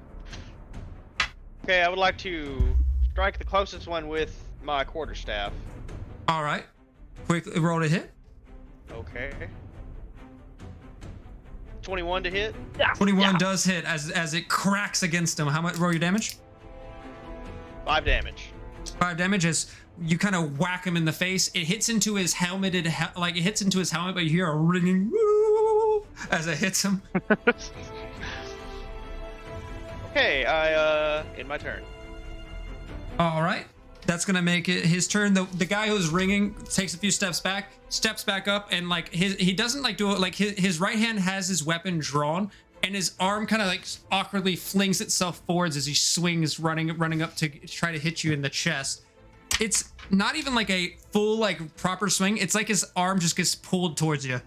Okay, I would like to strike the closest one with my quarterstaff. All right, quickly roll to hit. Okay. 21 to hit. 21 does hit as it cracks against him. How much? Roll your damage. 5 damage. 5 damage as you kind of whack him in the face. It hits into his helmet, but you hear a ringing woo as it hits him. Okay, I in my turn. All right. That's gonna make it his turn. The guy who's ringing takes a few steps back up, and like he doesn't like do it. Like his right hand has his weapon drawn, and his arm kind of like awkwardly flings itself forwards as he swings, running up to try to hit you in the chest. It's not even like a full like proper swing. It's like his arm just gets pulled towards you.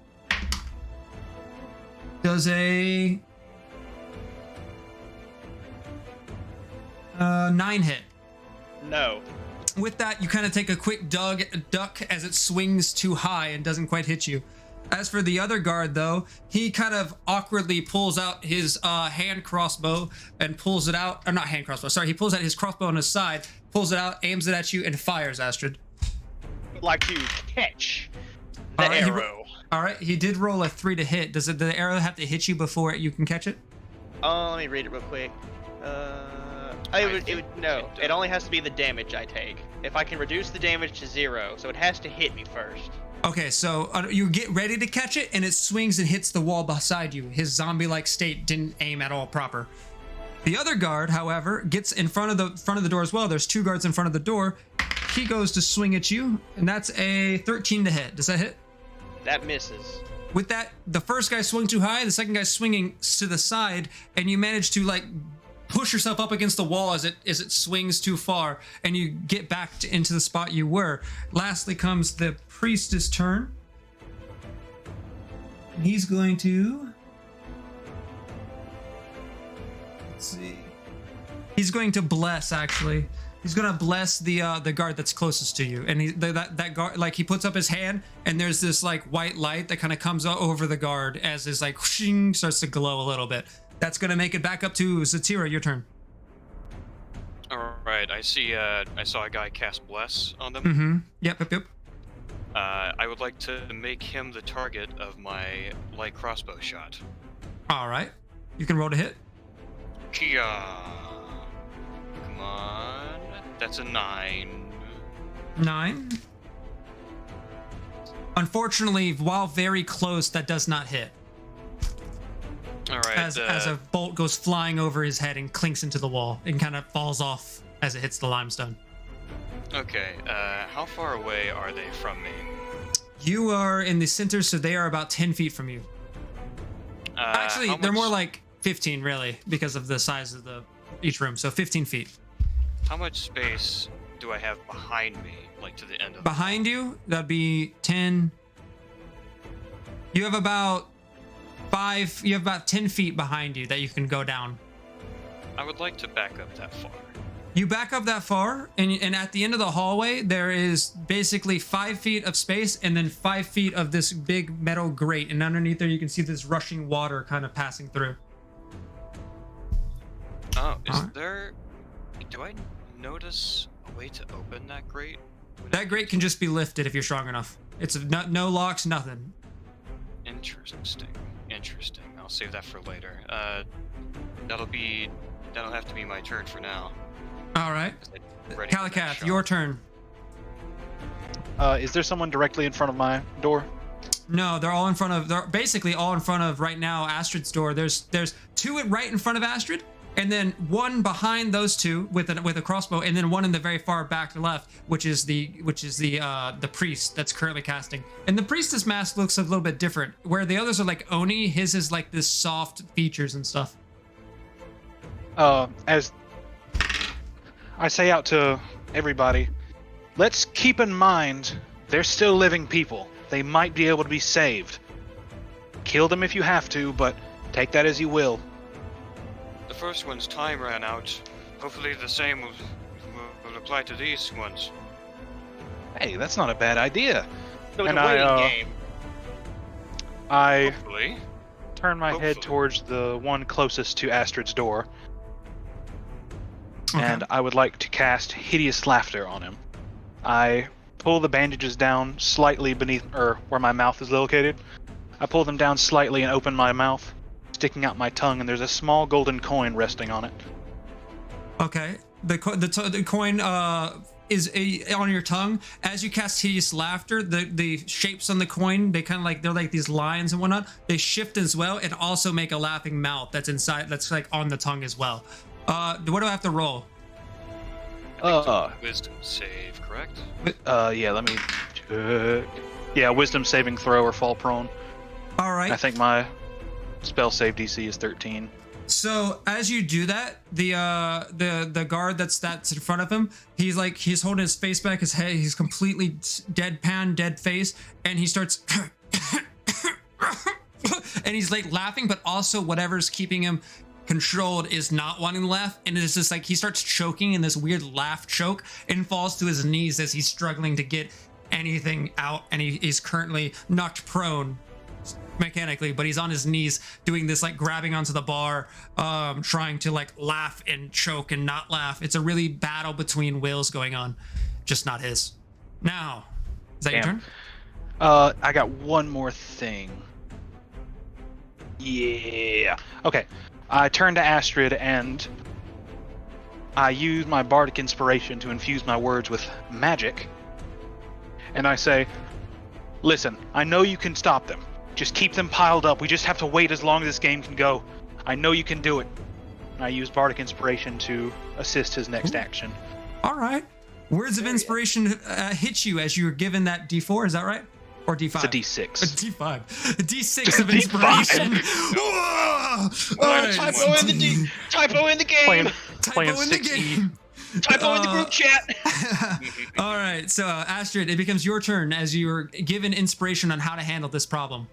Does a 9 hit? No. With that, you kind of take a quick duck as it swings too high and doesn't quite hit you. As for the other guard, though, he kind of awkwardly pulls out his hand crossbow and pulls it out. Or not hand crossbow, sorry. He pulls out his crossbow on his side, pulls it out, aims it at you, and fires, Astrid. Would like to catch the All right, arrow. All right, he did roll a 3 to hit. Does the arrow have to hit you before you can catch it? Let me read it real quick. It only has to be the damage I take. If I can reduce the damage to 0, so it has to hit me first. Okay, so you get ready to catch it, and it swings and hits the wall beside you. His zombie-like state didn't aim at all proper. The other guard, however, gets in front of the door as well. There's 2 guards in front of the door. He goes to swing at you, and that's a 13 to hit. Does that hit? That misses. With that, the first guy swung too high, the second guy swinging to the side, and you manage to like push yourself up against the wall as it swings too far, and you get back into the spot you were. Lastly comes the priestess turn. He's going to, let's see. He's going to bless, actually. He's gonna bless the guard that's closest to you, and that guard, like, he puts up his hand, and there's this like white light that kind of comes over the guard as his like whooshing starts to glow a little bit. That's gonna make it back up to Zatira. Your turn. All right, I saw a guy cast bless on them. Mm-hmm. Yep. I would like to make him the target of my light crossbow shot. All right, you can roll to hit. Kia. Come on. That's a 9. 9. Unfortunately, while very close, that does not hit. All right. As a bolt goes flying over his head and clinks into the wall and kind of falls off as it hits the limestone. Okay. How far away are they from me? You are in the center, so they are about 10 feet from you. Actually, they're more like 15, really, because of the size of each room. So 15 feet. How much space do I have behind me, like to the end of Behind you, that'd be 10. You have about 10 feet behind you that you can go down. I would like to back up that far. You back up that far, and at the end of the hallway, there is basically 5 feet of space and then 5 feet of this big metal grate. And underneath there, you can see this rushing water kind of passing through. Oh, do I notice a way to open that grate? That grate can just be lifted if you're strong enough. It's no locks, nothing. Interesting. I'll save that for later. That'll have to be my turn for now. All right. Kalikath, your turn. Is there someone directly in front of my door? No, they're basically all in front of right now Astrid's door. There's 2 right in front of Astrid, and then 1 behind those 2 with a crossbow, and then 1 in the very far back left, which is the priest that's currently casting. And the priestess mask looks a little bit different. Where the others are like Oni, his is like this soft features and stuff. As I say out to everybody, let's keep in mind they're still living people. They might be able to be saved. Kill them if you have to, but take that as you will. The first one's time ran out. Hopefully the same will apply to these ones. Hey, that's not a bad idea. So it's And a waiting game. I Hopefully. turn my head towards the one closest to Astrid's door. Okay. And I would like to cast Hideous Laughter on him. I pull the bandages down slightly beneath, or where my mouth is located. I pull them down slightly and open my mouth, sticking out my tongue, and there's a small golden coin resting on it. Okay. The coin is on your tongue. As you cast Hideous Laughter, the shapes on the coin, they're like these lines and whatnot. They shift as well and also make a laughing mouth that's inside, that's like on the tongue as well. What do I have to roll? Wisdom save, correct? Yeah, let me check. Yeah, wisdom saving throw or fall prone. All right. I think my spell save DC is 13. So as you do that, the guard that's in front of him, he's holding his face back, his head, he's completely deadpan, dead face, and he starts and he's like laughing, but also whatever's keeping him controlled is not wanting to laugh, and it's just like he starts choking in this weird laugh choke and falls to his knees as he's struggling to get anything out, and he's currently knocked prone mechanically, but he's on his knees doing this, like grabbing onto the bar, trying to like laugh and choke and not laugh. It's a really battle between wills going on, just not his. Now, is that your turn? I got one more thing. Yeah. Okay. I turn to Astrid and I use my bardic inspiration to infuse my words with magic. And I say, listen, I know you can stop them. Just keep them piled up. We just have to wait as long as this game can go. I know you can do it. And I use bardic inspiration to assist his next action. All right. Words of inspiration hit you as you were given that D4, is that right? Or D5? It's a D6. A D5. A D6 of inspiration. Whoa! All right. Typo in the game. Playing in the 6E. game. Typo in the group chat. All right, so Astrid, it becomes your turn as you were given inspiration on how to handle this problem.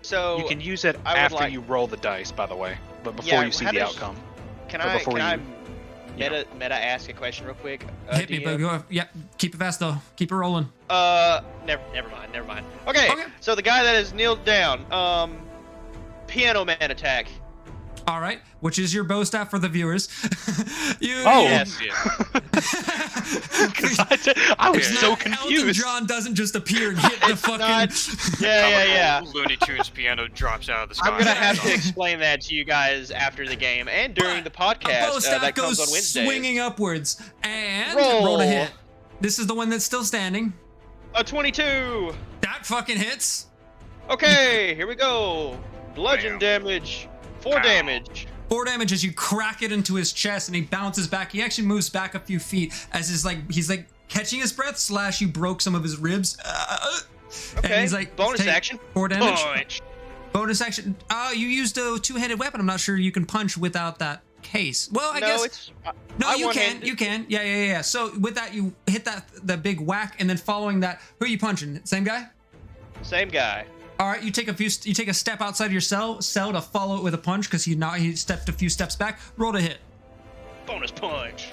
So You can use it I would after like- you roll the dice, by the way, but before Yeah, you see how the does- outcome. Can So I before can you- I meta ask a question real quick? Hit me, DM? but go. Yep, keep it fast though. Keep it rolling. Never mind. Okay, so the guy that is kneeled down, piano man attack. All right, which is your bow staff for the viewers. Oh. Yes. I was so Elton confused. John doesn't just appear and hit the fucking. Yeah. Looney Tunes piano drops out of the sky. I'm gonna have to explain that to you guys after the game and during the A bow podcast staff that comes goes on Wednesdays. swinging upwards and Roll. roll to hit. This is the one that's still standing. A 22. That fucking hits. Okay, here we go. Bludgeon Bam. damage. 4 Bam. damage. 4 damage as you crack it into his chest, and he bounces back. He actually moves back a few feet as he's like catching his breath. / you broke some of his ribs. Okay. And he's like, bonus take action. 4 damage. Punch. Bonus action. You used a two-handed weapon. I'm not sure you can punch without that case. Well, I No, guess. it's. No, I you can. one-handed. You can. Yeah. So with that, you hit the big whack, and then following that, who are you punching? Same guy. Same guy. All right, you take a step outside of your cell to follow it with a punch because he stepped a few steps back. Roll to hit. Bonus punch.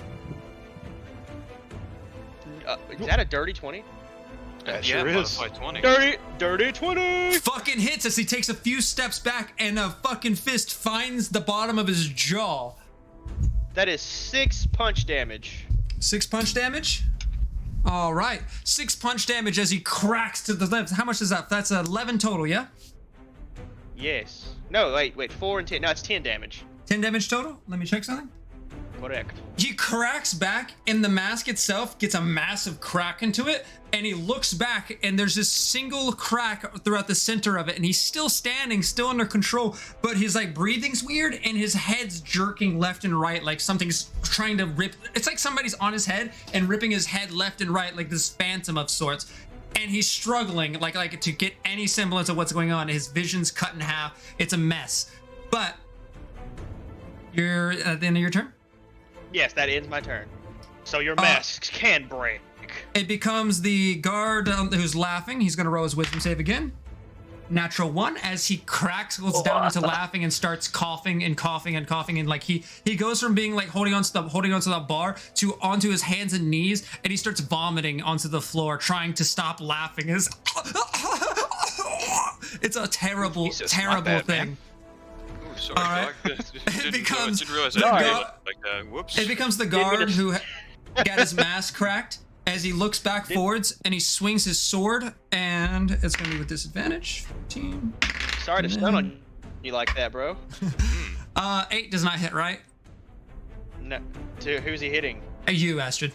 Is that a dirty 20? That Yeah, sure is. modified 20. Dirty 20. Fucking hits as he takes a few steps back, and a fucking fist finds the bottom of his jaw. That is 6 punch damage. 6 punch damage. All right, 6 punch damage as he cracks to the left. How much is that? That's 11 total, yeah? Yes. No, wait. 4 and 10. No, it's 10 damage. 10 damage total? Let me check something. Correct. He cracks back, and the mask itself gets a massive crack into it, and he looks back, and there's this single crack throughout the center of it, and he's still standing, still under control, but his like breathing's weird, and his head's jerking left and right, like something's trying to rip. It's like somebody's on his head and ripping his head left and right, like this phantom of sorts. And he's struggling, like to get any semblance of what's going on. His vision's cut in half. It's a mess. But you're at the end of your turn. Yes, that ends my turn. So your Uh, masks can break. It becomes the guard who's laughing. He's going to roll his wisdom save again. Natural 1 as he goes down into laughing and starts coughing and like he goes from being like holding onto the bar to onto his hands and knees, and he starts vomiting onto the floor trying to stop laughing. It's a terrible Jesus, my terrible bad, thing. man. Ooh, sorry, All right. dog. Didn't becomes realize the that. guard- Like that. Whoops. It becomes the guard who got his mask cracked as he looks back forwards and he swings his sword, and it's going to be with disadvantage. 14. Sorry to stun on you like that, bro. 8 does not hit, right? No. Who's he hitting? You, Astrid.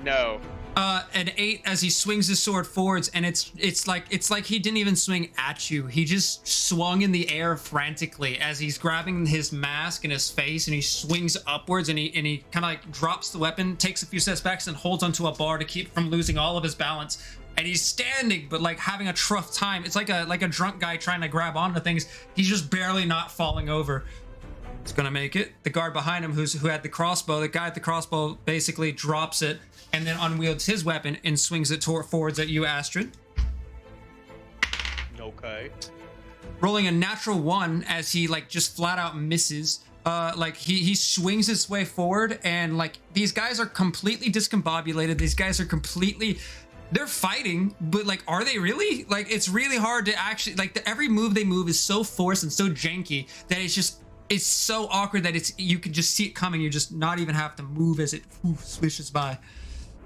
No. An 8 as he swings his sword forwards, and it's like he didn't even swing at you. He just swung in the air frantically as he's grabbing his mask and his face, and he swings upwards, and he kind of like drops the weapon, takes a few steps back, and holds onto a bar to keep from losing all of his balance. And he's standing, but like having a tough time. It's like a drunk guy trying to grab onto things. He's just barely not falling over. It's gonna make it. The guard behind him, who had the crossbow, the guy at the crossbow basically drops it and then unwields his weapon and swings it forwards at you, Astrid. Okay. Rolling a natural 1 as he like just flat out misses. Like he swings his way forward, and like these guys are completely discombobulated. These guys are completely, they're fighting, but like, are they really? Like, it's really hard to actually, like, every move they move is so forced and so janky that it's so awkward that you can just see it coming. You just not even have to move as it swishes by.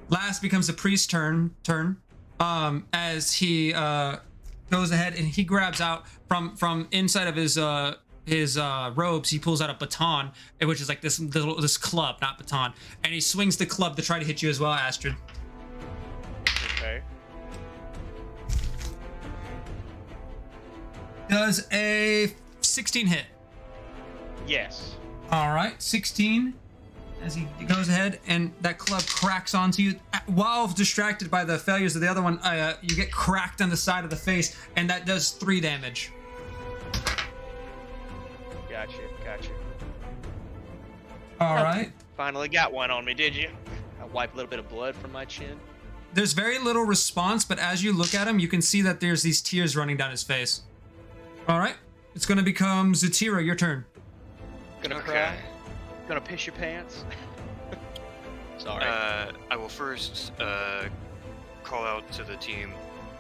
Last becomes the priest's turn. As he goes ahead and he grabs out from inside of his robes, he pulls out a baton, which is like this club, not baton, and he swings the club to try to hit you as well, Astrid. Okay. Does a 16 hit? Yes. All right, 16. As he goes ahead and that club cracks onto you, while distracted by the failures of the other one, you get cracked on the side of the face, and that does 3 damage. Gotcha. All right. Finally got one on me, did you? I wipe a little bit of blood from my chin. There's very little response, but as you look at him, you can see that there's these tears running down his face. All right, it's gonna become Zatira, your turn. Gonna cry? Gonna piss your pants? Sorry. I will first call out to the team.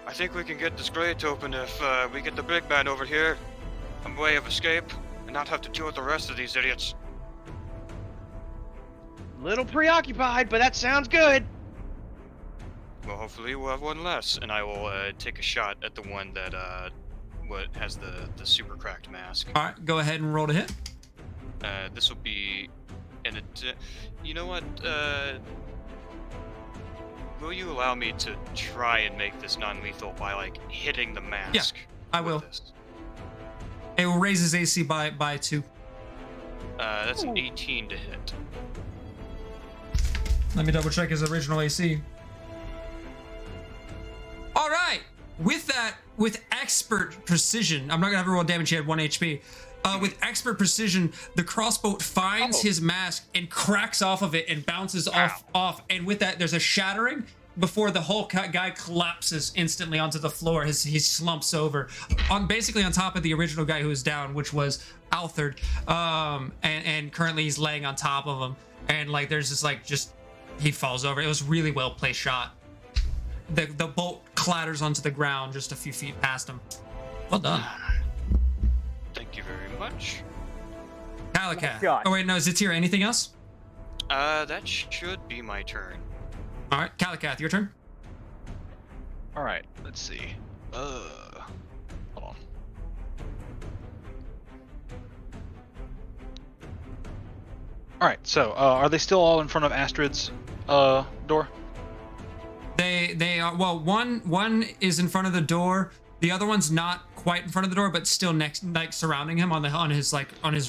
I think we can get this grate open if we get the big man over here. A way of escape, and not have to deal with the rest of these idiots. Little preoccupied, but that sounds good. Well, hopefully we'll have one less, and I will take a shot at the one that has the super cracked mask. All right, go ahead and roll to hit. This will be you know what? Will you allow me to try and make this non-lethal by like hitting the mask? Yeah, I will. This? It will raise his AC by 2. That's an 18 to hit. Let me double check his original AC. All right, with expert precision, I'm not gonna have to roll damage. He had 1 HP. With expert precision, the crossbow finds his mask and cracks off of it and bounces off. And with that, there's a shattering before the whole guy collapses instantly onto the floor. He slumps over, basically on top of the original guy who was down, which was Althard. And currently he's laying on top of him. And like there's this he falls over. It was really well placed shot. The bolt clatters onto the ground just a few feet past him. Well done. Thank you very much. Calicath. Oh wait, no, Zatira, anything else? That should be my turn. All right, Calicath, your turn. All right, let's see. Hold on. All right, so are they still all in front of Astrid's door? They are. Well, one is in front of the door. The other one's not quite in front of the door, but still next, like surrounding him on his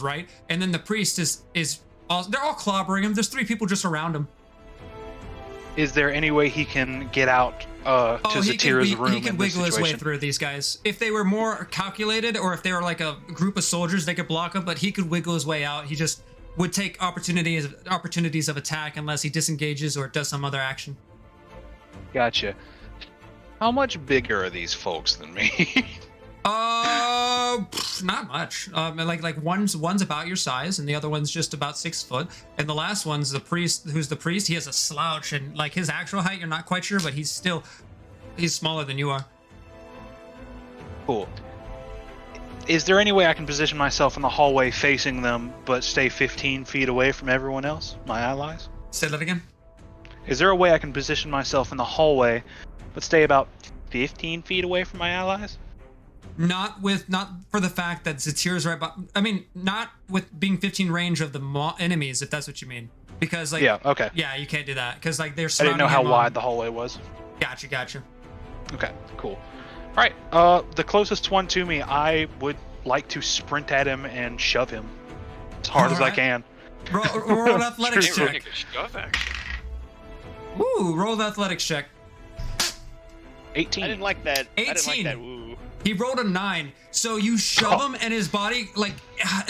right. And then the priest is they're all clobbering him. There's 3 people just around him. Is there any way he can get out to Zatira's room? He can in this wiggle his way situation? through these guys. If they were more calculated, or if they were like a group of soldiers, they could block him. But he could wiggle his way out. He just would take opportunities of attack unless he disengages or does some other action. Gotcha. How much bigger are these folks than me? Not much. Like one's about your size, and the other one's just about 6 foot. And the last one's the priest. Who's the priest? He has a slouch, and like his actual height, you're not quite sure, but he's smaller than you are. Cool. Is there any way I can position myself in the hallway facing them, but stay 15 feet away from everyone else, my allies? Say that again. Is there a way I can position myself in the hallway, but stay about 15 feet away from my allies? Not for the fact that Zatira's right, but I mean, not with being 15 range of the enemies, if that's what you mean. because like Yeah. Okay. yeah, you can't do that because like they're I didn't know surrounding how him wide on- the hallway was. Gotcha. Okay. Cool. All right. The closest one to me, I would like to sprint at him and shove him as hard as I Alright. can. Roll an athletics Hey, check. take a shove action. Ooh, roll the athletics check. 18. I didn't like that. I didn't like 18. that. Ooh. He rolled a 9, so you shove him, and his body, like,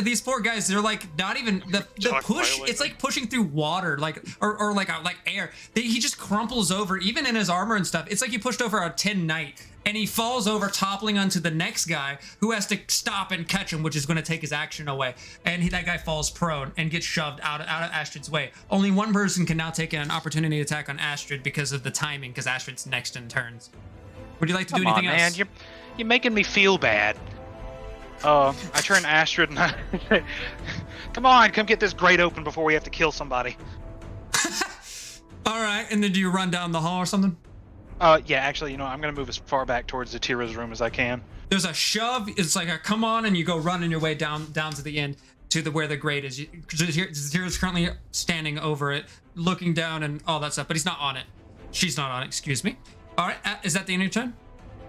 these poor guys, they're like not even the Talk push. violently. It's like pushing through water, like or like air. He just crumples over, even in his armor and stuff. It's like he pushed over a tin knight, and he falls over, toppling onto the next guy who has to stop and catch him, which is going to take his action away. And that guy falls prone and gets shoved out of Astrid's way. Only one person can now take an opportunity attack on Astrid because of the timing, because Astrid's next in turns. Would you like to do Come on, anything man. else? You're making me feel bad. I turn to Astrid and I come on, come get this grate open before we have to kill somebody. All right, and then do you run down the hall or something? Yeah, actually, I'm gonna move as far back towards the Tira's room as I can. There's a shove. It's like a come on, and you go running your way down to the end to where the grate is. Tira's currently standing over it, looking down and all that stuff, but he's not on it. She's not on it. Excuse me. All right, is that the end of your turn?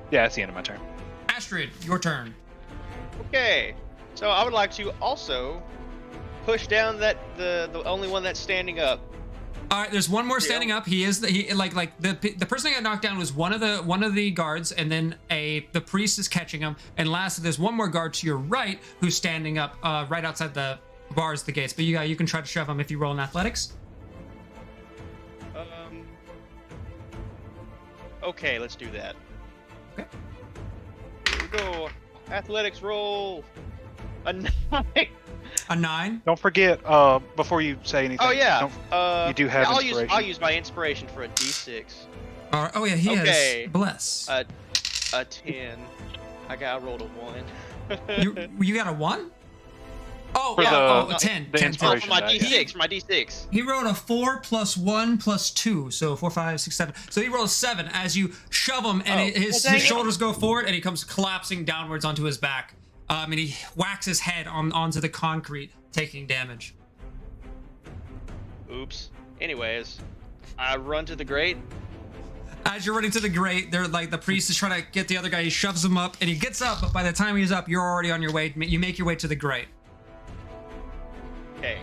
Yeah, that's the end of my turn. Astrid, your turn. Okay. So I would like to also push down that the only one that's standing up. All right, there's one more standing up. He is the person that got knocked down was one of the guards, and then the priest is catching him. And lastly, there's one more guard to your right who's standing up right outside the bars, the gates. But you can try to shove him if you roll in athletics. Okay, let's do that. Okay. Here we go. Athletics roll. A 9. A 9. Don't forget, before you say anything. Oh yeah. You do have I'll inspiration. I'll use my inspiration for a D6. All right. Oh yeah, he Okay. has bless. A 10. I rolled a 1. you got a 1? Oh, For yeah. the- Oh, 10. the 10. inspiration. For my die, D6. For my D6. He rolled a 4 plus 1 plus 2, so 4, 5, 6, 7. So he rolled a 7 as you shove him, and Oh. his Well, dang it. shoulders go forward, and he comes collapsing downwards onto his back. And he whacks his head onto the concrete, taking damage. Oops. Anyways, I run to the grate. As you're running to the grate, they're like the priest is trying to get the other guy. He shoves him up, and he gets up. But by the time he's up, you're already on your way. You make your way to the grate. Okay.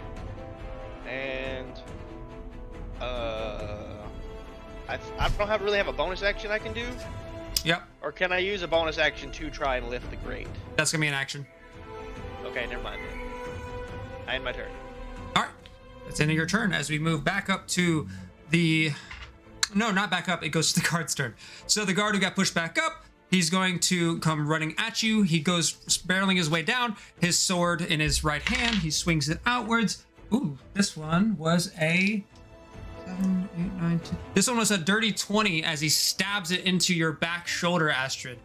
And I don't really have a bonus action I can do, Yep, or can I use a bonus action to try and lift the grate? that's gonna be an action. Okay, never mind then. I end my turn. All right, that's the end of your turn. As we move back up to the, no, not back up. It goes to the guard's turn. So the guard who got pushed back up, he's going to come running at you. He goes barreling his way down, his sword in his right hand. He swings it outwards. Ooh, this one was a 7, 8, 9, 10. This one was a dirty 20 as he stabs it into your back shoulder, Astrid.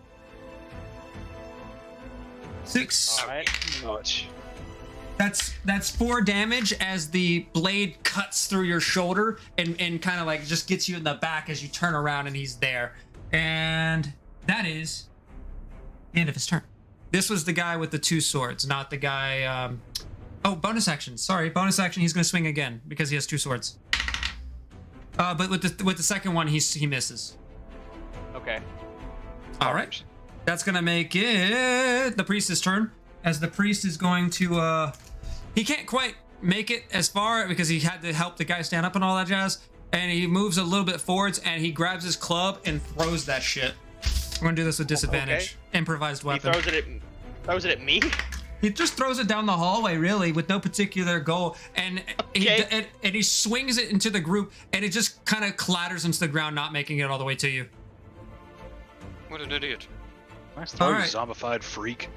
6. All right. Much. That's 4 damage as the blade cuts through your shoulder and kind of like just gets you in the back as you turn around and he's there. And that is the end of his turn. This was the guy with the 2 swords, not the guy. Oh, bonus action. Sorry, bonus action. He's going to swing again because he has 2 swords. But with the second one, he misses. Okay. All right. That's going to make it the priest's turn. As the priest is going to, he can't quite make it as far because he had to help the guy stand up and all that jazz. And he moves a little bit forwards and he grabs his club and throws that shit. We're going to do this with disadvantage. Improvised weapon. He throws it at me. He just throws it down the hallway, really, with no particular goal. And, Okay. he swings it into the group, and it just kind of clatters into the ground, not making it all the way to you. What an idiot. Nice throw, All you right. zombified freak.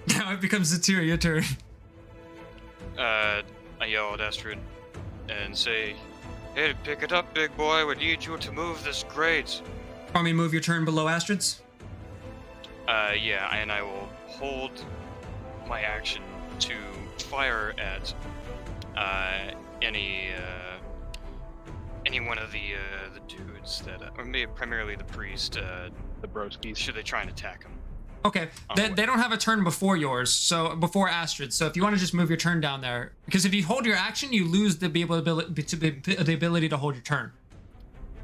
Now it becomes Zatir, your turn. I yell at Astrid and say, "Hey, pick it up, big boy. We need you to move this grate." Want me to move your turn below Astrid's? Yeah, and I will hold my action to fire at any one of the dudes that, or maybe primarily the priest. The broskies. Should they try and attack him? Okay, they don't have a turn before yours, so before Astrid. So if you want to just move your turn down there, because if you hold your action, you lose the ability to hold your turn.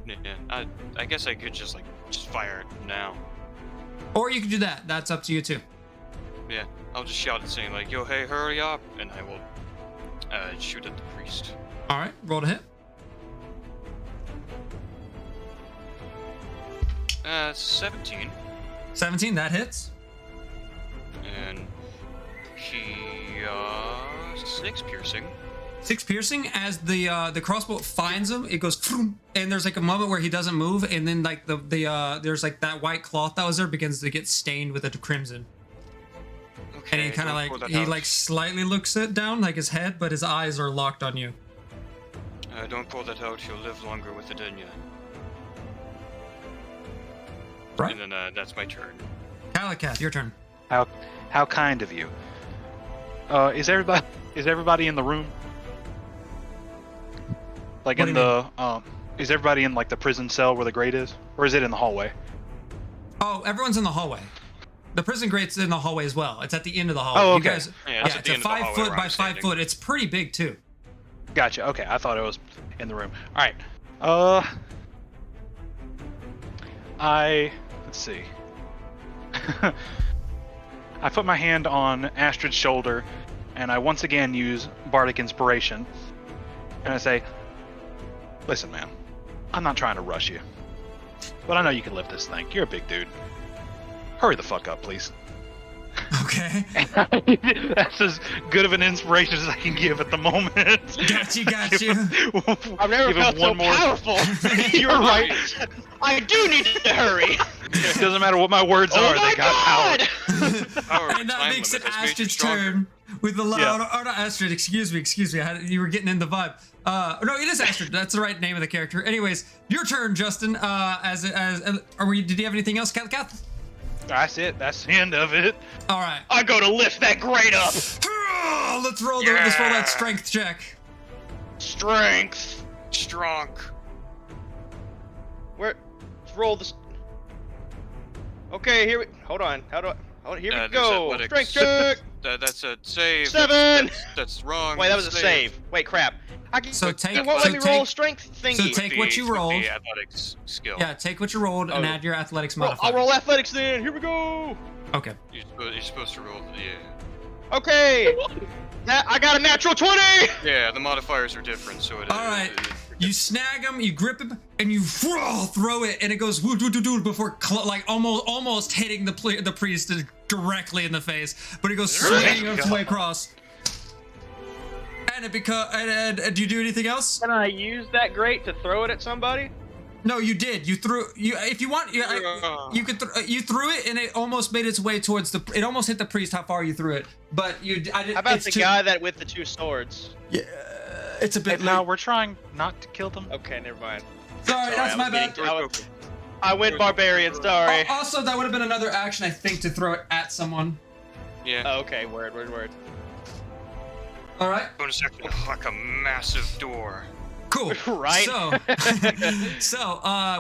Yeah, I guess I could just fire it now. Or you could do that. That's up to you too. Yeah, I'll just shout it saying like, "Yo, hey, hurry up!" and I will shoot at the priest. All right, roll to hit. 17. 17, that hits. And he 6 piercing. 6 piercing. As the crossbow finds him, it goes, and there's like a moment where he doesn't move, and then like there's like that white cloth that was there begins to get stained with a crimson. Okay. And he kind of like slightly looks it down like his head, but his eyes are locked on you. Don't pull that out. You'll live longer with it in you. Right. And then that's my turn. Calicath, your turn. How kind of you. Is everybody in the room? Like What in do you the is everybody in like the prison cell where the grate is, or is it in the hallway? Oh, everyone's in the hallway. The prison grate's in the hallway as well. It's at the end of the hallway. Oh, You okay. guys, Yeah, it's at it's the a end of the 5 hallway foot where by I'm 5 standing. foot. It's pretty big too. Gotcha. Okay, I thought it was in the room. All right. Let's see. I put my hand on Astrid's shoulder, and I once again use Bardic Inspiration, and I say, "Listen, man, I'm not trying to rush you, but I know you can lift this thing. You're a big dude. Hurry the fuck up, please." Okay. That's as good of an inspiration as I can give at the moment. Got you. I've never Give him felt so one more- powerful. You're right. I do need to hurry. It doesn't matter what my words Oh are, my they got power. god! Power And that time makes it limit has made you Astrid's stronger. turn with the loud. Yeah. Oh, not Astrid. Excuse me. You were getting in the vibe. No, it is Astrid. That's the right name of the character. Anyways, your turn, Justin. Did you have anything else, Kath? That's it. That's the end of it. All right. I go to lift that grate up. Let's roll that strength check. Strength. Strong. Let's roll this. Okay, hold on. Here we There's go. athletics. Strength check. That's a save. 7. That's wrong. Wait, that was a save. Wait, crap. So It won't let me roll a strength thingy. so take what you rolled. The athletics skill. Yeah, take what you rolled and Oh. add your athletics Well, modifier. I'll roll athletics then. Here we go. Okay. You're supposed to roll. Yeah. Okay. I got a natural 20. Yeah. The modifiers are different, so it. All right. You snag him, you grip him, and you throw it, and it goes woo doo doo doo before almost hitting the priest directly in the face, but it goes swinging its way across. And it do you do anything else? Can I use that grate to throw it at somebody? No, you did. You threw if you want. You could. You threw it, and it almost made its way towards the. It almost hit the priest. How far you threw it, but you. I didn't. How about the guy that with the 2 swords? Yeah, it's a bit. No, we're trying not to kill them. Okay, never mind. Sorry, that's I my was bad. I went barbarian. Sorry. Also, that would have been another action, I think, to throw it at someone. Yeah. Oh, okay, word. All right. Bonus action, like a massive door. Cool. Right? So,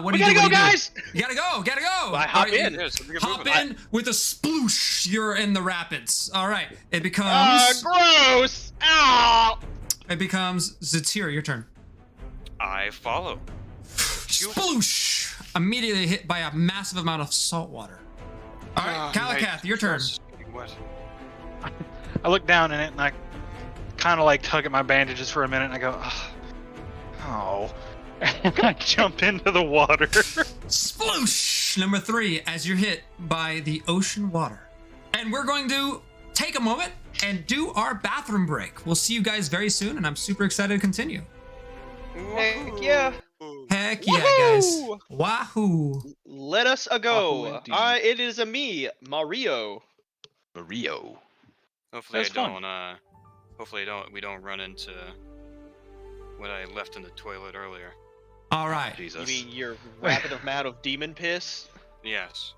what do We you do? gotta go, What do you do? guys! You gotta go. I hop All right, in. Yeah, so we can Hop move it. in with a sploosh. You're in the rapids. All right. It becomes. Gross! Ow! It becomes Zatir. Your turn. I follow. Sploosh! Immediately hit by a massive amount of salt water. All right, Calicath, your turn. What? I look down in it and I kind of like tug at my bandages for a minute and I go, oh. And I jump into the water. Sploosh! Number 3, as you're hit by the ocean water. And we're going to take a moment and do our bathroom break. We'll see you guys very soon, and I'm super excited to continue. Heck yeah. Heck yeah, guys. Woohoo! Wahoo. Let us a Wahoo go. indeed. It is a me, Mario. Mario. Hopefully That's fun. we don't run into what I left in the toilet earlier. All right. You Jesus. mean your rapid amount of demon piss? Yes.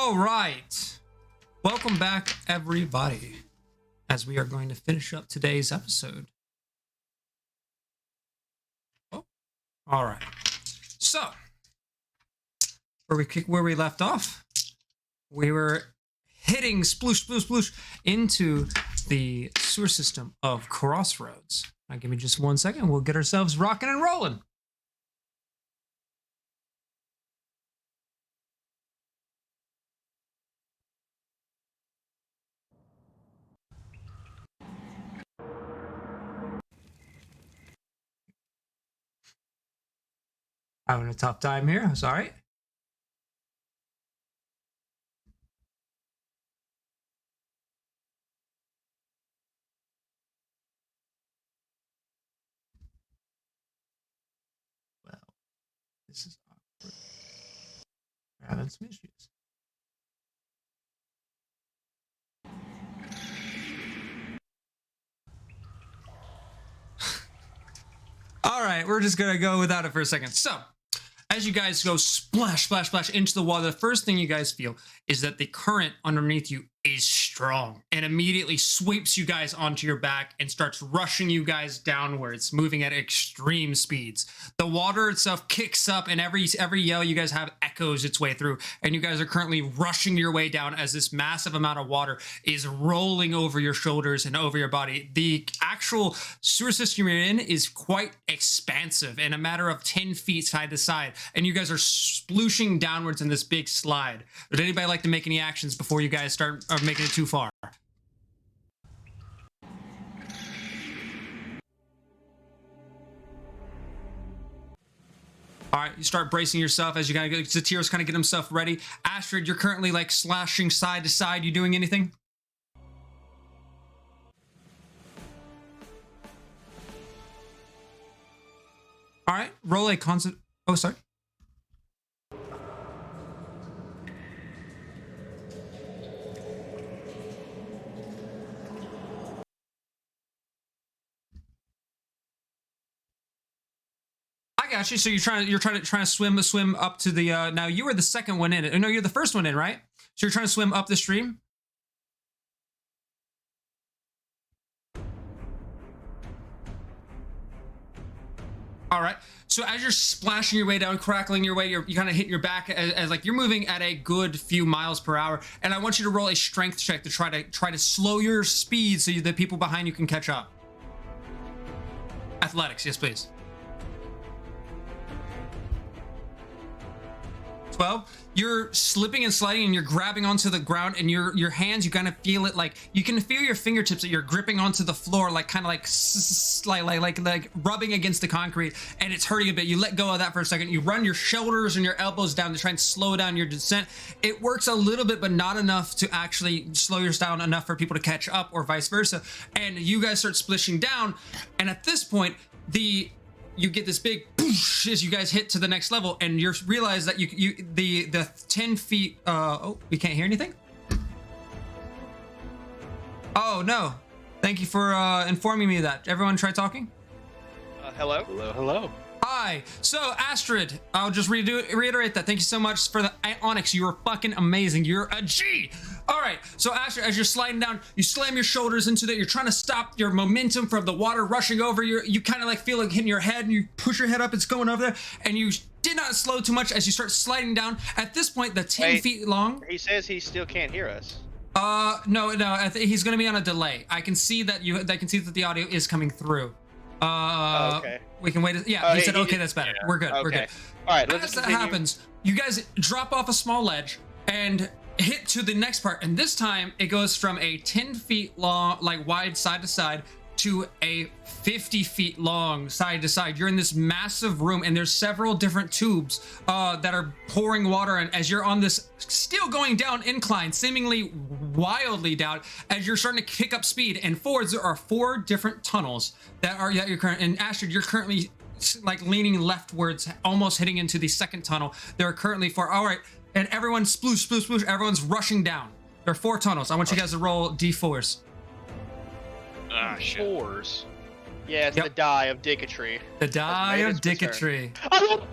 All right. Welcome back, everybody, as we are going to finish up today's episode. Oh, all right. So, where we left off, we were hitting sploosh, sploosh, sploosh into the sewer system of Crossroads. Now, give me just 1 second. We'll get ourselves rocking and rolling. Having a tough time here. Sorry. Well, this is awkward. We're having some issues. All right, we're just gonna go without it for a second. So, as you guys go splash, splash, splash into the water, the first thing you guys feel is that the current underneath you is strong and immediately sweeps you guys onto your back and starts rushing you guys downwards, moving at extreme speeds. The water itself kicks up, and every yell you guys have echoes its way through, and you guys are currently rushing your way down as this massive amount of water is rolling over your shoulders and over your body. The actual sewer system you're in is quite expansive, in a matter of 10 feet side to side, and you guys are splooshing downwards in this big slide. Would anybody like to make any actions before you guys start making it too far? All right, you start bracing yourself as you kind of Zatir's kind of get himself ready. Astrid, you're currently like slashing side to side. You doing anything? All right, roll a constant. Oh, sorry. I got you. So you're trying to swim up to the. Now you were the second one in. No, you're the first one in, right? So you're trying to swim up the stream. All right. So as you're splashing your way down, crackling your way, you kind of hit your back as like you're moving at a good few miles per hour. And I want you to roll a strength check to try to slow your speed so the people behind you can catch up. Athletics, yes, please. 12. You're slipping and sliding and you're grabbing onto the ground, and your hands, you kind of feel it, like you can feel your fingertips that you're gripping onto the floor, like kind of like rubbing against the concrete, and it's hurting a bit. You let go of that for a second. You run your shoulders and your elbows down to try and slow down your descent. It works a little bit, but not enough to actually slow yours down enough for people to catch up, or vice versa. And you guys start splishing down, and at this point, you get this big poosh as you guys hit to the next level, and you realize that the 10 feet. Oh, we can't hear anything. Oh no! Thank you for informing me of that. Everyone, try talking. Hello. Hello, hello. Hi. So Astrid, I'll just reiterate that. Thank you so much for the Onyx. You are fucking amazing. You're a G. All right. So Astrid, as you're sliding down, you slam your shoulders into that. You're trying to stop your momentum from the water rushing over you. You kind of like feel like hitting your head, and you push your head up. It's going over there, and you did not slow too much as you start sliding down. At this point, the 10 feet long. He says he still can't hear us. No. He's going to be on a delay. I can see that the audio is coming through. Okay. We can wait. Yeah, he said, okay, that's better. Yeah. We're good. Okay. We're good. All right, let's As that continue. happens, you guys drop off a small ledge and hit to the next part. And this time it goes from a 10 feet long, like wide side to side, to a 50 feet long side to side. You're in this massive room, and there's several different tubes that are pouring water in as you're on this still going down incline, seemingly wildly down, as you're starting to pick up speed. And forwards, there are 4 different tunnels that you're currently. And Astrid, you're currently like leaning leftwards, almost hitting into the second tunnel. There are currently 4. All right, and everyone sploosh, sploosh, sploosh. Everyone's rushing down. There are 4 tunnels. I want you guys to roll D4s. Ah, shit. 4s. Yeah, it's Yep. the die of dicketry. The die made of its return. dicketry. Oh,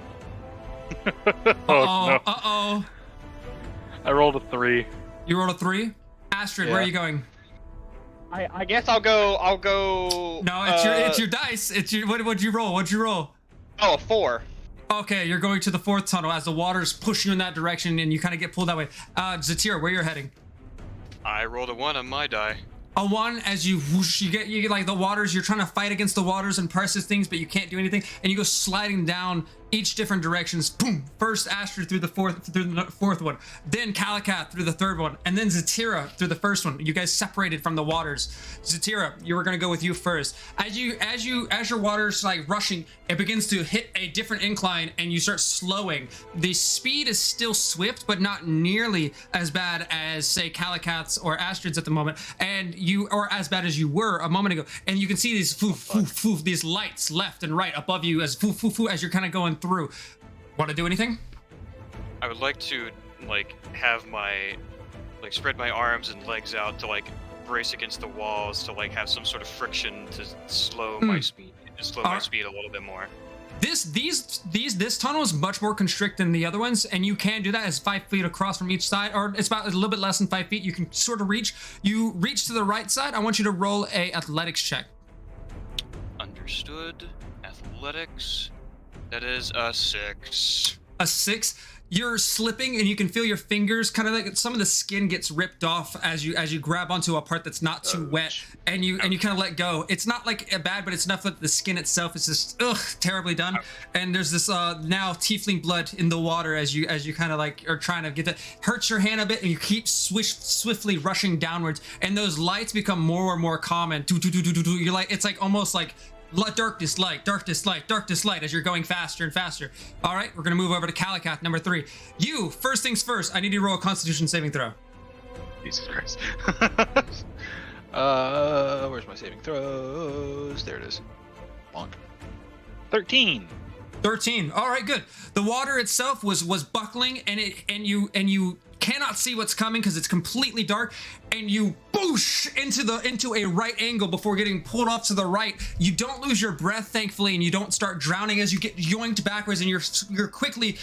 no. Uh-oh. I rolled a 3. You rolled a 3. Astrid, where are Yeah. you going? I guess I'll go. No, it's your dice. It's your what'd you roll? What'd you roll? Oh, a 4. Okay, you're going to the 4th tunnel as the water's pushing you in that direction, and you kind of get pulled that way. Zatira, where you're heading? I rolled a 1 on my die. A 1 as you whoosh, you get like the waters. You're trying to fight against the waters and process things, but you can't do anything, and you go sliding down each different directions. Boom! First Astrid through the fourth one, then Calicat through the 3rd one, and then Zatira through the 1st one. You guys separated from the waters. Zatira, you were gonna go with you first. As your water's like rushing, it begins to hit a different incline, and you start slowing. The speed is still swift, but not nearly as bad as say Calicat's or Astrid's at the moment, or as bad as you were a moment ago. And you can see these these lights left and right above you as as you're kind of going through. Want to do anything? I would like to have my spread my arms and legs out to brace against the walls to have some sort of friction to slow my speed, my speed a little bit more. This tunnel is much more constrict than the other ones, and you can do that as 5 feet across from each side, or it's about a little bit less than 5 feet. You can sort of reach. You reach to the right side. I want you to roll a athletics check. Understood. Athletics. That is a 6. A 6. You're slipping, and you can feel your fingers kind of like some of the skin gets ripped off as you grab onto a part that's not too wet, and you kind of let go. It's not bad, but it's enough that the skin itself is just terribly done. And there's this now tiefling blood in the water as you kind of are trying to get that. Hurts your hand a bit, and you keep swiftly rushing downwards, and those lights become more and more common. You're it's almost like darkness light as you're going faster and faster. All right, we're gonna move over to Calicat, number 3. You, first things first, I need you to roll a Constitution saving throw. Jesus Christ. Where's my saving throws? There it is. Bonk. 13. 13. All right, good. The water itself was buckling, and you cannot see what's coming because it's completely dark, and you boosh into a right angle before getting pulled off to the right. You don't lose your breath, thankfully, and you don't start drowning as you get yoinked backwards, and you're quickly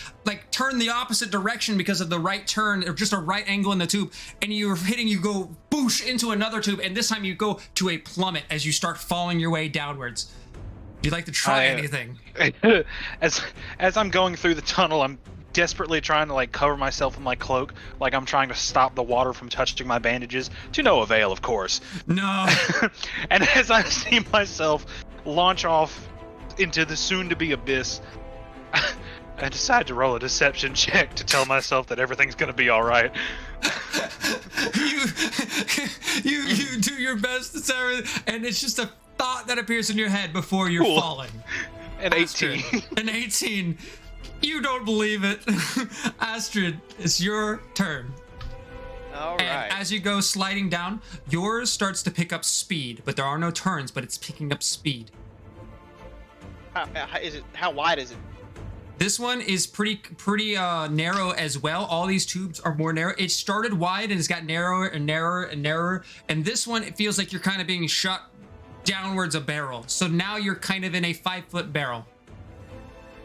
turn the opposite direction because of the right turn, or just a right angle in the tube, and you go boosh into another tube, and this time you go to a plummet as you start falling your way downwards. Would you like to try anything? As I'm going through the tunnel, I'm desperately trying to cover myself with my cloak, I'm trying to stop the water from touching my bandages, to no avail, of course. No. And as I see myself launch off into the soon-to-be abyss, I decide to roll a deception check to tell myself that everything's gonna be all right. you do your best, Sarah, and it's just a thought that appears in your head before you're falling. An 18. An 18. You don't believe it. Astrid, it's your turn. All And right. as you go sliding down, yours starts to pick up speed, but there are no turns, but it's picking up speed. How wide is it? This one is pretty narrow as well. All these tubes are more narrow. It started wide and it's got narrower and narrower and narrower. And this one, it feels like you're kind of being shot downwards a barrel. So now you're kind of in a 5-foot barrel.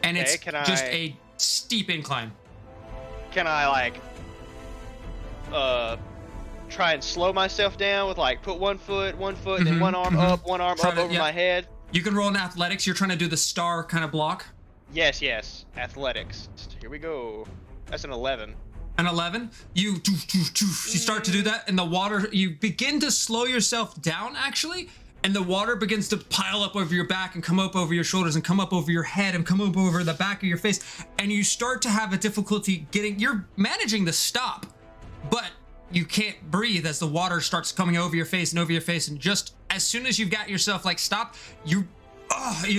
And it's just a steep incline. Can I try and slow myself down with put one foot, then one arm up, one arm up over my head? You can roll in athletics. You're trying to do the star kind of block. Yes. Athletics. Here we go. That's an 11. An 11. You start to do that, and the water. You begin to slow yourself down actually. And the water begins to pile up over your back and come up over your shoulders and come up over your head and come up over the back of your face. And you start to have a difficulty you're managing to stop, but you can't breathe as the water starts coming over your face and over your face. And just as soon as you've got yourself stopped, you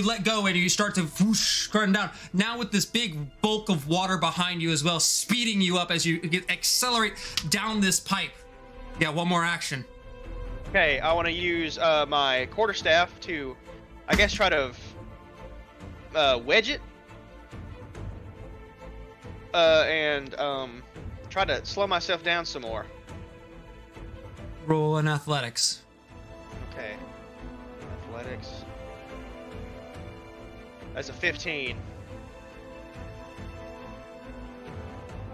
let go and you start to whoosh run down. Now with this big bulk of water behind you as well, speeding you up as you accelerate down this pipe. Yeah, one more action. Okay, I want to use my quarterstaff to, I guess, try to wedge it, and try to slow myself down some more. Roll in athletics. Okay, athletics. That's a 15.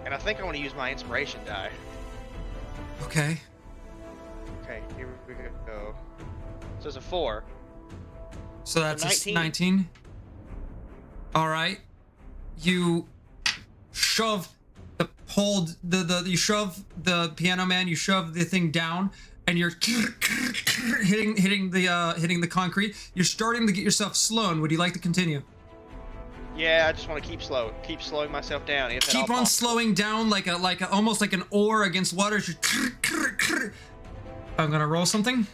And I think I want to use my inspiration die. Okay. Okay, here we go. So it's a 4. So that's a 19. 19. All right. You shove you shove the Piano Man, you shove the thing down, and you're hitting the concrete. You're starting to get yourself slowed. Would you like to continue? Yeah, I just want to keep slowing myself down. If Keep on slowing down like almost like an oar against water. I'm gonna roll something.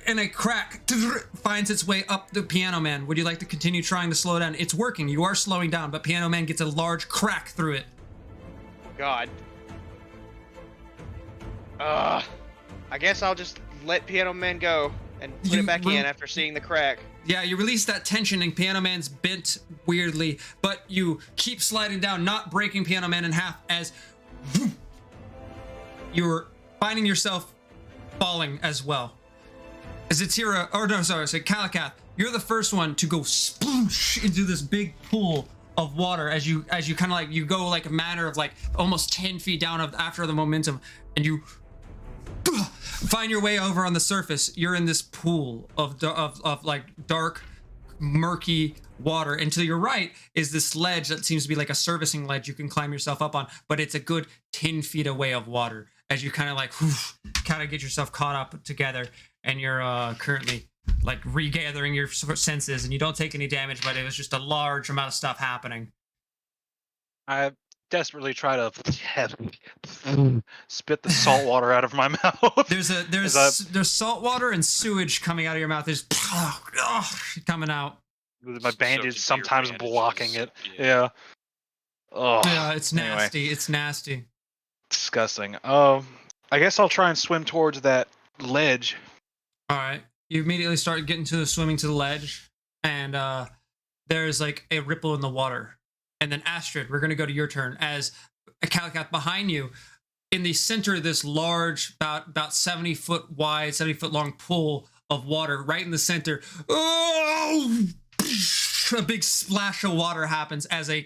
And a crack finds its way up the Piano Man. Would you like to continue trying to slow down? It's working. You are slowing down, but Piano Man gets a large crack through it. God. I guess I'll just let Piano Man go and put it back in after seeing the crack. Yeah, you release that tension and Piano Man's bent weirdly, but you keep sliding down, not breaking Piano Man in half as you're finding yourself falling as well. As Atira, Kalakath, you're the first one to go sploosh into this big pool of water as you kind of like, you go like a matter of like almost 10 feet down after the momentum, and you find your way over on the surface. You're in this pool of like dark, murky water, and to your right is this ledge that seems to be like a servicing ledge you can climb yourself up on, but it's a good 10 feet away of water as you kind of like kind of get yourself caught up together, and you're currently like regathering your senses, and you don't take any damage, but it was just a large amount of stuff happening. I desperately try to spit the salt water out of my mouth. There's salt water and sewage coming out of your mouth. There's coming out. With my bandage So sometimes bandages, blocking it. yeah. Yeah. Oh, Yeah, it's anyway. nasty. It's nasty. Disgusting. I guess I'll try and swim towards that ledge. All right. You immediately start getting to swimming to the ledge, and there's like a ripple in the water. And then Astrid, we're gonna go to your turn as a Kalakath behind you. In the center of this large, about 70 foot wide, 70 foot long pool of water, right in the center. Oh! A big splash of water happens as a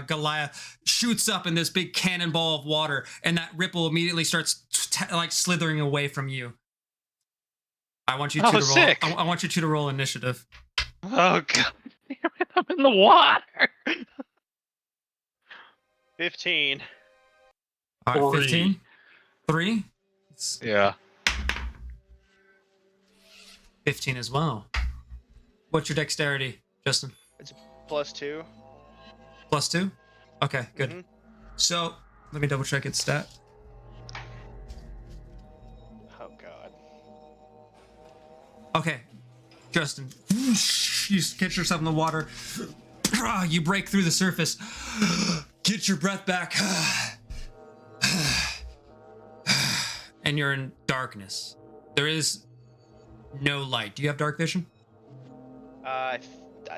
Goliath shoots up in this big cannonball of water, and that ripple immediately starts like slithering away from you. I want you to roll. Sick. I want you two to roll initiative. Oh god. I'm in the water. 15. All right, 15. 3. Yeah. 15 as well. What's your dexterity, Justin? +2. +2? Okay, good. Mhm. So, let me double check its stat. Oh god. Okay, Justin, you catch yourself in the water. You break through the surface. Get your breath back. And you're in darkness. There is no light. Do you have dark vision? I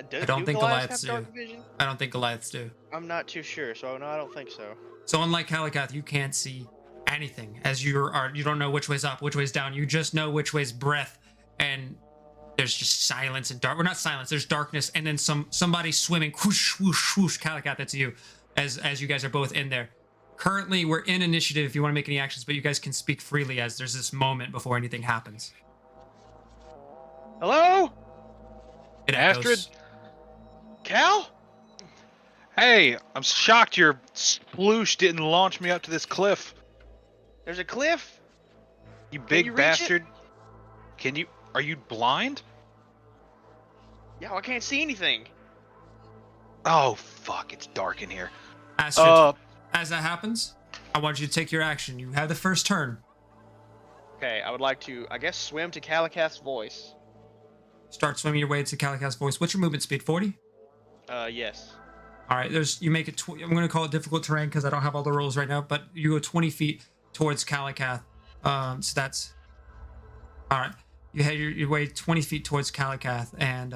don't think Goliaths have dark vision? I don't think Goliaths do. I'm not too sure, so no, I don't think so. So unlike Kalakath, you can't see anything as you don't know which way's up, which way's down. You just know which way's breath, and there's just silence and dark. Well, not silence. There's darkness, and then somebody swimming. Whoosh, whoosh, whoosh. Kalakath, that's you. As you guys are both in there. Currently, we're in initiative if you want to make any actions, but you guys can speak freely as there's this moment before anything happens. Hello? It Astrid? echoes. Cal? Hey, I'm shocked your sploosh didn't launch me up to this cliff. There's a cliff? You big you reach bastard. Are you blind? Yeah, I can't see anything. Oh fuck, it's dark in here. Astrid, as that happens, I want you to take your action. You have the first turn. Okay, I would like to, I guess, swim to Kalakath's voice. Start swimming your way to Kalakath's voice. What's your movement speed? 40? Yes. All right, you make it. I'm going to call it difficult terrain because I don't have all the rules right now. But you go 20 feet towards Kalakath. So that's all right. You head your way 20 feet towards Kalakath, and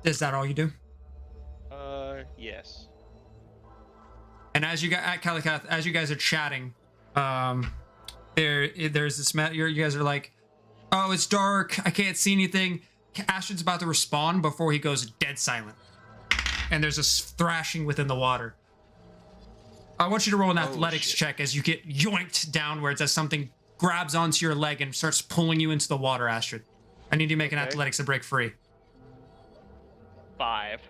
is that all you do? Yes. And as you got at Kalakath, as you guys are chatting, there's this. You guys are like, Oh, it's dark. I can't see anything. Astrid's about to respond before he goes dead silent. And there's a thrashing within the water. I want you to roll an athletics check as you get yoinked downwards as something grabs onto your leg and starts pulling you into the water, Astrid. I need you to make an athletics to break free. 5.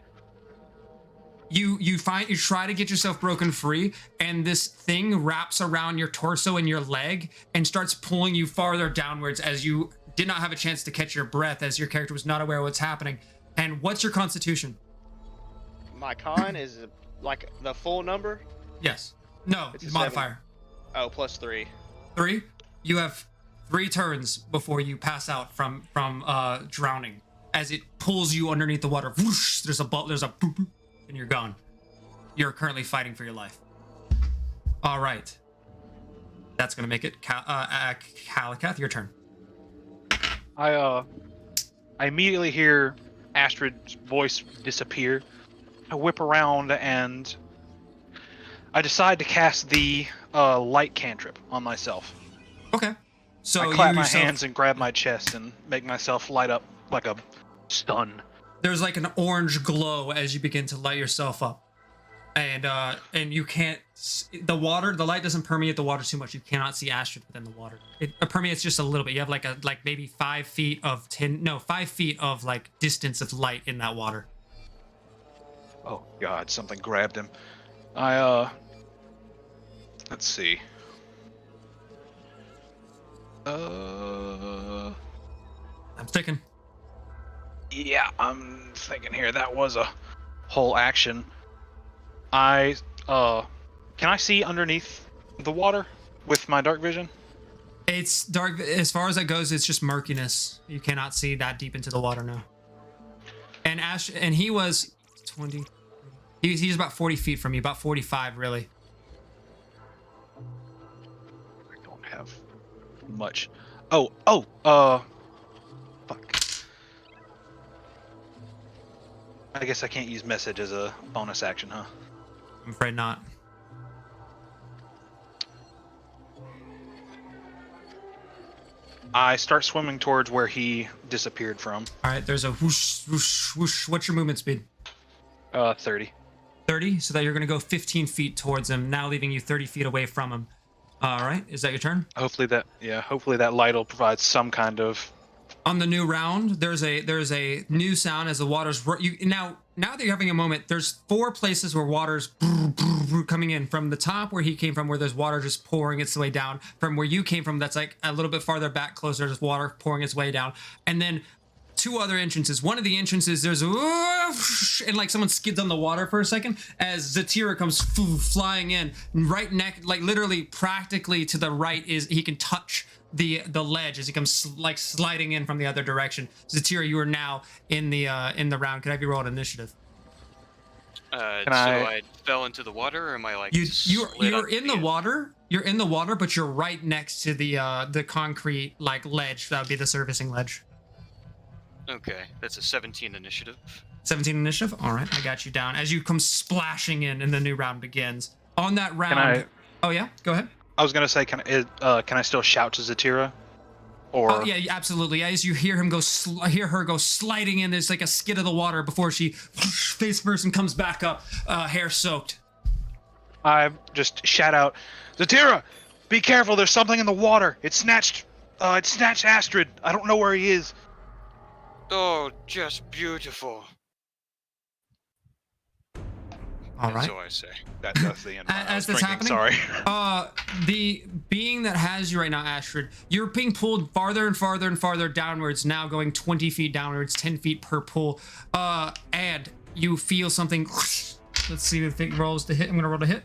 You try to get yourself broken free, and this thing wraps around your torso and your leg and starts pulling you farther downwards as you did not have a chance to catch your breath as your character was not aware of what's happening. And what's your constitution? My con is like the full number. Yes. No, It's a modifier. 7. Oh, +3. 3. You have 3 turns before you pass out from drowning. As it pulls you underneath the water, whoosh, there's a boop, boop, and you're gone. You're currently fighting for your life. All right. That's gonna make it Kalakath, your turn. I immediately hear Astrid's voice disappear. I whip around and I decide to cast the light cantrip on myself. Okay. So I clap you my yourself, hands and grab my chest and make myself light up like a stun. there's like an orange glow as you begin to light yourself up. And you can't the light doesn't permeate the water too much. You cannot see Astrid within the water. It permeates just a little bit. You have like maybe 5 feet of 5 feet of like distance of light in that water. Oh God, something grabbed him. Let's see. I'm sticking. Yeah, I'm thinking here. That was a whole action. Can I see underneath the water with my dark vision? It's dark as far as that goes. It's just murkiness. You cannot see that deep into the water now. And he was 20. He's about 40 feet from you, about 45 really. I don't have much. Fuck. I guess I can't use message as a bonus action, huh? I'm afraid not. I start swimming towards where he disappeared from. All right, there's a whoosh, whoosh, whoosh. What's your movement speed? 30. 30, so that you're going to go 15 feet towards him, now leaving you 30 feet away from him. All right, is that your turn? Hopefully that light will provide some kind of. On the new round, there's a new sound as the water's now that you're having a moment. There's 4 places where water's coming in from the top where he came from, where there's water just pouring its way down. From where you came from, that's like a little bit farther back, closer, there's water pouring its way down, and then 2 other entrances. One of the entrances, there's and like someone skids on the water for a second as Zatira comes flying in right neck, like literally practically to the right is he can touch the ledge as he comes like sliding in from the other direction. Zatira, you are now in the round. Could I be rolled initiative? I fell into the water, or am I like you're in the water? You're in the water, but you're right next to the concrete like ledge. That would be the servicing ledge. Okay, that's a 17 initiative. 17 initiative. All right, I got you down as you come splashing in, and the new round begins. On that round. Oh yeah, go ahead. I was gonna say, can I still shout to Zatira? Or oh yeah, absolutely. As you hear him hear her go sliding in, there's like a skid of the water before she face first and comes back up, hair soaked. I just shout out, Zatira, be careful! There's something in the water. It snatched Astrid. I don't know where he is. Oh, just beautiful. All right. So I say. That's the end. As that's happening, sorry. The being that has you right now, Astrid, you're being pulled farther and farther and farther downwards, now going 20 feet downwards, 10 feet per pull. And you feel something. Let's see if it rolls to hit. I'm gonna roll to hit.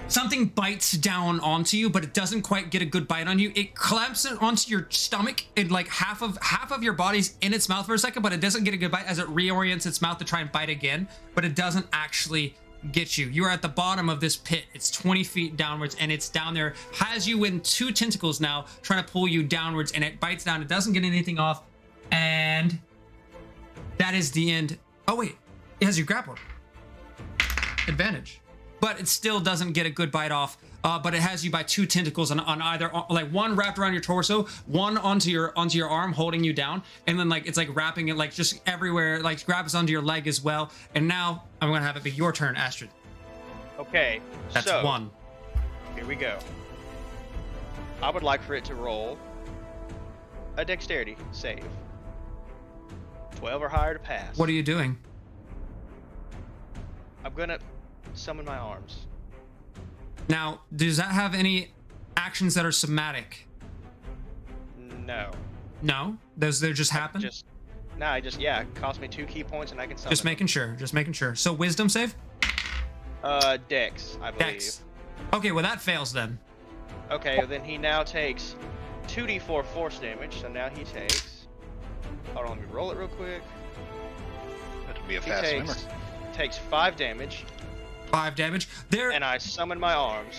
Something bites down onto you, but it doesn't quite get a good bite on you. It clamps it onto your stomach, and like half of your body's in its mouth for a second, but it doesn't get a good bite as it reorients its mouth to try and bite again, but it doesn't actually get you. You are at the bottom of this pit. It's 20 feet downwards, and it's down there, has you in 2 tentacles now, trying to pull you downwards, and it bites down. It doesn't get anything off, and that is the end. Oh wait, it has you grappled. Advantage. but it still doesn't get a good bite off. But it has you by 2 tentacles on either, like one wrapped around your torso, one onto your arm, holding you down, and then like it's like wrapping it like just everywhere, like grabs onto your leg as well. And now I'm gonna have it be your turn, Astrid. Okay. That's so, 1. Here we go. I would like for it to roll a dexterity save. 12 or higher to pass. What are you doing? I'm gonna summon my arms. Now, does that have any actions that are somatic? No. No, those they just happen. It cost me 2 key points and I can summon. Just making sure. So wisdom save. Dex, I believe. Dex. Okay, well that fails then. Okay, well, then he now takes 2d4 force damage. So now he takes. Hold on, let me roll it real quick. That'll be a He fast swimmer. takes 5 damage, 5 damage. There, and I summon my arms.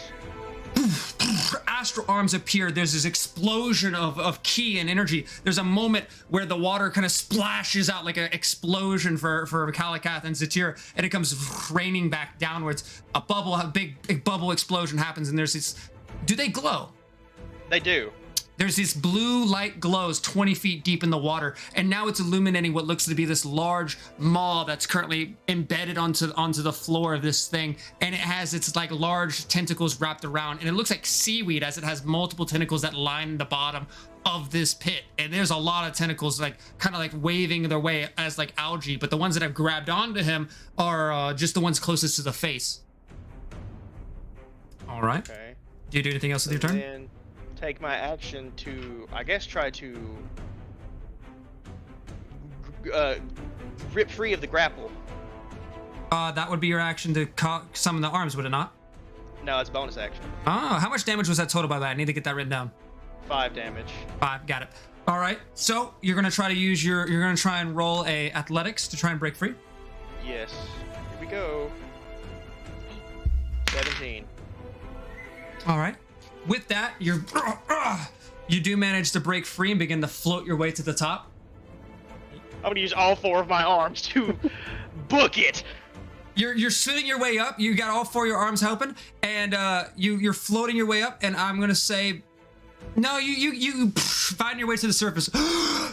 astral arms appear. There's this explosion of ki and energy. There's a moment where the water kind of splashes out like an explosion for Kalakath and Zatira, and it comes raining back downwards. A big bubble explosion happens, and there's this. Do they glow? They do. There's this blue light glows 20 feet deep in the water, and now it's illuminating what looks to be this large maw that's currently embedded onto the floor of this thing, and it has its like large tentacles wrapped around, and it looks like seaweed as it has multiple tentacles that line the bottom of this pit. And there's a lot of tentacles like kind of like waving their way as like algae, but the ones that have grabbed onto him are just the ones closest to the face. All right. Okay. Do you do anything else with your turn? Then take my action to, I guess, try to rip free of the grapple. That would be your action to summon the arms, would it not? No, it's bonus action. Oh, how much damage was that total by that? I need to get that written down. 5 damage. 5, got it. All right, so you're gonna try to use you're gonna try and roll a athletics to try and break free. Yes. Here we go. 17. All right. With that, you do manage to break free and begin to float your way to the top. I'm gonna use all 4 of my arms to book it. You're spinning your way up. You got all 4 of your arms helping, and you're floating your way up. And I'm gonna say, no, you find your way to the surface.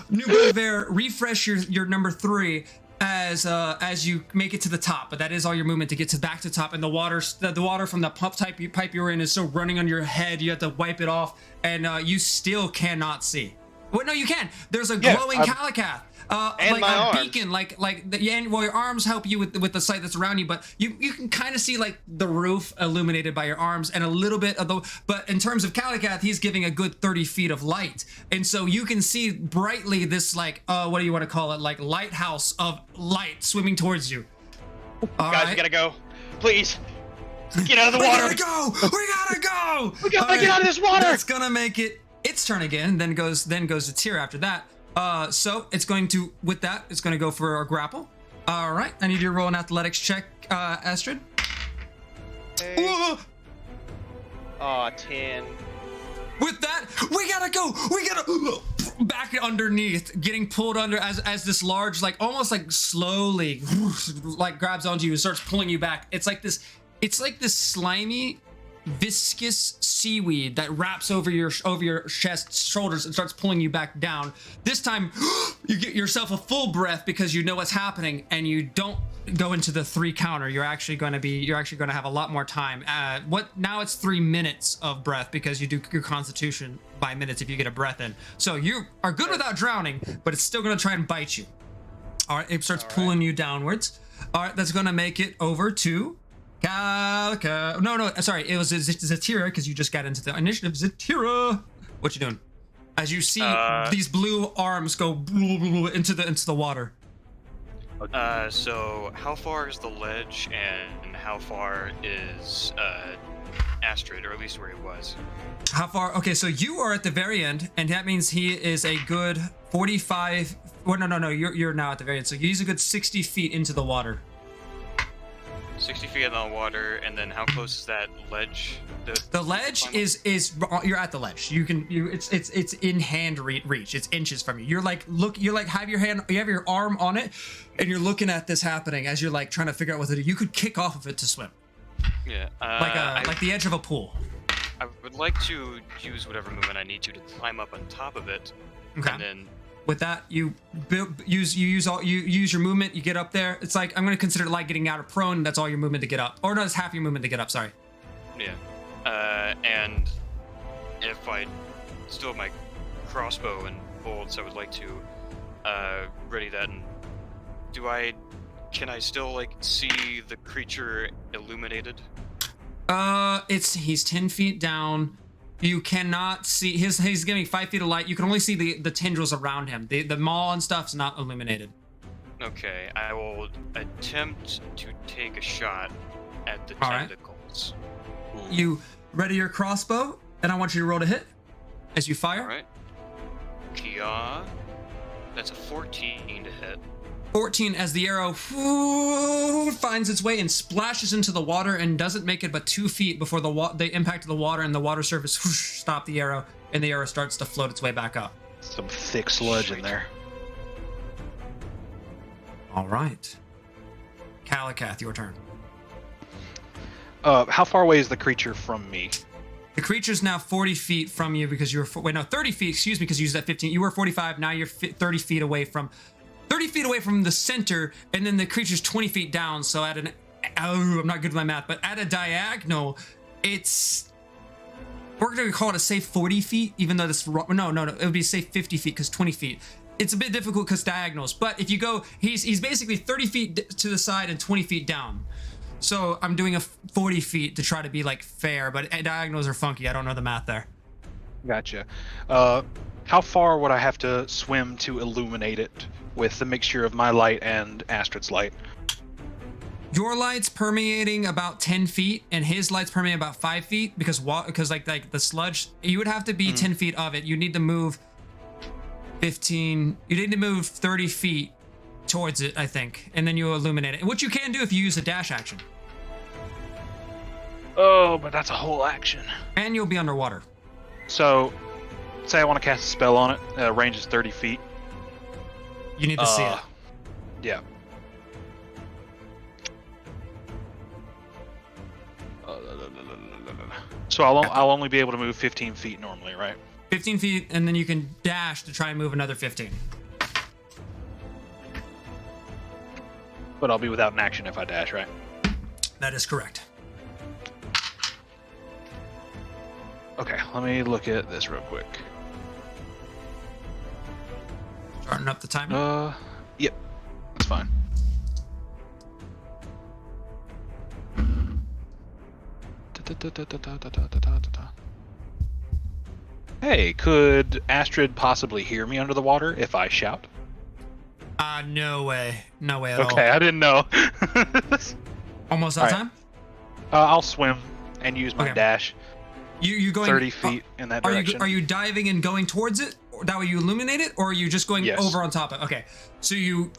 New bit of air. Refresh your number 3 as you make it to the top. But that is all your movement to get back to top. And the water from the pipe you're in is still running on your head. You have to wipe it off, and you still cannot see. Well, no, you can. There's a glowing Kalakath. And like my a arms. beacon, well, your arms help you with the sight that's around you, but you can kind of see like the roof illuminated by your arms and a little bit of the. But in terms of Kalakath, he's giving a good 30 feet of light, and so you can see brightly this like what do you want to call it, like lighthouse of light swimming towards you. All Guys, right. we gotta go. Please. Get out of the water. We gotta go. We gotta get out of this water. That's gonna make it its turn again. Then goes to Tyr after that. So it's going to, with that, it's going to go for a grapple. All right, I need you to roll an athletics check, Astrid. Okay. 10. With that, we gotta go. We gotta back underneath, getting pulled under as this large, like almost like slowly, like grabs onto you and starts pulling you back. It's like this slimy, viscous seaweed that wraps over your chest, shoulders, and starts pulling you back down. This time you get yourself a full breath because you know what's happening, and you don't go into the 3 counter. You're actually going to have a lot more time. Now it's 3 minutes of breath because you do your constitution by minutes if you get a breath in. So you are good without drowning, but it's still going to try and bite you. All right, it starts pulling you downwards. All right, that's going to make it over to No, sorry. It was Zatira because you just got into the initiative. Zatira, what you doing? As you see these blue arms go into the water. So how far is the ledge, and how far is Astrid, or at least where he was? How far? Okay, so you are at the very end, and that means he is a good 45. Well, no. You're now at the very end, so he's a good 60 feet into the water. 60 feet in the water, and then how close is that ledge? The ledge is you're at the ledge. It's in hand reach. It's inches from you. You have your arm on it, and you're looking at this happening as you're like trying to figure out what to do. You could kick off of it to swim. Yeah. Like the edge of a pool. I would like to use whatever movement I need to climb up on top of it, Okay. and then With that, you use your movement. You get up there. It's like I'm going to consider it like getting out of prone. That's all your movement to get up, or no, it's half your movement to get up. Sorry. yeah. And if I still have my crossbow and bolts, I would like to ready that. And can I still like see the creature illuminated? He's 10 feet down. You cannot see he's giving 5 feet of light. You can only see the tendrils around him. The maw and stuff's not illuminated. Okay, I will attempt to take a shot at the All right. tentacles. You ready your crossbow, and I want you to roll to hit as you fire. All right. Yeah. That's a 14 to hit. 14 as the arrow finds its way and splashes into the water and doesn't make it but 2 feet before the impact of the water and the water surface stop the arrow, and the arrow starts to float its way back up. Some thick sludge in there. All right. Kalakath, your turn. How far away is the creature from me? The creature's now 40 feet from you because you were 30 feet, excuse me, because you used that 15. You were 45, now you're 30 feet away from the center, and then the creature's 20 feet down. So I'm not good with my math, but at a diagonal, we're gonna call it a safe 40 feet, even though this, no, it would be a safe 50 feet because 20 feet. It's a bit difficult because diagonals, but if you go, he's basically 30 feet to the side and 20 feet down. So I'm doing a 40 feet to try to be like fair, but diagonals are funky. I don't know the math there. Gotcha. How far would I have to swim to illuminate it with the mixture of my light and Astrid's light? Your light's permeating about 10 feet, and his light's permeating about 5 feet because like the sludge. You would have to be 10 feet of it. You need to move 15. You need to move 30 feet towards it, I think, and then you illuminate it. Which you can do if you use a dash action. Oh, but that's a whole action. And you'll be underwater. So, say I want to cast a spell on it. Range is 30 feet. You need to see it. Yeah. So I'll only be able to move 15 feet normally, right? 15 feet, and then you can dash to try and move another 15. But I'll be without an action if I dash, right? That is correct. Okay, let me look at this real quick. Starting up the timer. Yep, that's fine. Hey, could Astrid possibly hear me under the water if I shout? No way. No way at all. Okay, I didn't know. Almost out of time? I'll swim and use my Okay. dash. You going 30 feet in that direction. Are you diving and going towards it? That way you illuminate it, or are you just going Yes. over on top of it? Okay, so you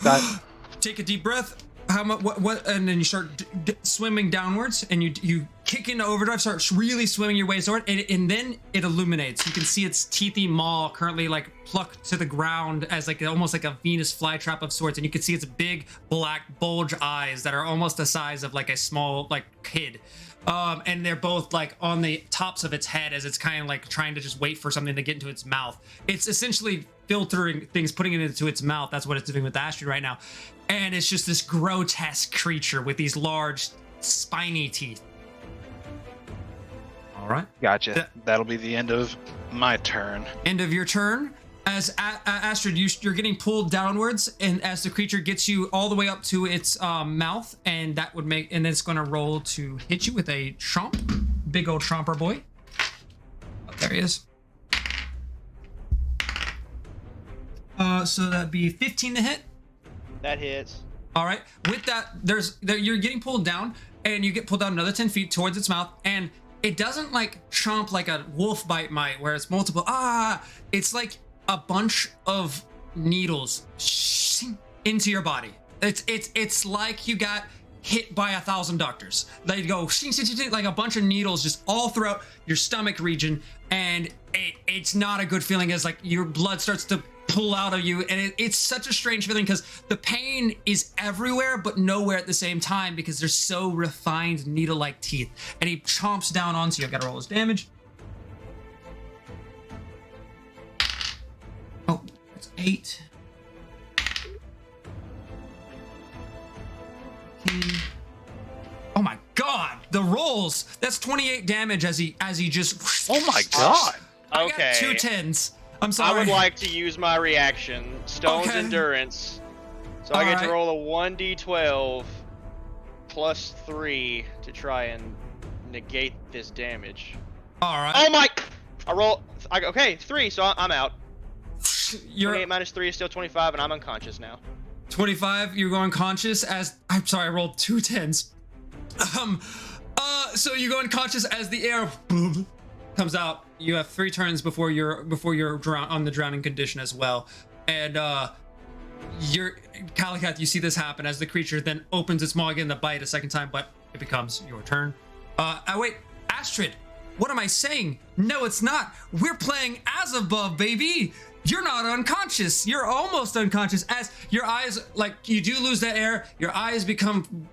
take a deep breath. How much? What? And then you start swimming downwards, and you kick into overdrive. Start really swimming your way toward it, and then it illuminates. You can see its teethy maw currently like plucked to the ground as like almost like a Venus flytrap of sorts, and you can see its big black bulge eyes that are almost the size of like a small like kid. And they're both like on the tops of its head as it's kind of like trying to just wait for something to get into its mouth. It's essentially filtering things, putting it into its mouth. That's what it's doing with Astrid right now. And it's just this grotesque creature with these large, spiny teeth. All right. Gotcha. That'll be the end of my turn. End of your turn. As Astrid, you're getting pulled downwards, and as the creature gets you all the way up to its mouth, and that would make, and then it's going to roll to hit you with a chomp, big old chomper boy. Oh, there he is. So that'd be 15 to hit. That hits. All right. With that, you're getting pulled down, and you get pulled down another 10 feet towards its mouth, and it doesn't like chomp like a wolf bite might, where it's multiple. It's like a bunch of needles into your body. It's like you got hit by 1,000 doctors. They go like a bunch of needles just all throughout your stomach region, and it's not a good feeling as like your blood starts to pull out of you, and it's such a strange feeling because the pain is everywhere but nowhere at the same time because they're so refined needle-like teeth, and he chomps down onto you. I gotta roll his damage. Oh, it's 8. Oh my god, the rolls! That's 28 damage as he just. Oh my god! I Okay. got 2 10s. I'm I sorry. would like to use my reaction, Stone's Okay. Endurance. So I get Alright. to roll a 1d12 plus 3 to try and negate this damage. All right. Oh my! Okay, 3, so I'm out. You're 28 minus 3 is still 25, and I'm unconscious now. 25. You're going conscious as. I'm sorry. I rolled 2 10s. So you go unconscious as the air comes out. You have 3 turns before you're on the drowning condition as well, and you're Calicath. You see this happen as the creature then opens its maw again to bite a second time, but it becomes your turn. Wait, Astrid. What am I saying? No, it's not. We're playing as above, baby. You're not unconscious. You're almost unconscious as your eyes, like, you do lose that air. Your eyes become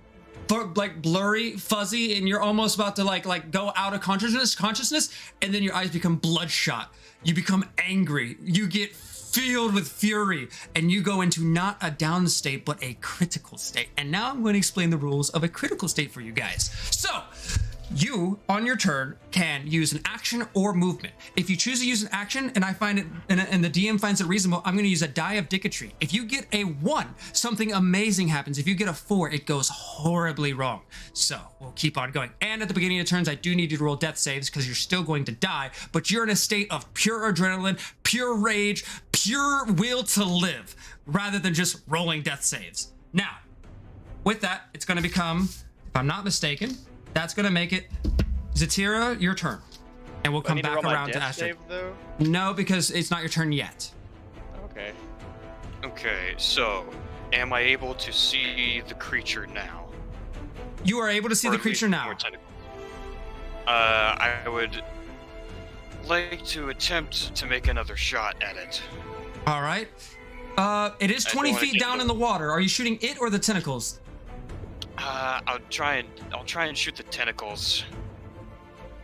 like blurry, fuzzy, and you're almost about to like go out of consciousness, and then your eyes become bloodshot. You become angry. You get filled with fury, and you go into not a down state, but a critical state. And now I'm going to explain the rules of a critical state for you guys. So, you, on your turn, can use an action or movement. If you choose to use an action, and I find it, and the DM finds it reasonable, I'm going to use a die of Dicketry. If you get a 1, something amazing happens. If you get a 4, it goes horribly wrong. So, we'll keep on going. And at the beginning of turns, I do need you to roll death saves because you're still going to die, but you're in a state of pure adrenaline, pure rage, pure will to live, rather than just rolling death saves. Now, with that, it's going to become, if I'm not mistaken, that's going to make it Zatira, your turn. And we'll Do I come need to back roll my around to death Astrid. save, though? No, because it's not your turn yet. Okay. Okay, so am I able to see the creature now? You are able to see Or the at creature least now. more tentacles? I would like to attempt to make another shot at it. All right. It is I 20 don't wanna feet take down the- in the water. Are you shooting it or the tentacles? I'll try and shoot the tentacles.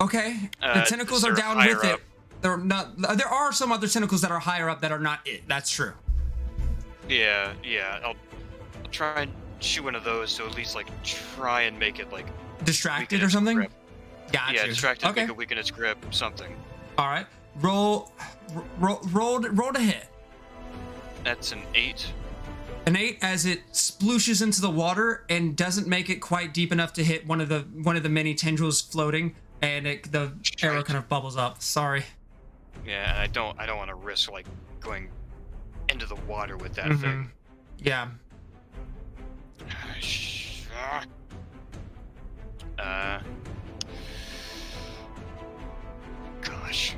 Okay. The 'cause tentacles are they're down higher with it. up. They're not. There are some other tentacles that are higher up that are not it. That's true. Yeah. I'll try and shoot one of those to at least like try and make it like Distracted weaken or its something? grip. Gotcha. Yeah, distracted, Okay. make it weaken its grip, something. All right. Roll to hit. That's an 8. An 8 as it splooshes into the water and doesn't make it quite deep enough to hit one of the many tendrils floating, and the arrow kind of bubbles up. Sorry. Yeah, and I don't want to risk like going into the water with that Mhm. thing. Yeah. Gosh.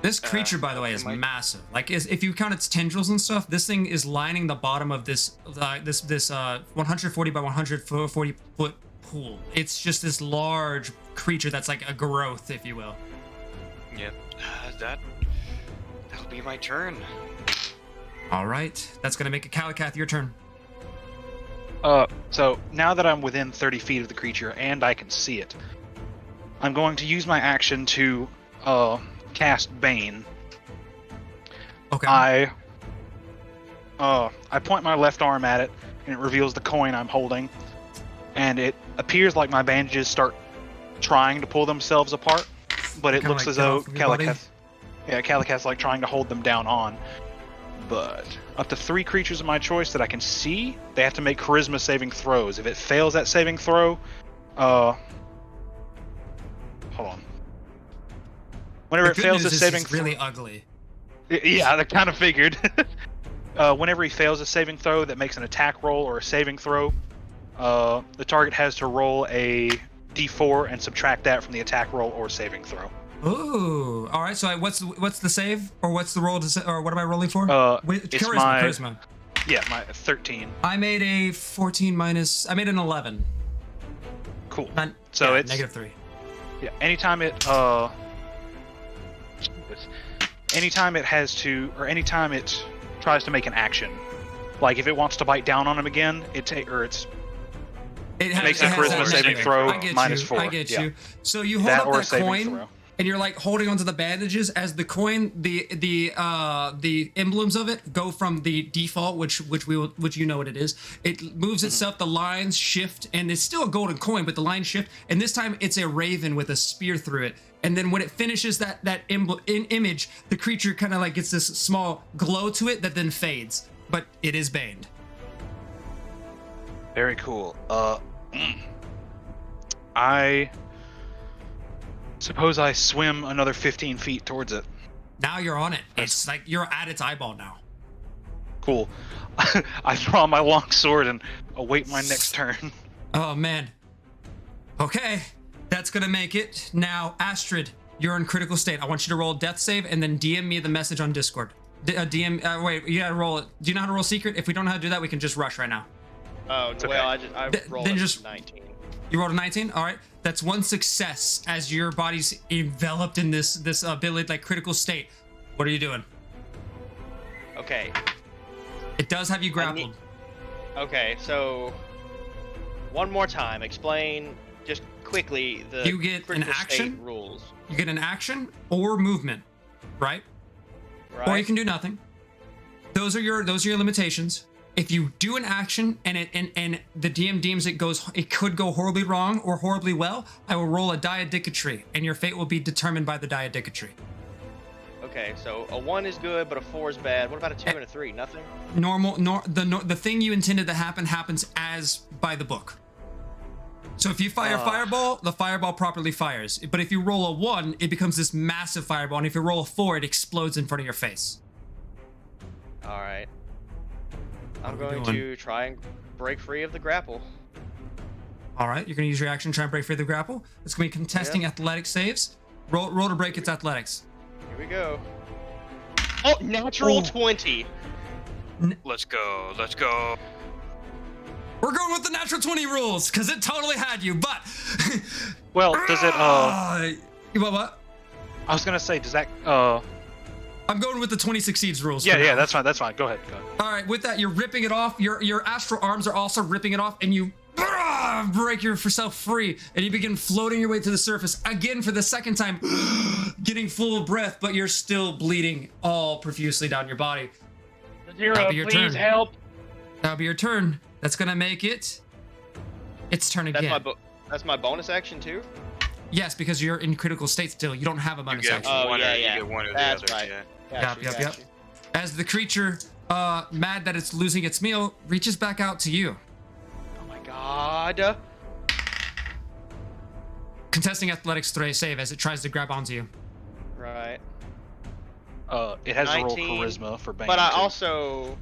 This creature, by the way, is Mike? massive. Like, if you count its tendrils and stuff, this thing is lining the bottom of this 140 by 140 foot pool. It's just this large creature that's like a growth, if you will. Yep. That'll be my turn. All right, that's gonna make it Calicath your turn. So now that I'm within 30 feet of the creature and I can see it, I'm going to use my action to cast Bane. Okay. I point my left arm at it, and it reveals the coin I'm holding, and it appears like my bandages start trying to pull themselves apart, but it Kinda looks like as get though off of your body? Calicath's like trying to hold them down on. But up to 3 creatures of my choice that I can see, they have to make charisma saving throws. If it fails that saving throw, hold on. Whenever The it good fails news a is saving it's really ugly. yeah, I kind of figured. Whenever he fails a saving throw that makes an attack roll or a saving throw, the target has to roll a d4 and subtract that from the attack roll or saving throw. Ooh. All right. So what's the save, or what's the roll to or what am I rolling for? It's Charisma. Yeah, my 13. I made a 14 minus. I made an 11. Cool. So So yeah, it's -3. Yeah, anytime it anytime it has to, or anytime it tries to make an action, like if it wants to bite down on him again, it makes a charisma saving throw -4. I get Yeah. you. So you hold That up or a that saving coin, throw. and you're like holding onto the bandages as the coin, the emblems of it go from the default, which you know what it is. It moves itself. The lines shift, and it's still a golden coin, but the lines shift. And this time it's a raven with a spear through it. And then when it finishes that image, the creature kind of like gets this small glow to it that then fades. But it is baned. Very cool. I suppose I swim another 15 feet towards it. Now you're on it. It's like you're at its eyeball now. Cool. I draw my long sword and await my next turn. Oh man. Okay, that's gonna make it. Now, Astrid, you're in critical state. I want you to roll a death save and then DM me the message on Discord. Wait, you gotta roll it. Do you know how to roll secret? If we don't know how to do that, we can just rush right now. Oh, okay. well, I rolled then a just- 19. You rolled a 19? All right. That's one success as your body's enveloped in this ability, like critical state. What are you doing? Okay. It does have you grappled. Okay, so one more time, explain just quickly the You get an critical state action? rules. You get an action or movement, right? Right? Or you can do nothing. Those are your limitations. If you do an action and the DM deems it could go horribly wrong or horribly well, I will roll a diadicatory, and your fate will be determined by the diadicatory. Okay, so a 1 is good, but a 4 is bad. What about a 2 and a 3? Nothing? The thing you intended to happen happens as by the book. So if you fire fireball, the fireball properly fires. But if you roll a 1, it becomes this massive fireball, and if you roll a 4, it explodes in front of your face. All right. I'm What are we going doing? to try and break free of the grapple. All right, you're gonna use your action to try and break free of the grapple. It's gonna be contesting athletic saves. Roll to break its athletics. Here we go. Oh, natural Oh. 20. Let's go. Let's go. We're going with the natural 20 rules because it totally had you. But Well, does it? what? I was gonna say, does that? I'm going with the 20 succeeds rules. Yeah, for yeah, now. that's fine. That's fine. Go ahead. All right, with that, you're ripping it off. Your astral arms are also ripping it off, and you break yourself free, and you begin floating your way to the surface again for the second time, getting full of breath, but you're still bleeding all profusely down your body. Zero, That'll be your please turn. help. That'll be your turn. That's gonna make it its turn again. That's my bonus action too? Yes, because you're in critical state still. You don't have a You bonus get action. Oh, one yeah, or yeah. you get one or the That's other. right. Yeah. Yep. As the creature, mad that it's losing its meal, reaches back out to you. Oh my god. Contesting athletics throw save as it tries to grab onto you. Right. It has to roll 19, charisma for bang. But I too. also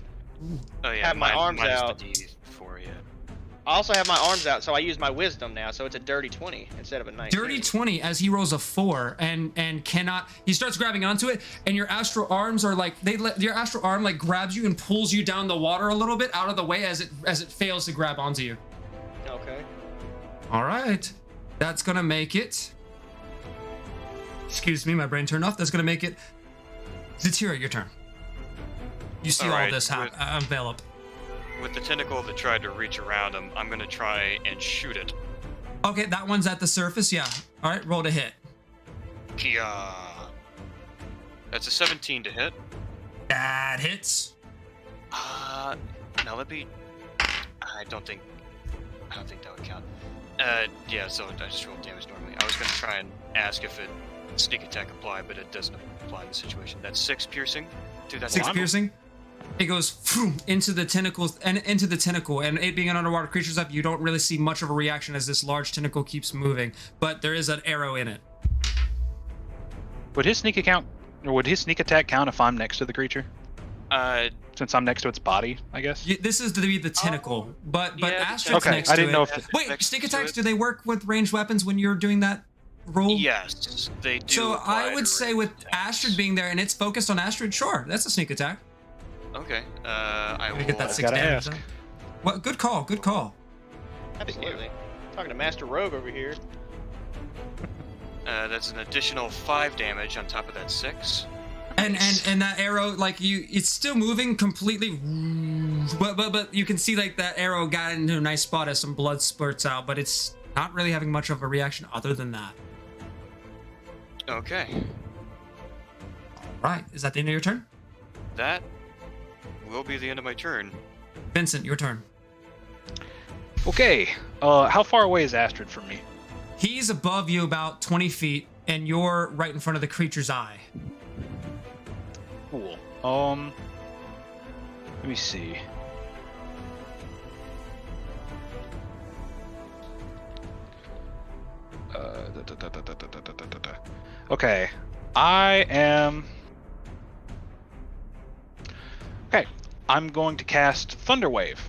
Oh yeah. Have my arms minus out. The D4, yeah. have my arms out, so I use my wisdom now, so it's a dirty 20 instead of a 19. Dirty 20 as he rolls a 4 and cannot. He starts grabbing onto it, and your astral arms are like your astral arm like grabs you and pulls you down the water a little bit out of the way as it fails to grab onto you. Okay. All right, that's gonna make it. Excuse me, my brain turned off. That's gonna make it. Zatira, your turn. You see all Alright, this envelop. With the tentacle that tried to reach around him, I'm gonna try and shoot it. Okay, that one's at the surface. Yeah. All right, roll to hit. Kia. That's a 17 to hit. That hits. Now let me. I don't think that would count. Yeah. So I just rolled damage normally. I was gonna try and ask if it sneak attack apply, but it doesn't apply in this situation. That's 6 piercing. Dude, that's 6 a lot. piercing. It goes into the tentacles and into the tentacle, and it being an underwater creature stuff, you don't really see much of a reaction as this large tentacle keeps moving, but there is an arrow in it. Would his sneak attack count if I'm next to the creature? Since I'm next to its body, I guess. This is to be the tentacle, but yeah, Astrid's okay, next I to didn't it. know if Wait, next sneak to attacks, it. do they work with ranged weapons when you're doing that roll? Yes, they do. So apply I would to say with ranged attacks. Astrid being there and it's focused on Astrid, sure, that's a sneak attack. Okay. I We will. get that 6 gotta damage. ask. Then. Well, good call. Good call. Absolutely. Talking to Master Rogue over here. That's an additional 5 damage on top of that 6. And that arrow, like it's still moving completely, but you can see like that arrow got into a nice spot as some blood spurts out, but it's not really having much of a reaction other than that. Okay. Right, is that the end of your turn? That will be the end of my turn. Vincent, your turn. Okay. How far away is Astrid from me? He's above you about 20 feet, and you're right in front of the creature's eye. Cool. Let me see. Okay. I am. Okay. I'm going to cast Thunder Wave.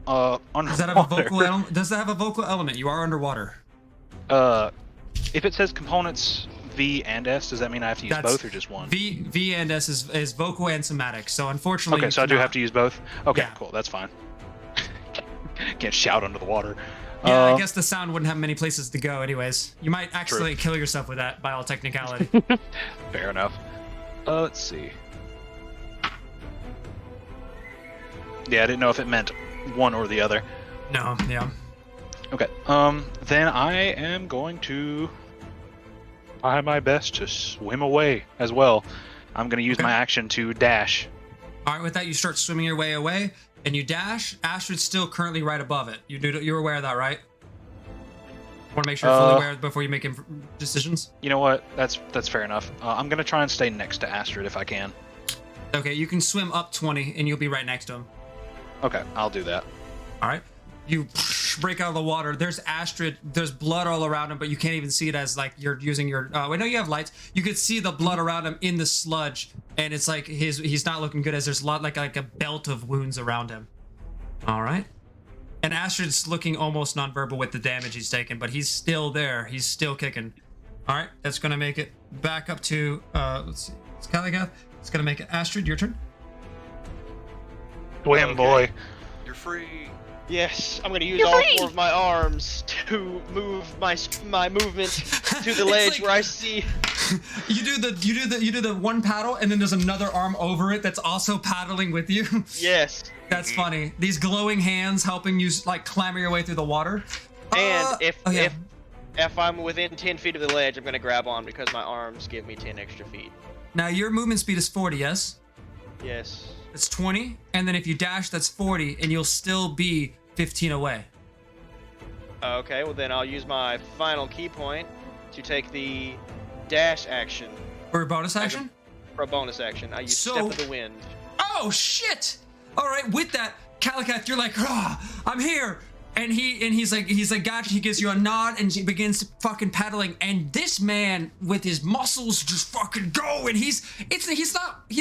Underwater. Does that have a vocal element? Does that have a vocal element? You are underwater. If it says components V and S, does that mean I have to use both or just one? V and S is vocal and somatic. So unfortunately, Okay, so I do have to use both. Okay, Yeah. cool. That's fine. Can't shout under the water. Yeah, I guess the sound wouldn't have many places to go. Anyways, you might actually kill yourself with that by all technicality. Fair enough. Let's see. Yeah, I didn't know if it meant one or the other. No, yeah. Okay. Then I am going to try my best to swim away as well. I'm going to use my action to dash. All right, with that, you start swimming your way away, and you dash. Astrid's still currently right above it. You're aware of that, right? Want to make sure you're fully aware before you make decisions. You know what? That's fair enough. I'm going to try and stay next to Astrid if I can. Okay, you can swim up 20, and you'll be right next to him. Okay, I'll do that. All right. You break out of the water. There's Astrid. There's blood all around him, but you can't even see it as like you're using your. I know you have lights. You could see the blood around him in the sludge, and it's like he's not looking good as there's a lot like a belt of wounds around him. All right. And Astrid's looking almost nonverbal with the damage he's taken, but he's still there. He's still kicking. All right. That's gonna make it back up to let's see. It's Kalagath. It's gonna make it Astrid. Your turn. Swim, boy. You're free. Yes, I'm gonna use all four of my arms to move my movement to the ledge like- where I see. You do the one paddle, and then there's another arm over it that's also paddling with you. Yes. That's funny. These glowing hands helping you like clamber your way through the water. And if yeah. if I'm within 10 feet of the ledge, I'm gonna grab on because my arms give me 10 extra feet. Now your movement speed is 40, yes? Yes. It's 20, and then if you dash, that's 40, and you'll still be 15 away. Okay, well then I'll use my final key point to take the dash action For a bonus action? for a bonus action. I use Step of the Wind. Oh shit! All right, with that, Kalagath, you're like, I'm here, and he's like, gotcha. He gives you a nod, and he begins fucking paddling. And this man with his muscles just fucking go, and he's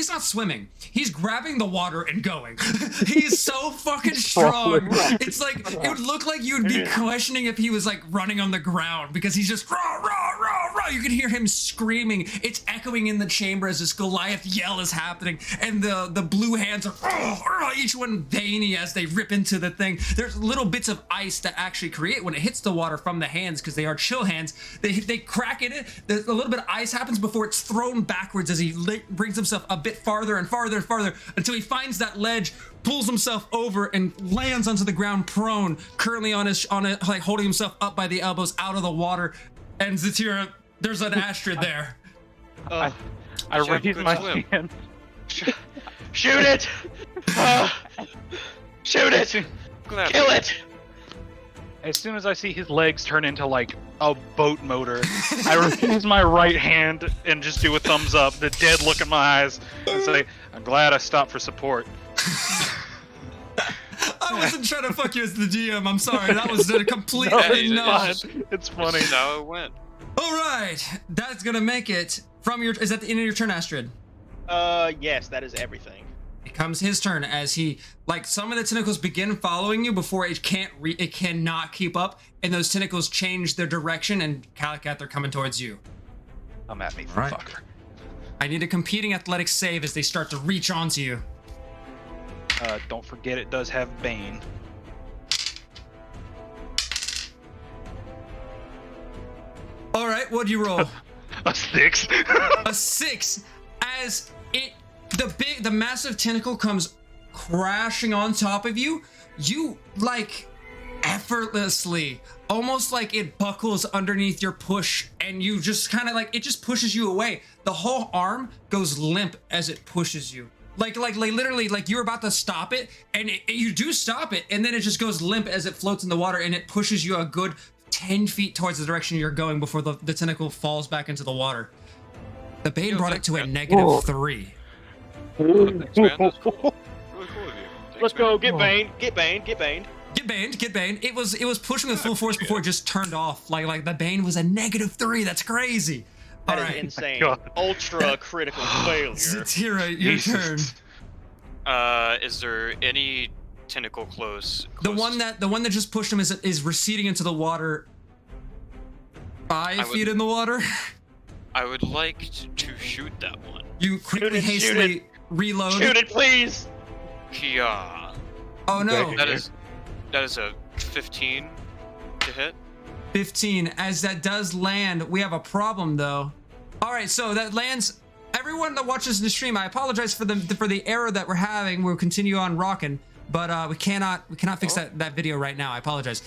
not swimming. He's grabbing the water and going. He's so fucking strong. It's like it would look like you'd be questioning if he was like running on the ground because he's just rah rah rah rah. You can hear him screaming. It's echoing in the chamber as this Goliath yell is happening, and the blue hands are each one veiny as they rip into the thing. There's little bits of ice that actually create when it hits the water from the hands because they are chill hands. They crack it. A little bit of ice happens before it's thrown backwards as he brings himself a bit farther and farther and farther until he finds that ledge, pulls himself over and lands onto the ground prone, currently on it, like holding himself up by the elbows out of the water. And Zatira, there's an Astrid there. I raise my hand. Shoot it! Shoot it! Kill it! As soon as I see his legs turn into like a boat motor, I raise my right hand and just do a thumbs up, the dead look in my eyes, and say, "I'm glad I stopped for support." I wasn't trying to fuck you as the GM. I'm sorry. That was a complete It's funny. That's how it went. All right, that's gonna make it from your. Is that the end of your turn, Astrid? Yes, that is everything. It comes his turn as he, like, some of the tentacles begin following you before it cannot keep up, and those tentacles change their direction, and Kalagath, they're coming towards you. Come at me, Right. fucker. I need a competing athletics save as they start to reach onto you. Don't forget it does have Bane. All right, what'd you roll? A 6. A 6. as the massive tentacle comes crashing on top of you, you like effortlessly, almost like it buckles underneath your push, and you just kind of like, it just pushes you away. The whole arm goes limp as it pushes you. Like literally, like you're about to stop it, and you do stop it, and then it just goes limp as it floats in the water, and it pushes you a good 10 feet towards the direction you're going before the tentacle falls back into the water. The Bane brought it to a -3. Thanks, man. That's cool. Really cool of you. Thanks, Let's go. man. Get baned. Get baned. Get baned. Get Bane. It was pushing with full force before it just turned off. Like the Bane was a -3. That's crazy. That All is right, insane. God. Ultra critical failure. Zatira, your turn. Jesus. Is there any tentacle close? The one that just pushed him is receding into the water. 5 feet in the water. I would like to shoot that one. You quickly, Shoot it, shoot hastily reload. Shoot it, please. Kia. Oh no! That is a 15 to hit. 15. As that does land, we have a problem though. All right, so that lands. Everyone that watches the stream, I apologize for the error that we're having. We'll continue on rocking, but we cannot fix that video right now. I apologize.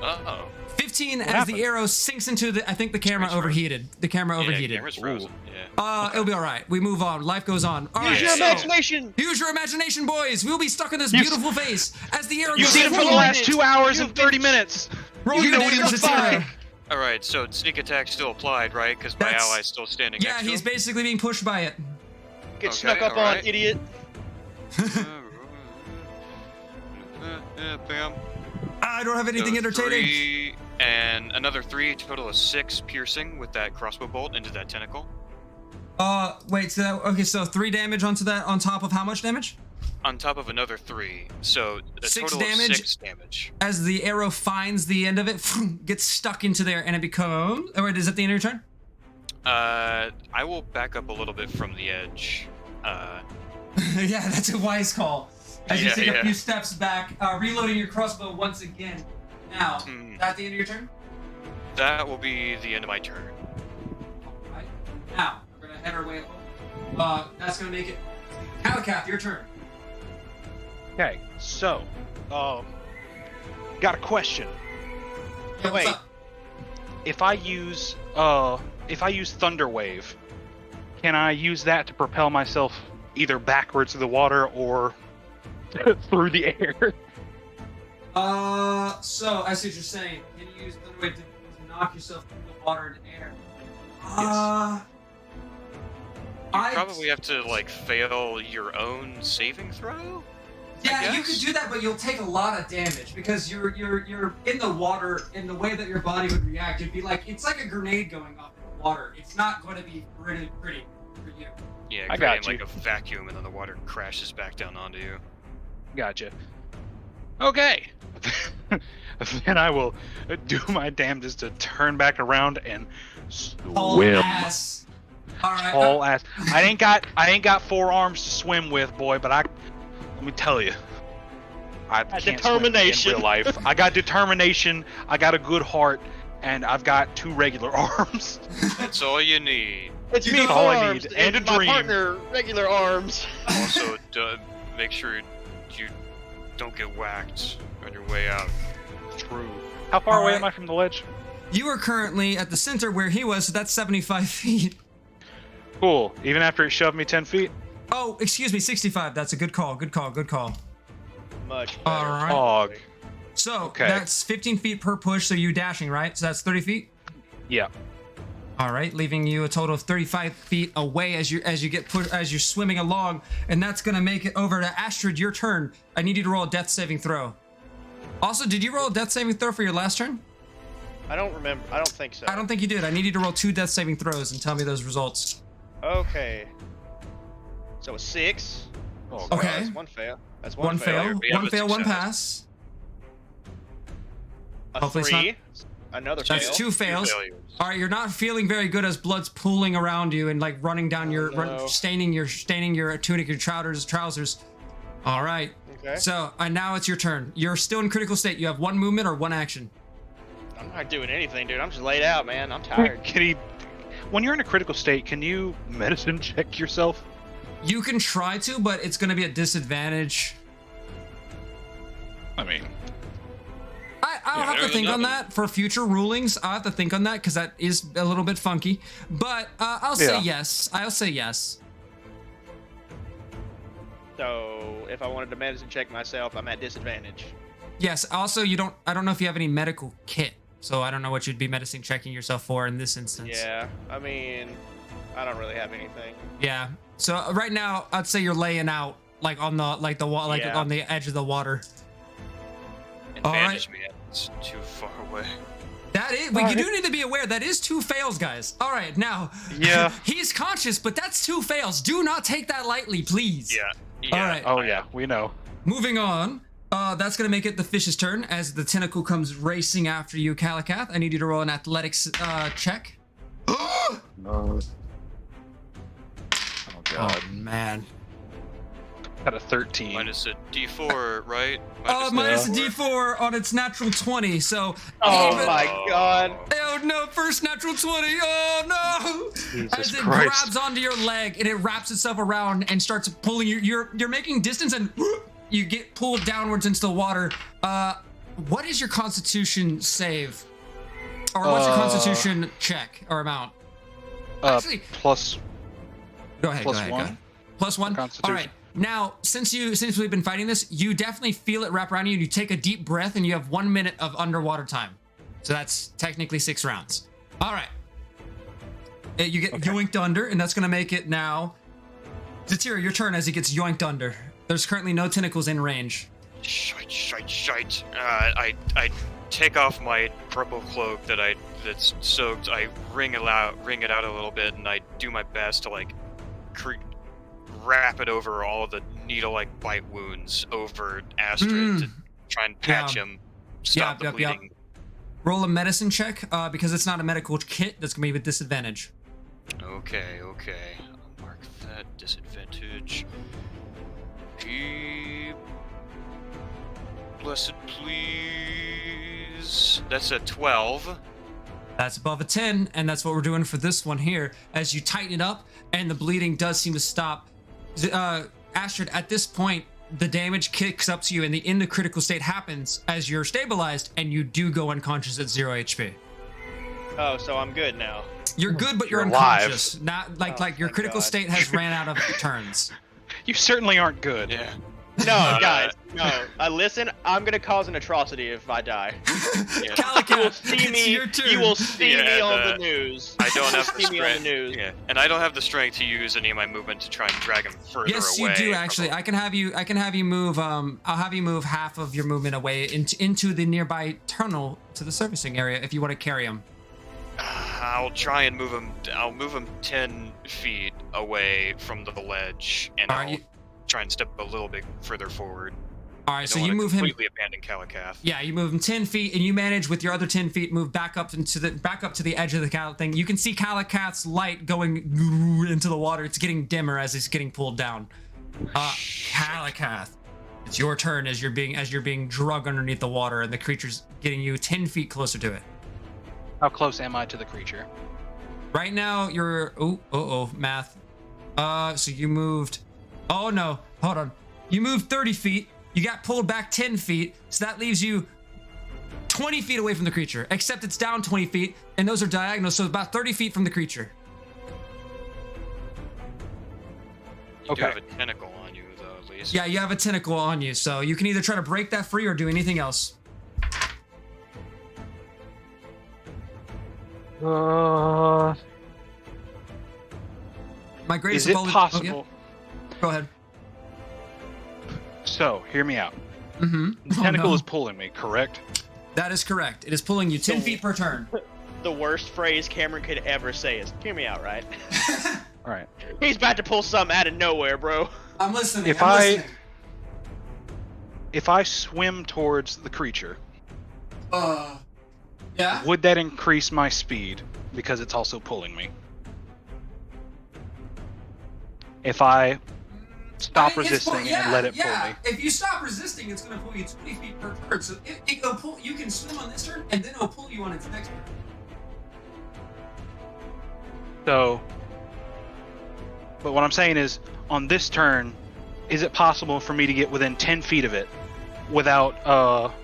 Uh-oh. 15 as happened? the arrow sinks into the. I think the camera overheated. The camera Yeah, overheated. camera's frozen. Yeah. It'll be all right. We move on. Life goes on. All right. Use your so- imagination. Use your imagination, boys. We'll be stuck in this beautiful face as the arrow You've goes seen it for the forward. last 2 hours and 30 minutes. Roll You your know what he damage, looks Zatira. like. All right, so sneak attack still applied, right? Because my That's- ally's still standing Yeah, next to he's him. basically being pushed by it. Get Okay, snuck up on, alright. idiot. Bam. I don't have anything So entertaining. 3 and another 3, total of 6 piercing with that crossbow bolt into that tentacle. Wait. So 3 damage onto that, on top of how much damage? On top of another 3, so a 6 total damage? of 6 damage. As the arrow finds the end of it, gets stuck into there, and it becomes. Oh, wait, is that the end of your turn? I will back up a little bit from the edge. Yeah, that's a wise call. As you Yeah, take a yeah. few steps back, reloading your crossbow once again. Now, Hmm. is that the end of your turn? That will be the end of my turn. Alright. Now, we're gonna head our way up. That's gonna make it. Calicath, your turn. Okay, so, got a question. Yeah, what's Wait. up? If I use Thunder Wave, can I use that to propel myself either backwards to the water or through the air? So I see what you're saying. Can you use Thunderwave to knock yourself through the water and air? You probably have to like fail your own saving throw. Yeah, you guess. could do that, but you'll take a lot of damage because you're in the water. In the way that your body would react, it'd be like it's like a grenade going off in the water. It's not going to be really pretty for you. Yeah, I got creating you. like a vacuum, and then the water crashes back down onto you. Gotcha. Okay. Then I will do my damnedest to turn back around and Haul swim. ass. All right. All ass. I ain't got 4 arms to swim with, boy. But let me tell you, I can't determination. swim in real life. I got determination. I got a good heart, and I've got 2 regular arms. That's all you need. It's You me, know- All I arms, need, and a my dream. partner, regular arms. Also, make sure you don't get whacked on your way out. True. How far All away right. am I from the ledge? You are currently at the center where he was, so that's 75 feet. Cool. Even after it shoved me 10 feet. Oh, excuse me, 65. That's a good call. Good call. Good call. Much better. All right. Dog. So Okay. that's 15 feet per push. So you dashing, right? So that's 30 feet. Yeah. All right, leaving you a total of 35 feet away as you get pushed as you're swimming along, and that's gonna make it over to Astrid. Your turn. I need you to roll a death saving throw. Also, did you roll a death saving throw for your last turn? I don't remember. I don't think so. I don't think you did. I need you to roll 2 death saving throws and tell me those results. Okay. So a 6. Oh, So Okay. That's 1 fail. That's One one fail, We have one a fail, one success. pass. A Hopefully it's 3. Another That's fail. 2 fails. failures. All right, you're not feeling very good as blood's pooling around you and like running down your, no. staining your tunic, your trousers. All right. Okay. So now it's your turn. You're still in critical state. You have 1 movement or 1 action. I'm not doing anything, dude. I'm just laid out, man. I'm tired. Can he? when you're in a critical state, can you medicine check yourself? You can try to, but it's going to be a disadvantage. I mean, I'll have to think on that for future rulings. I'll have to think on that because that is a little bit funky. But I'll say yes. I'll say yes. So if I wanted to medicine check myself, I'm at disadvantage. Yes. Also, I don't know if you have any medical kit, so I don't know what you'd be medicine checking yourself for in this instance. Yeah, I mean, I don't really have anything. Yeah. So right now, I'd say you're laying out like on the Yeah. on the edge of the water. Advantage me. It's too far away. That is, we do need to be aware that is 2 fails, guys. All right, now. Yeah. He's conscious, but that's 2 fails. Do not take that lightly, please. Yeah. All right. oh yeah, we know. Moving on. That's gonna make it the fish's turn as the tentacle comes racing after you, Kalakath. I need you to roll an athletics check. Oh god. Oh man. Got a 13. Minus a D4, right? Minus a D4. D4 on its natural 20. So. Oh even- my god. Oh no! First natural 20. Oh no! Jesus As it Christ. grabs onto your leg and it wraps itself around and starts pulling you. You're making distance and you get pulled downwards into the water. What is your Constitution save? Or what's your Constitution check or amount? Actually, plus go ahead. plus go ahead. one? Go ahead. Plus 1. All Constitution. right. Now, since we've been fighting this, you definitely feel it wrap around you. And you take a deep breath, and you have 1 minute of underwater time. So that's technically 6 rounds. All right. You get yoinked under, and that's going to make it now. Zatira, your turn as he gets yoinked under. There's currently no tentacles in range. Shite. I take off my purple cloak that's soaked. I wring it out a little bit, and I do my best to like wrap it over all the needle-like bite wounds over Astrid to try and patch him, stop the bleeding. Roll a medicine check because it's not a medical kit. That's gonna be with disadvantage. Okay. I'll mark that disadvantage. Be blessed, please. That's a 12. That's above a 10, and that's what we're doing for this one here. As you tighten it up, and the bleeding does seem to stop. Astrid, at this point, the damage kicks up to you, and the in the critical state happens as you're stabilized, and you do go unconscious at 0 HP. Oh, so I'm good now. You're good, but you're You're alive. unconscious. Not like your thank critical God. state has ran out of turns. You certainly aren't good. Yeah. No, guys, no. Listen, I'm gonna cause an atrocity if I die. You will Kalakath, see it's me. your turn. You will see Yeah, me on the news. I don't have the See me on the strength. news. Yeah, and I don't have the strength to use any of my movement to try and drag him further Yes, away. you do from actually. the- I can have you move. I'll have you move half of your movement away into the nearby tunnel to the servicing area if you want to carry him. I'll try and move him. I'll move him 10 feet away from the ledge, and Alright, I'll try and step a little bit further forward. All right, I so don't you wanna move him. completely abandon Kalakath. Yeah, you move him 10 feet, and you manage with your other 10 feet move back up to the edge of the thing. You can see Kalakath's light going into the water. It's getting dimmer as he's getting pulled down. Kalakath, it's your turn as you're being dragged underneath the water, and the creature's getting you 10 feet closer to it. How close am I to the creature? Right now, you're math. So you moved. Oh no, hold on. You moved 30 feet. You got pulled back 10 feet, so that leaves you 20 feet away from the creature. Except it's down 20 feet, and those are diagonal, so about 30 feet from the creature. You do Okay. have a tentacle on you, though, at least. Yeah, you have a tentacle on you, so you can either try to break that free or do anything else. My greatest Is it ability- possible? yeah, go ahead. So, hear me out. Mm-hmm. The tentacle is pulling me, correct? That is correct. It is pulling you 10 feet per turn. The worst phrase Cameron could ever say is, "Hear me out, right?" All right. He's about to pull something out of nowhere, bro. I'm listening. If I swim towards the creature, yeah. would that increase my speed because it's also pulling me? If I stop resisting and let it pull me. If you stop resisting, it's going to pull you 20 feet per turn. So it'll pull. You can swim on this turn, and then it'll pull you on its next turn. So, but what I'm saying is, on this turn, is it possible for me to get within 10 feet of it without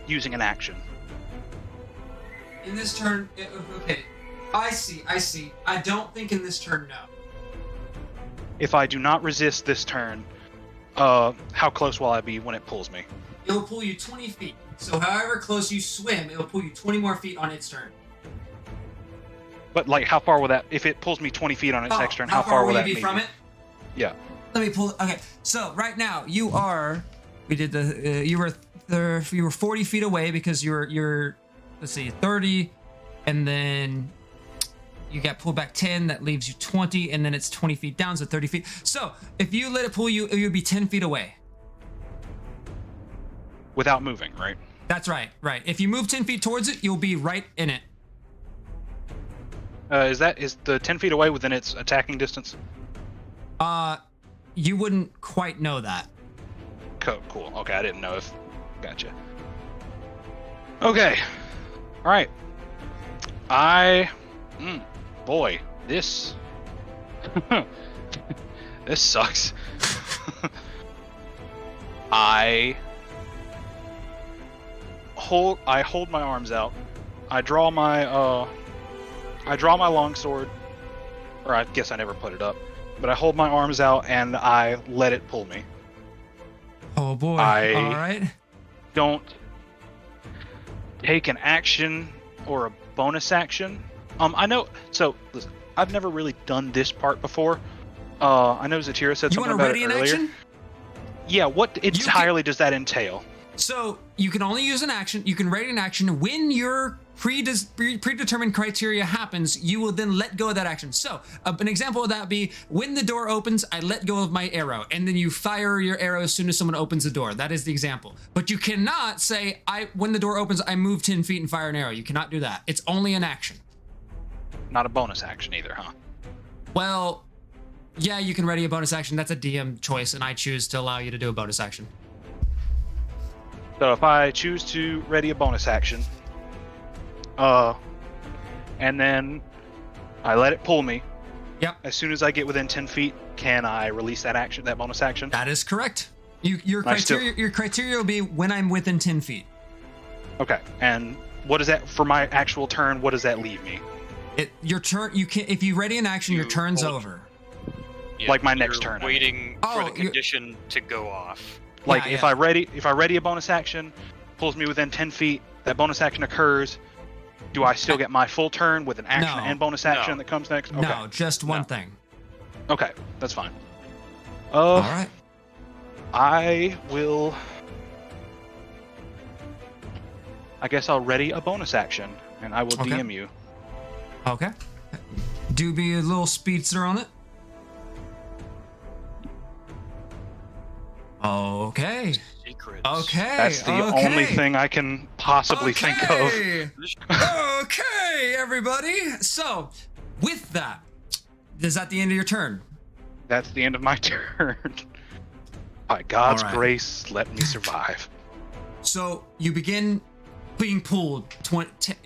using an action? In this turn, okay. I see. I don't think in this turn, no. If I do not resist this turn, how close will I be when it pulls me? It'll pull you 20 feet. So however close you swim, it'll pull you 20 more feet on its turn. But like, how far will that? If it pulls me 20 feet on its next turn, how far will that be from it? Yeah. Let me pull. Okay, so right now you are. We did the. You were 40 feet away because you're. Let's see, 30, and then you got pulled back 10. That leaves you 20, and then it's 20 feet down, so 30 feet. So if you let it pull you, it would be 10 feet away. Without moving, right? That's right. Right. If you move 10 feet towards it, you'll be right in it. Is the 10 feet away within its attacking distance? You wouldn't quite know that. Cool. Okay, I didn't know if. Gotcha. Okay. All right. Boy, this. This sucks. I hold my arms out. I draw my longsword, or I guess I never put it up, but I hold my arms out and I let it pull me. Oh boy! All right. Don't take an action or a bonus action. I know. So listen, I've never really done this part before. I know Zatira said something about it earlier. Action? Yeah. What entirely does that entail? So you can only use an action. You can ready an action when your predetermined criteria happens. You will then let go of that action. So an example of that be when the door opens, I let go of my arrow, and then you fire your arrow as soon as someone opens the door. That is the example. But you cannot say when the door opens, I move 10 feet and fire an arrow. You cannot do that. It's only an action. Not a bonus action either, huh? Well, yeah, you can ready a bonus action. That's a DM choice, and I choose to allow you to do a bonus action. So if I choose to ready a bonus action, and then I let it pull me. Yep. As soon as I get within 10 feet, can I release that bonus action? That is correct. Your criteria will be when I'm within 10 feet. Okay. And what is that for my actual turn? What does that leave me? Your turn. You can if you ready an action, your turn's over. Yeah, like my next turn. Waiting for the condition to go off. Like if I ready a bonus action, pulls me within 10 feet, that bonus action occurs. Do I still get my full turn with an action and bonus action that comes next? Okay. No, just one thing. Okay, that's fine. All right. I guess I'll ready a bonus action, and I will DM you. Okay. Do be a little speedster on it. Okay. Secrets. Okay. That's the only thing I can possibly think of. Okay, everybody. So, with that, is that the end of your turn? That's the end of my turn. By God's grace, let me survive. So you begin being pulled,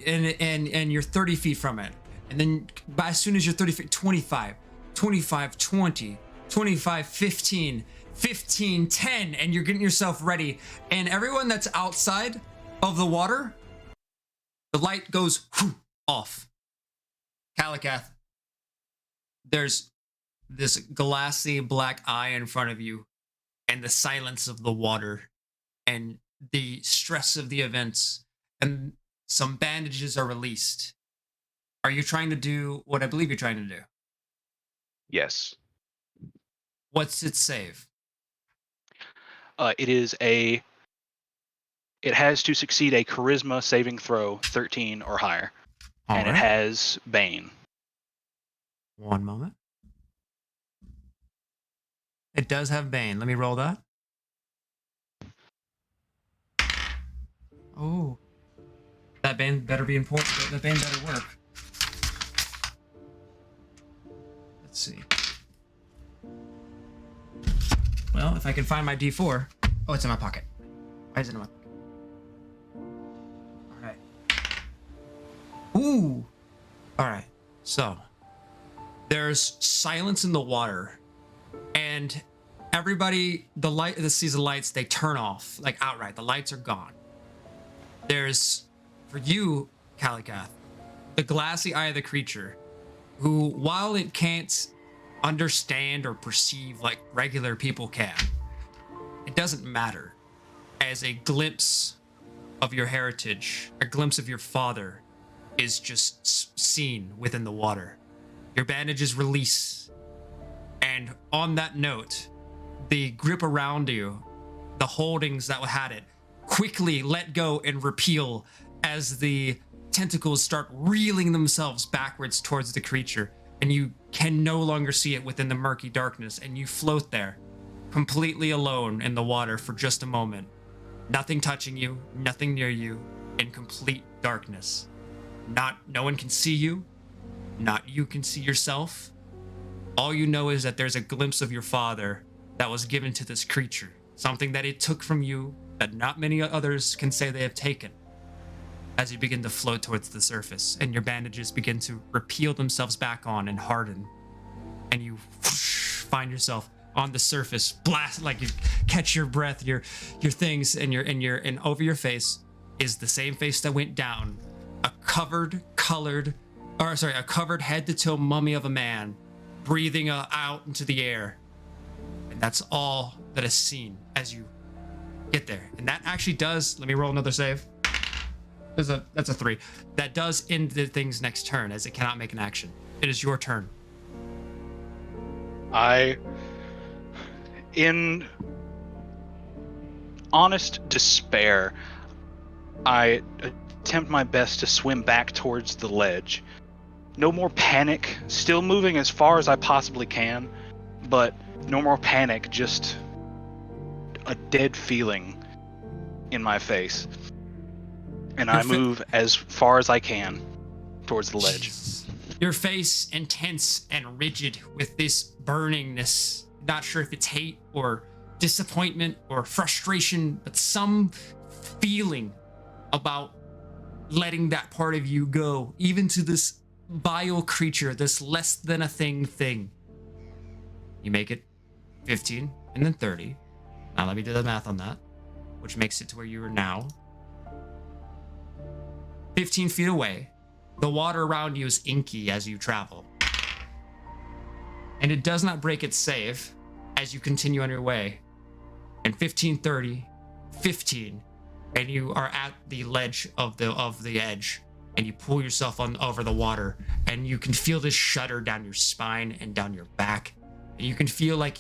and you're 30 feet from it, and then as soon as you're 30 feet, 25, 20, 25, 15. 15, 10, and you're getting yourself ready. And everyone that's outside of the water, the light goes off. Kalikath, there's this glassy black eye in front of you, and the silence of the water, and the stress of the events, and some bandages are released. Are you trying to do what I believe you're trying to do? Yes. What's its save? It has to succeed a charisma saving throw 13 or higher. It has Bane. One moment. It does have Bane. Let me roll that. Oh. That Bane better be important. That Bane better work. Let's see. Well, if I can find my D4. Oh, it's in my pocket. Why is it in my pocket? All right. Ooh. All right. So, There's silence in the water, and everybody, the season lights, they turn off, like outright. The lights are gone. There's, for you, Kalikath, the glassy eye of the creature, who, while it can't understand or perceive like regular people can, it doesn't matter. As a glimpse of your heritage, a glimpse of your father is just seen within the water. Your bandages release, and on that note, the grip around you, the holdings that had it, quickly let go and repeal as the tentacles start reeling themselves backwards towards the creature, and you can no longer see it within the murky darkness, and you float there, completely alone in the water for just a moment. Nothing touching you, nothing near you, in complete darkness. No one can see you, not you can see yourself. All you know is that there's a glimpse of your father that was given to this creature, something that it took from you that not many others can say they have taken. As you begin to float towards the surface, and your bandages begin to repeal themselves back on and harden, and you find yourself on the surface, blast, like you catch your breath, your things, and over your face is the same face that went down, a covered head to toe mummy of a man, breathing out into the air. And that's all that is seen as you get there. And that actually does, let me roll another save. That's a 3. That does end the thing's next turn, as it cannot make an action. It is your turn. In honest despair, I attempt my best to swim back towards the ledge. No more panic, still moving as far as I possibly can, but no more panic, just a dead feeling in my face. And I move as far as I can towards the ledge. Your face intense and rigid with this burningness. Not sure if it's hate or disappointment or frustration, but some feeling about letting that part of you go, even to this vile creature, this less than a thing. You make it 15 and then 30. Now let me do the math on that, which makes it to where you are now 15 feet away. The water around you is inky as you travel, and it does not break its save as you continue on your way. And 15, 30, 15, and you are at the ledge of the edge, and you pull yourself on over the water, and you can feel this shudder down your spine and down your back, and you can feel like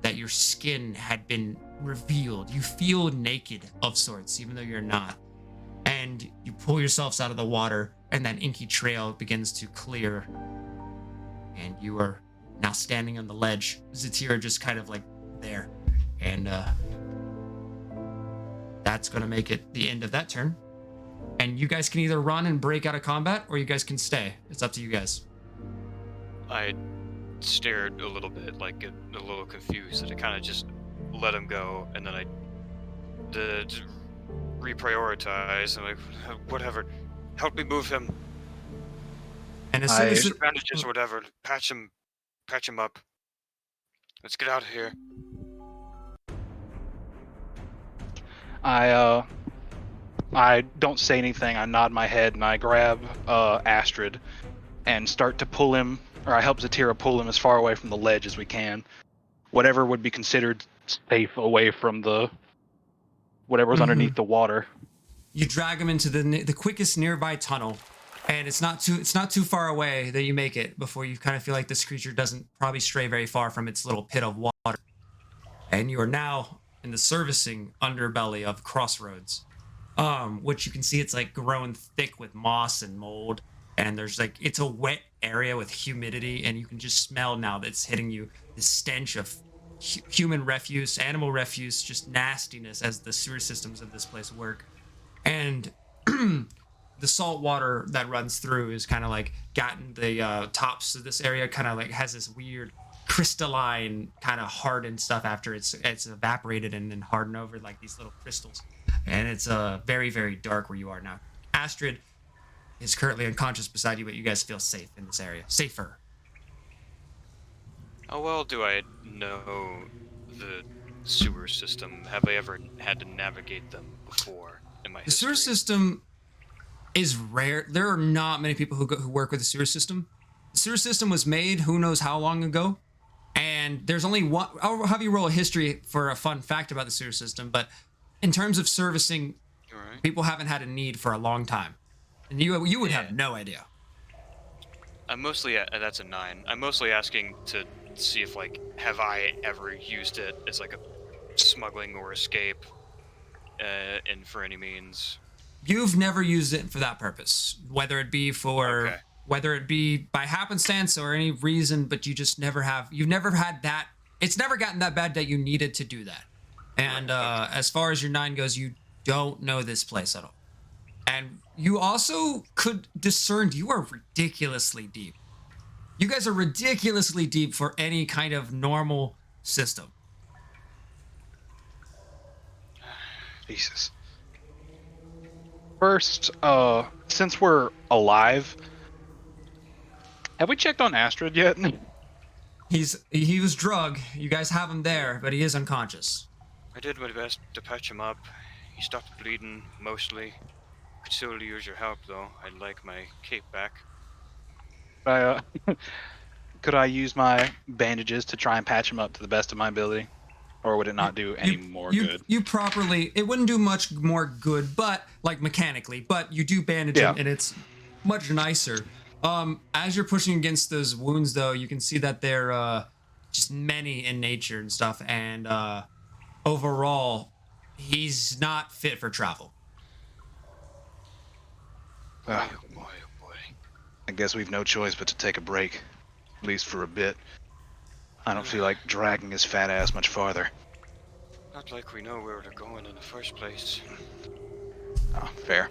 that your skin had been revealed. You feel naked of sorts, even though you're not. And you pull yourselves out of the water, and that inky trail begins to clear, and you are now standing on the ledge. Zatira just kind of like there, and that's gonna make it the end of that turn. And you guys can either run and break out of combat, or you guys can stay. It's up to you guys. I stared a little bit, like a little confused, and I kind of just let him go, and then I reprioritize. I'm like, whatever, help me move him. And as soon as bandages or whatever, patch him up. Let's get out of here. I don't say anything. I nod my head and I grab Astrid and start to pull him, or I help Zatira pull him as far away from the ledge as we can. Whatever would be considered safe away from the whatever's underneath the water. You drag him into the quickest nearby tunnel, and it's not too far away that you make it before you kind of feel like this creature doesn't probably stray very far from its little pit of water. And you are now in the servicing underbelly of Crossroads, which you can see it's like grown thick with moss and mold, and there's like, it's a wet area with humidity, and you can just smell now that it's hitting you the stench of human refuse, animal refuse, just nastiness as the sewer systems of this place work. And the salt water that runs through is kind of like gotten the tops of this area kind of like has this weird crystalline kind of hardened stuff after it's evaporated and then hardened over like these little crystals. And it's very, very dark where you are now. Astrid, is currently unconscious beside you, but you guys feel safe in this area. Safer. How well do I know the sewer system? Have I ever had to navigate them before in my The sewer history? system is rare. There are not many people who work with the sewer system. The sewer system was made who knows how long ago, and there's only one. I'll have you roll a history for a fun fact about the sewer system. But in terms of servicing, All right. people haven't had a need for a long time, and you would have Yeah. no idea. I'm mostly that's a 9. I'm mostly asking to see if like have I ever used it as like a smuggling or escape, and for any means. You've never used it for that purpose, whether it be Okay. whether it be by happenstance or any reason, but you just never have. You've never had that. It's never gotten that bad that you needed to do that. And Right, okay. as far as your 9 goes, you don't know this place at all. And you also could discern you are ridiculously deep. You guys are ridiculously deep for any kind of normal system. Jesus. First, since we're alive, have we checked on Astrid yet? He was drugged. You guys have him there, but he is unconscious. I did my best to patch him up. He stopped bleeding mostly. Could still use your help though. I'd like my cape back. I, could I use my bandages to try and patch him up to the best of my ability? Or would it not do any more good? You properly, it wouldn't do much more good, but like mechanically, but you do bandage him, Yeah. and it's much nicer. As you're pushing against those wounds, though, you can see that they're just many in nature and stuff, and overall, he's not fit for travel. Ah, Oh boy, oh boy. I guess we've no choice but to take a break, at least for a bit. I don't feel like dragging his fat ass much farther. Not like we know where they're going in the first place. Oh, fair.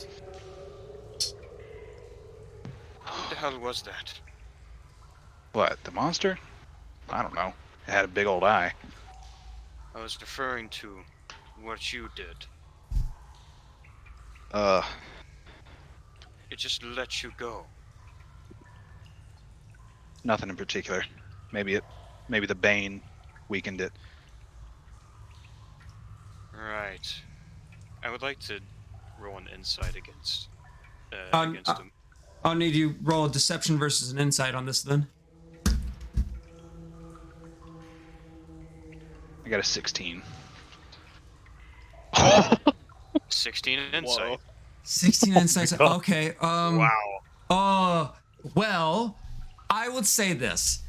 What the hell was that? What, the monster? I don't know. It had a big old eye. I was referring to what you did. It just let you go. Nothing in particular. Maybe the Bane weakened it. Right. I would like to roll an insight against Um, against him. I'll need you roll a deception versus an insight on this then. I got a 16. 16 insight. 16 insights. Okay. Wow. Well, I would say this.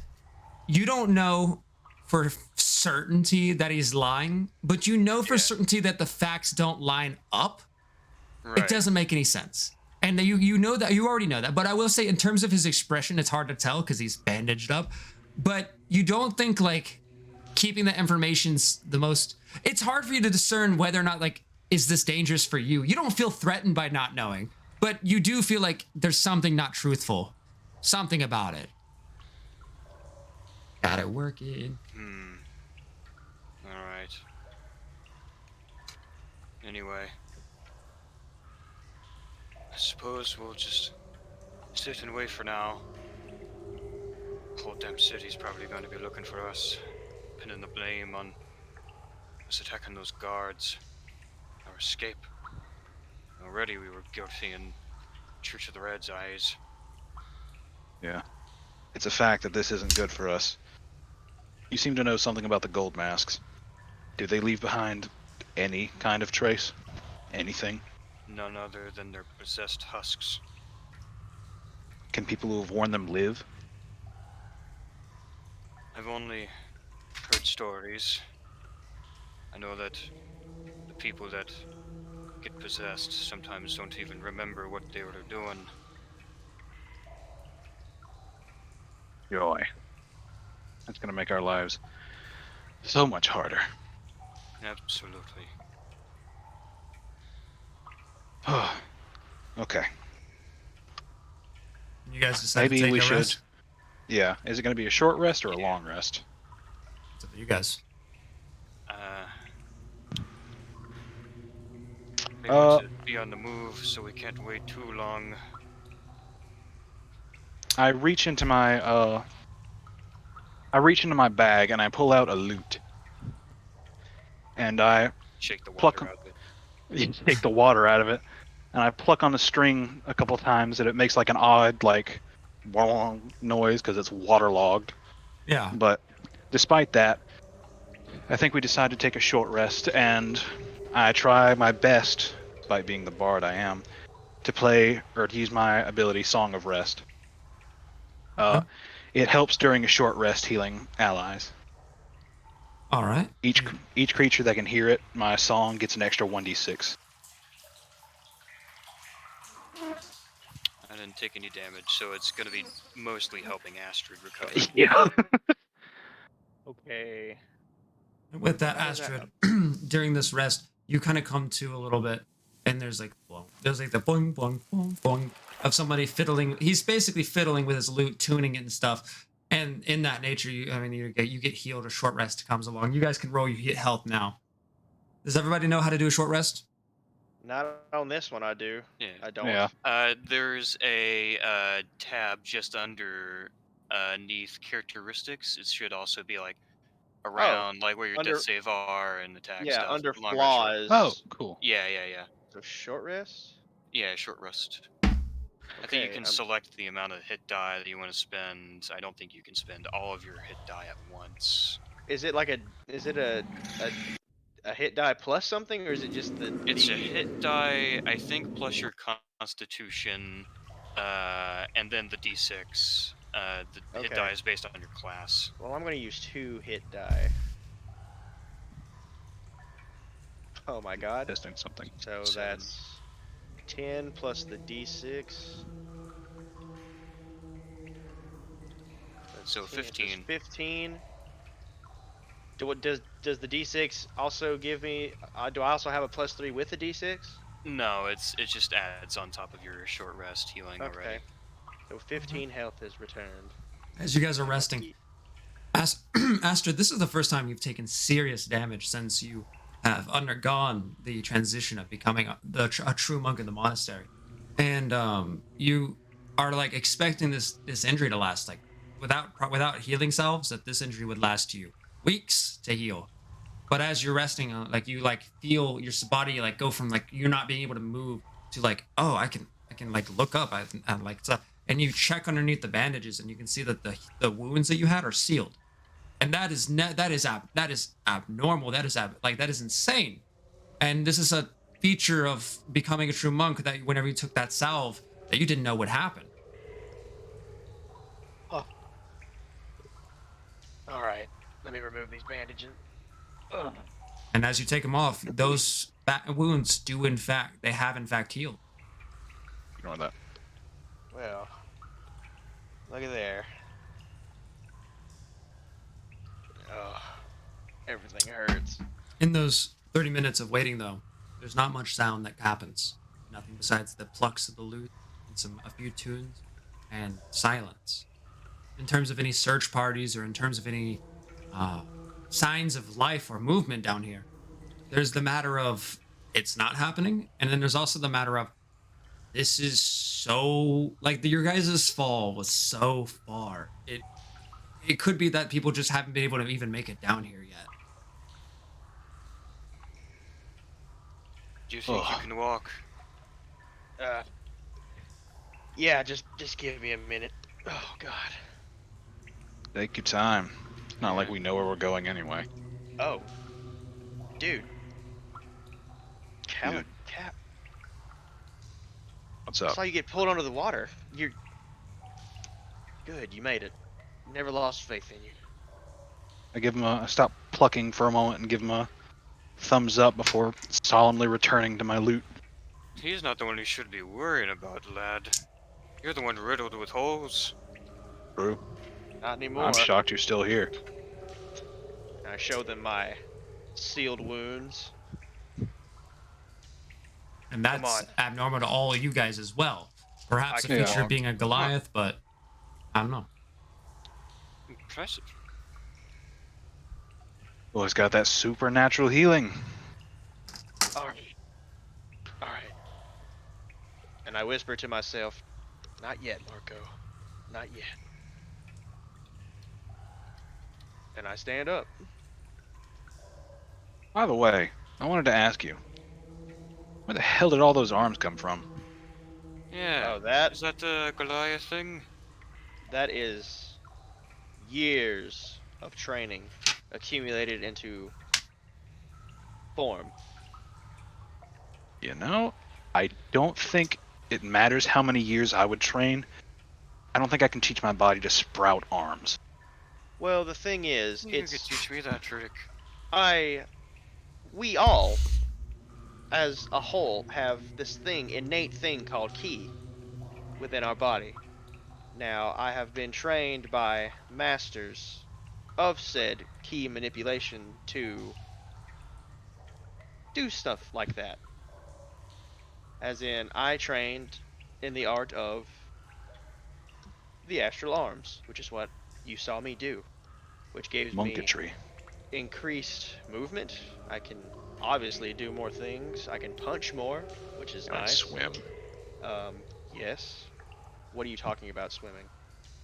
You don't know for certainty that he's lying, but you know for certainty that the facts don't line up. Right. It doesn't make any sense. And you know that, you already know that. But I will say, in terms of his expression, it's hard to tell because he's bandaged up. But you don't think like keeping the information's the most. It's hard for you to discern whether or not like is this dangerous for you. You don't feel threatened by not knowing, but you do feel like there's something not truthful, something about it. Got it working. All right. Anyway, I suppose we'll just sit and wait for now. The whole damn city's probably going to be looking for us, pinning the blame on us attacking those guards, our escape. Already we were guilty in Church of the Red's eyes. Yeah. It's a fact that this isn't good for us. You seem to know something about the gold masks. Do they leave behind any kind of trace? Anything? None other than their possessed husks. Can people who have worn them live? I've only heard stories. I know that the people that get possessed sometimes don't even remember what they were doing. Joy. That's gonna make our lives so much harder. Absolutely. Okay. You guys decide Maybe to take we a should. rest? Yeah. Is it gonna be a short rest or a long rest? It's up to you guys. Maybe to be on the move so we can't wait too long. I reach into my bag and I pull out a lute, and I Shake the pluck water out of it. take the water out of it, and I pluck on the string a couple times, and it makes like an odd like noise because it's waterlogged. Yeah. But despite that, I think we decide to take a short rest, and I try my best, despite being the bard I am, to play or to use my ability Song of Rest. Uh, Okay. it helps during a short rest healing allies. All right. Each creature that can hear it, my song gets an extra 1d6. I didn't take any damage, so it's gonna be mostly helping Astrid recover. Yeah. Okay. With that, Why is that Astrid, during this rest, you kind of come to a little bit, and there's like the boing boing boing boing of somebody fiddling. He's basically fiddling with his lute, tuning it and stuff. And in that nature, you get healed. A short rest comes along. You guys can roll your hit health now. Does everybody know how to do a short rest? Not on this one, I do. Yeah. I don't. Yeah. There's a tab just underneath characteristics. It should also be like around like where your under- death save are and attack Yeah, stuff. under longer, short- flaws. Oh, cool. Yeah. So short rest. Yeah, short rest. I think you Okay, can select the amount of hit die that you want to spend. I don't think you can spend all of your hit die at once. Is it like a? Is it a hit die plus something, or is it just the? It's a hit die, I think, plus your constitution, and then the d6. The hit Okay. die is based on your class. Well, I'm gonna use 2 hit die. Oh my god. Testing something. So 7. that's 10 plus the d6. So 10, 15. 15. Does the d6 also give me? Do I also have a +3 with the d6? No, it just adds on top of your short rest healing Okay. already. So 15 health is returned. As you guys are resting, Astrid, this is the first time you've taken serious damage since you have undergone the transition of becoming a true monk in the monastery, and you are like expecting this injury to last like without healing salves, that this injury would last you weeks to heal. But as you're resting, you like feel your body like go from like you're not being able to move to like, oh, I can like look up and like stuff, and you check underneath the bandages and you can see that the wounds that you had are sealed, and that is abnormal. That is insane. And this is a feature of becoming a true monk, that whenever you took that salve, that you didn't know would happen. Oh. All right, let me remove these bandages. Ugh. And as you take them off, those wounds have in fact healed. Ignore that. Well, look at there. Oh, everything hurts. In those 30 minutes of waiting, though, there's not much sound that happens. Nothing besides the plucks of the lute and a few tunes and silence. In terms of any search parties or in terms of any signs of life or movement down here, there's the matter of it's not happening, and then there's also the matter of this is so like your guys' fall was so far. It could be that people just haven't been able to even make it down here yet. Do you think you can walk? Yeah, just give me a minute. Oh god. Take your time. It's not like we know where we're going anyway. Oh. Dude. Cap. What's I up? saw you get pulled under the water. You're good. You made it. Never lost faith in you. I give him I stop plucking for a moment and give him a thumbs up before solemnly returning to my loot. He's not the one you should be worrying about, lad. You're the one riddled with holes. True. Not anymore. I'm shocked you're still here. I show them my sealed wounds. And that's abnormal to all of you guys as well. Perhaps a I can feature of being a Goliath, but I don't know. Impressive. Well, he's got that supernatural healing. Alright. And I whisper to myself, not yet, Marco. Not yet. And I stand up. By the way, I wanted to ask you, where the hell did all those arms come from? Yeah. Oh, that Is that the Goliath thing? that is years of training accumulated into form. You know, I don't think it matters how many years I would train. I don't think I can teach my body to sprout arms. Well, the thing is, You could teach me that trick. I we all as a whole have this innate thing called ki within our body. Now, I have been trained by masters of said ki manipulation to do stuff like that. As in, I trained in the art of the astral arms, which is what you saw me do, which gives me Munketry. increased movement. I can obviously do more things. I can punch more, which is You know, and nice. swim. Yes. What are you talking about swimming?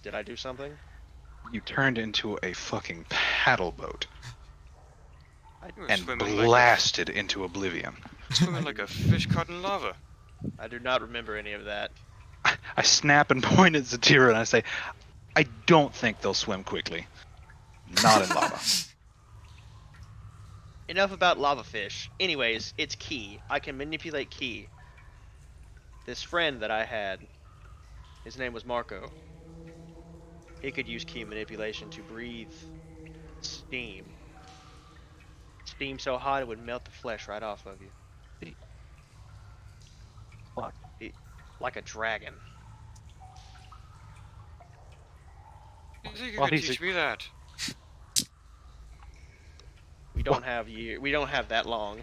Did I do something? You turned into a fucking paddle boat You were and swimming blasted into oblivion. swimming like a fish caught in lava. I do not remember any of that. I snap and point at Zatira and I say, I don't think they'll swim quickly. Not in lava. Enough about lava fish. Anyways, it's ki. I can manipulate ki. This friend that I had, his name was Marco. He could use ki manipulation to breathe steam. Steam so hot it would melt the flesh right off of you. What? Like a dragon. You think you Well, could he's teach me that? We don't have we don't have that long.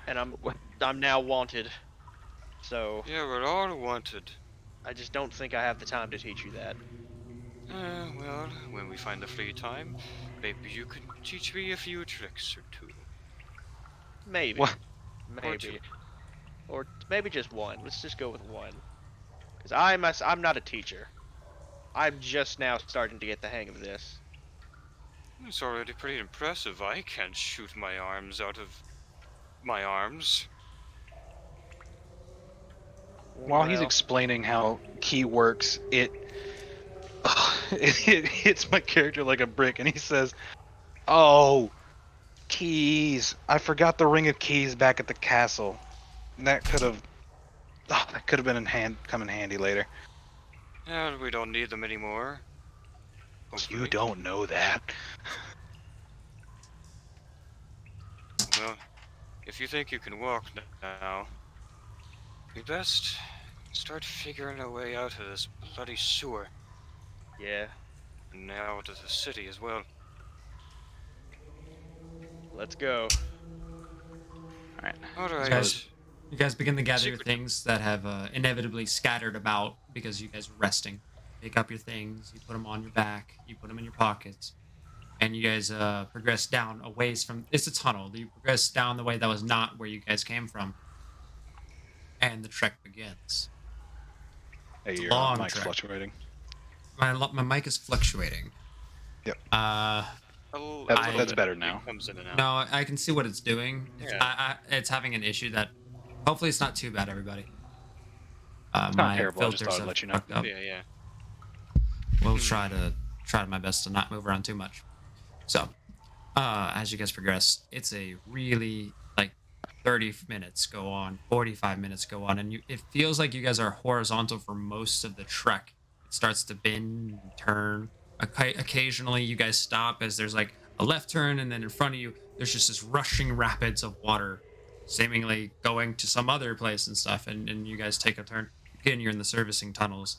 And I'm now wanted. So Yeah, we're all wanted. I just don't think I have the time to teach you that. Well, when we find the free time, maybe you can teach me a few tricks or two. Maybe. What? Or two. Maybe. Or maybe just one. Let's just go with one. Because I'm not a teacher. I'm just now starting to get the hang of this. It's already pretty impressive. I can't shoot my arms out of my arms. While he's Well, explaining how ki works, it hits my character like a brick, and he says, "Oh, keys! I forgot the ring of keys back at the castle. That could have come in handy later." And we don't need them anymore. You Hopefully. don't know that. Well, if you think you can walk now, we best start figuring a way out of this bloody sewer. yeah. And now to the city as well. Let's go. All right. Alright. Guys, you guys begin to gather your Secret- things that have inevitably scattered about because you guys are resting. Pick up your things, you put them on your back, you put them in your pockets, and you guys progress down a ways from. It's a tunnel. You progress down the way that was not where you guys came from, and the trek begins. Hey, your long mic's trek. fluctuating. My mic is fluctuating. Yep. That's better now. Comes in and out. No, I can see what it's doing. Yeah. It's having an issue that. Hopefully, it's not too bad, everybody. It's not terrible. I just thought I'd have let you know. fucked up. Yeah. We'll try my best to not move around too much. So, as you guys progress, it's a really like 30 minutes go on, 45 minutes go on, and it feels like you guys are horizontal for most of the trek. It starts to bend and turn. Occasionally, you guys stop as there's like a left turn, and then in front of you, there's just this rushing rapids of water, seemingly going to some other place and stuff. And you guys take a turn. Again, you're in the servicing tunnels,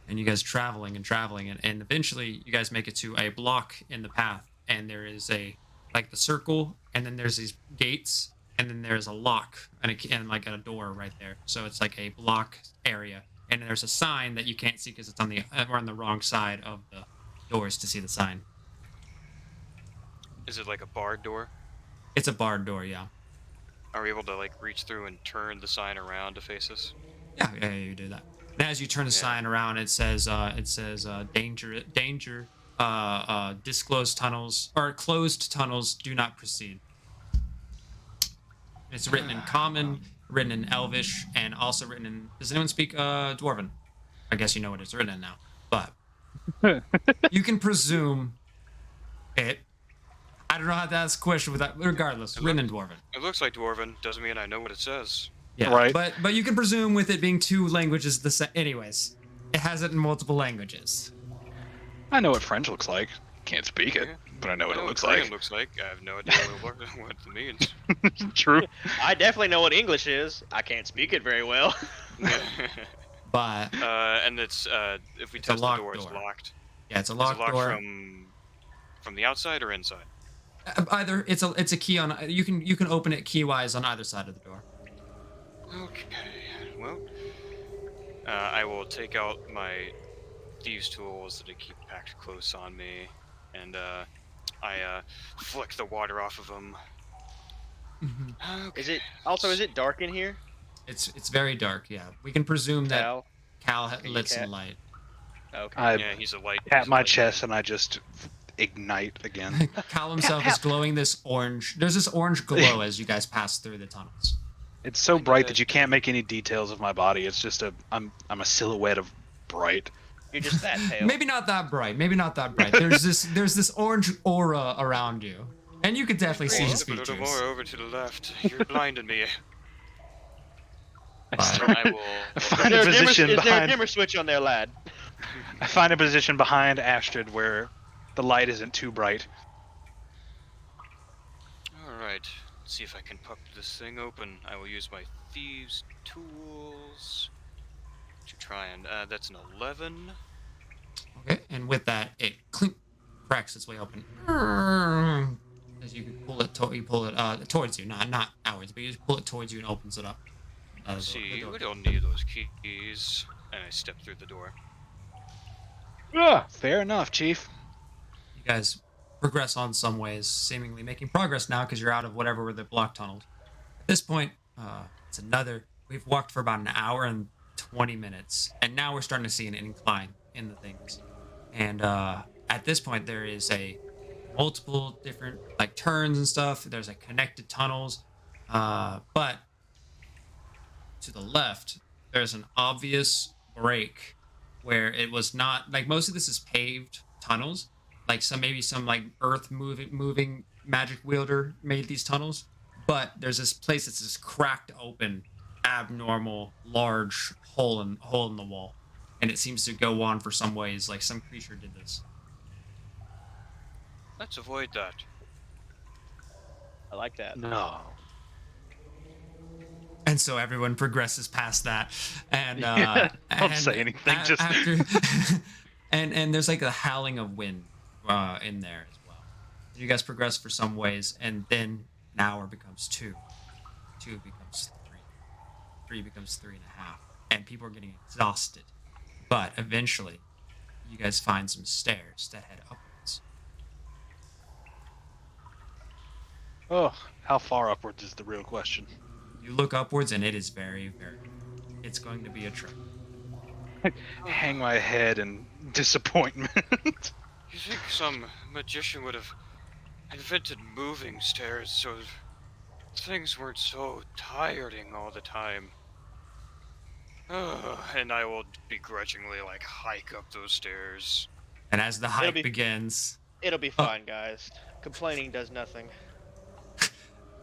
and you guys traveling and eventually you guys make it to a block in the path, and there is the circle, and then there's these gates, and then there's a lock and like a door right there. So it's like a block area, and there's a sign that you can't see because it's we're on the wrong side of the doors to see the sign. Is it like a barred door? It's a barred door, yeah. Are we able to like reach through and turn the sign around to face us? Yeah, you do that. And as you turn the sign around, it says danger, disclosed tunnels or closed tunnels do not proceed. It's written in Common, written in Elvish, and also written in. Does anyone speak Dwarven? I guess you know what it's written in now, but you can presume it. I don't know how to ask a question without. Regardless, written in Dwarven. It looks like Dwarven. Doesn't mean I know what it says. Yeah, Right. But you can presume with it being two languages the same. Anyways, it has it in multiple languages. I know what French looks like. Can't speak it, Yeah. but I know what I it know looks Korean like. looks like. I have no idea what it means. True. I definitely know what English is. I can't speak it very well. But And it's if we It's a test the locked door, it's door. locked. yeah, it's a Is locked it locked door. from the outside or inside? Either it's a key on. You can open it keywise on either side of the door. Okay. Well, I will take out my thieves' tools that I keep packed close on me, and I flick the water off of them. Okay. Is it dark in here? It's very dark. Yeah, we can presume that Cal? Cal you lit some cat? light. Okay. I Yeah, he's a light. pat he's a my light chest man. and I just ignite again. Cal himself is glowing this orange. There's this orange glow as you guys pass through the tunnels. It's so I bright did. that you can't make any details of my body. It's just I'm a silhouette of bright. You're just that pale. Maybe not that bright. Maybe not that bright. There's this orange aura around you, and you could definitely see his Step a little features. more over to the left. You're blinding me. But I will. I find a Is there a position behind. dimmer switch on there, lad? I find a position behind Astrid where the light isn't too bright. All right. Let's see if I can pop this thing open. I will use my thieves' tools to try and. That's an 11. okay, and with that, it cracks its way open. As you pull it, you pull it towards you, not outwards, but you just pull it towards you and opens it up. Let's see, we don't need those keys. And I step through the door. Fair enough, Chief. You guys progress on some ways, seemingly making progress now because you're out of whatever were the block tunnels. At this point, we've walked for about an hour and 20 minutes, and now we're starting to see an incline in the things. And at this point, there is multiple different like turns and stuff. There's like connected tunnels, but to the left, there's an obvious break where it was not like most of this is paved tunnels. Like maybe some like earth moving magic wielder made these tunnels, but there's this place that's just cracked open, abnormal, large hole in the wall, and it seems to go on for some ways. Like some creature did this. Let's avoid that. I like that. No. And so everyone progresses past that, and Don't say anything, just- after, and there's like a howling of wind in there as well. You guys progress for some ways, and then an hour becomes 2, 2 becomes 3, 3 becomes 3.5, and people are getting exhausted. But eventually, you guys find some stairs that head upwards. Oh, how far upwards is the real question. You look upwards, and it is very, very. It's going to be a trip. Hang my head in disappointment. You think some magician would have invented moving stairs so things weren't so tiring all the time? And I will begrudgingly like hike up those stairs. And as the hike be- begins, It'll be fine, guys. Complaining does nothing.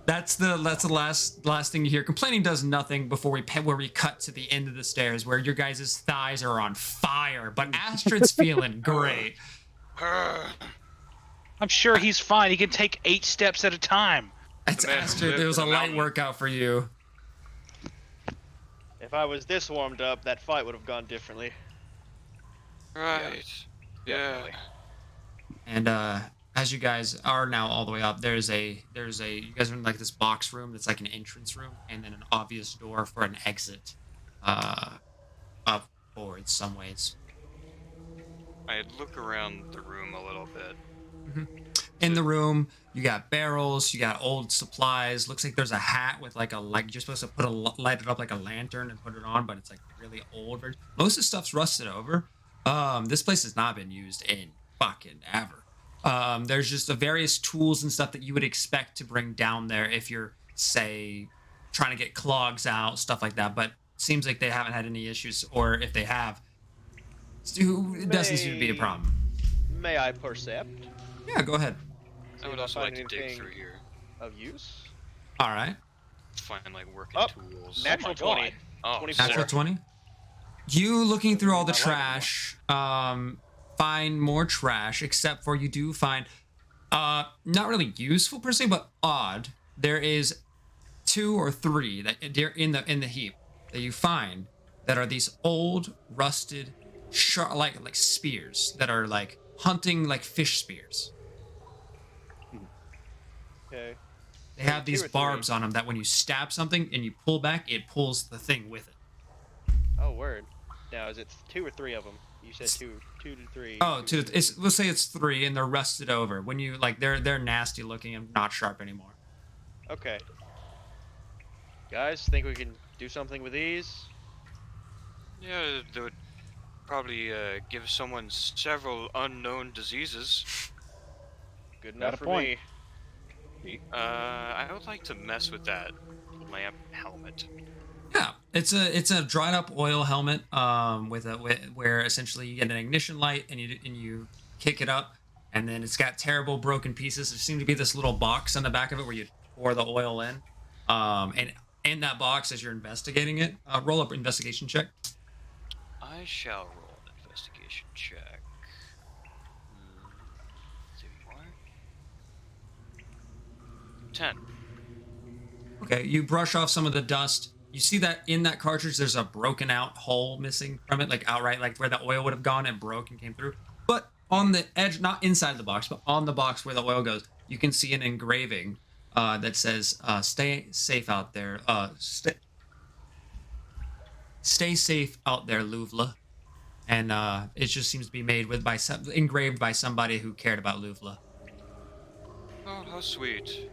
that's the last thing you hear. Complaining does nothing before we cut to the end of the stairs where your guys' thighs are on fire, but Astrid's feeling great. I'm sure he's fine. He can take 8 steps at a time. It's man who Astrid. lived There was in a the light mountain. workout for you. If I was this warmed up, that fight would have gone differently. Right. Yeah. Definitely. And as you guys are now all the way up, you guys are in like this box room that's like an entrance room, and then an obvious door for an exit up forward some ways. I look around the room a little bit. in the room. You got barrels, you got old supplies. Looks like there's a hat with like a like you're supposed to put light it up like a lantern and put it on, but it's like really old. Most of the stuff's rusted over. This place has not been used in fucking ever. There's just the various tools and stuff that you would expect to bring down there if you're, say, trying to get clogs out, stuff like that. But seems like they haven't had any issues, or if they have, it doesn't seem to be a problem. May I percept? Yeah, go ahead. I would if I also like find to dig anything through here. Of use? All right. Find like working Oh, tools. natural 20. Oh, 24. Natural 20. You looking through all the trash, find more trash, except for you do find, not really useful per se, but odd. There is 2 or 3 that they're in the heap that you find that are these old rusted like spears that are like hunting like fish spears. Okay. They have Two these or three. barbs on them that when you stab something and you pull back, it pulls the thing with it. Oh, word. Now, is it 2 or 3 of them? You said 2 to 3. Oh, let's say it's 3 and they're rusted over. When you like they're nasty looking and not sharp anymore. Okay. Guys, think we can do something with these? Yeah, they would probably give someone several unknown diseases. Good Got enough a for point. me. I would like to mess with that lamp helmet. Yeah, it's a dried up oil helmet where essentially you get an ignition light and you kick it up, and then it's got terrible broken pieces. There seems to be this little box on the back of it where you pour the oil in, and in that box as you're investigating it, roll up investigation check. I shall roll an investigation check. There you are. 10. Okay, you brush off some of the dust. You see that in that cartridge there's a broken out hole missing from it, like outright, like where the oil would have gone and broke and came through. But on the edge, not inside the box, but on the box where the oil goes, you can see an engraving that says "Stay safe out there." Stay safe out there, Louvre. And it just seems to be engraved by somebody who cared about Louvre. Oh, how sweet.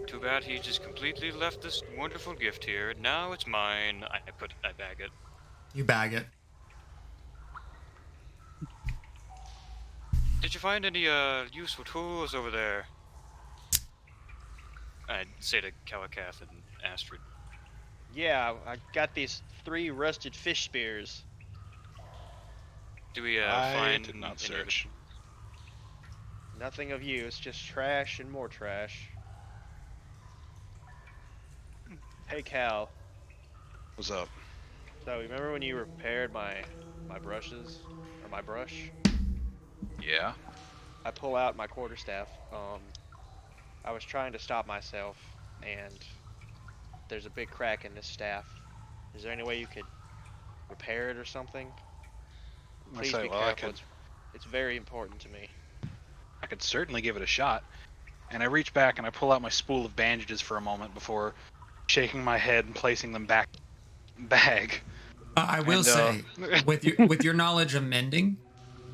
Too bad he just completely left this wonderful gift here. Now it's mine. I bag it. You bag it. Did you find any useful tools over there? I'd say to Kalakath and Astrid. Yeah, I got these 3 rusted fish spears. Do we I find did any not of the- search. Nothing of use, just trash and more trash. Hey Cal, What's up? so remember when you repaired my brushes? Or my brush? Yeah. I pull out my quarterstaff. I was trying to stop myself, and there's a big crack in this staff. Is there any way you could repair it or something? I Please say, be well, careful. It's very important to me. I could certainly give it a shot. And I reach back and I pull out my spool of bandages for a moment before shaking my head and placing them back in the bag. I will And, say, with your knowledge of mending,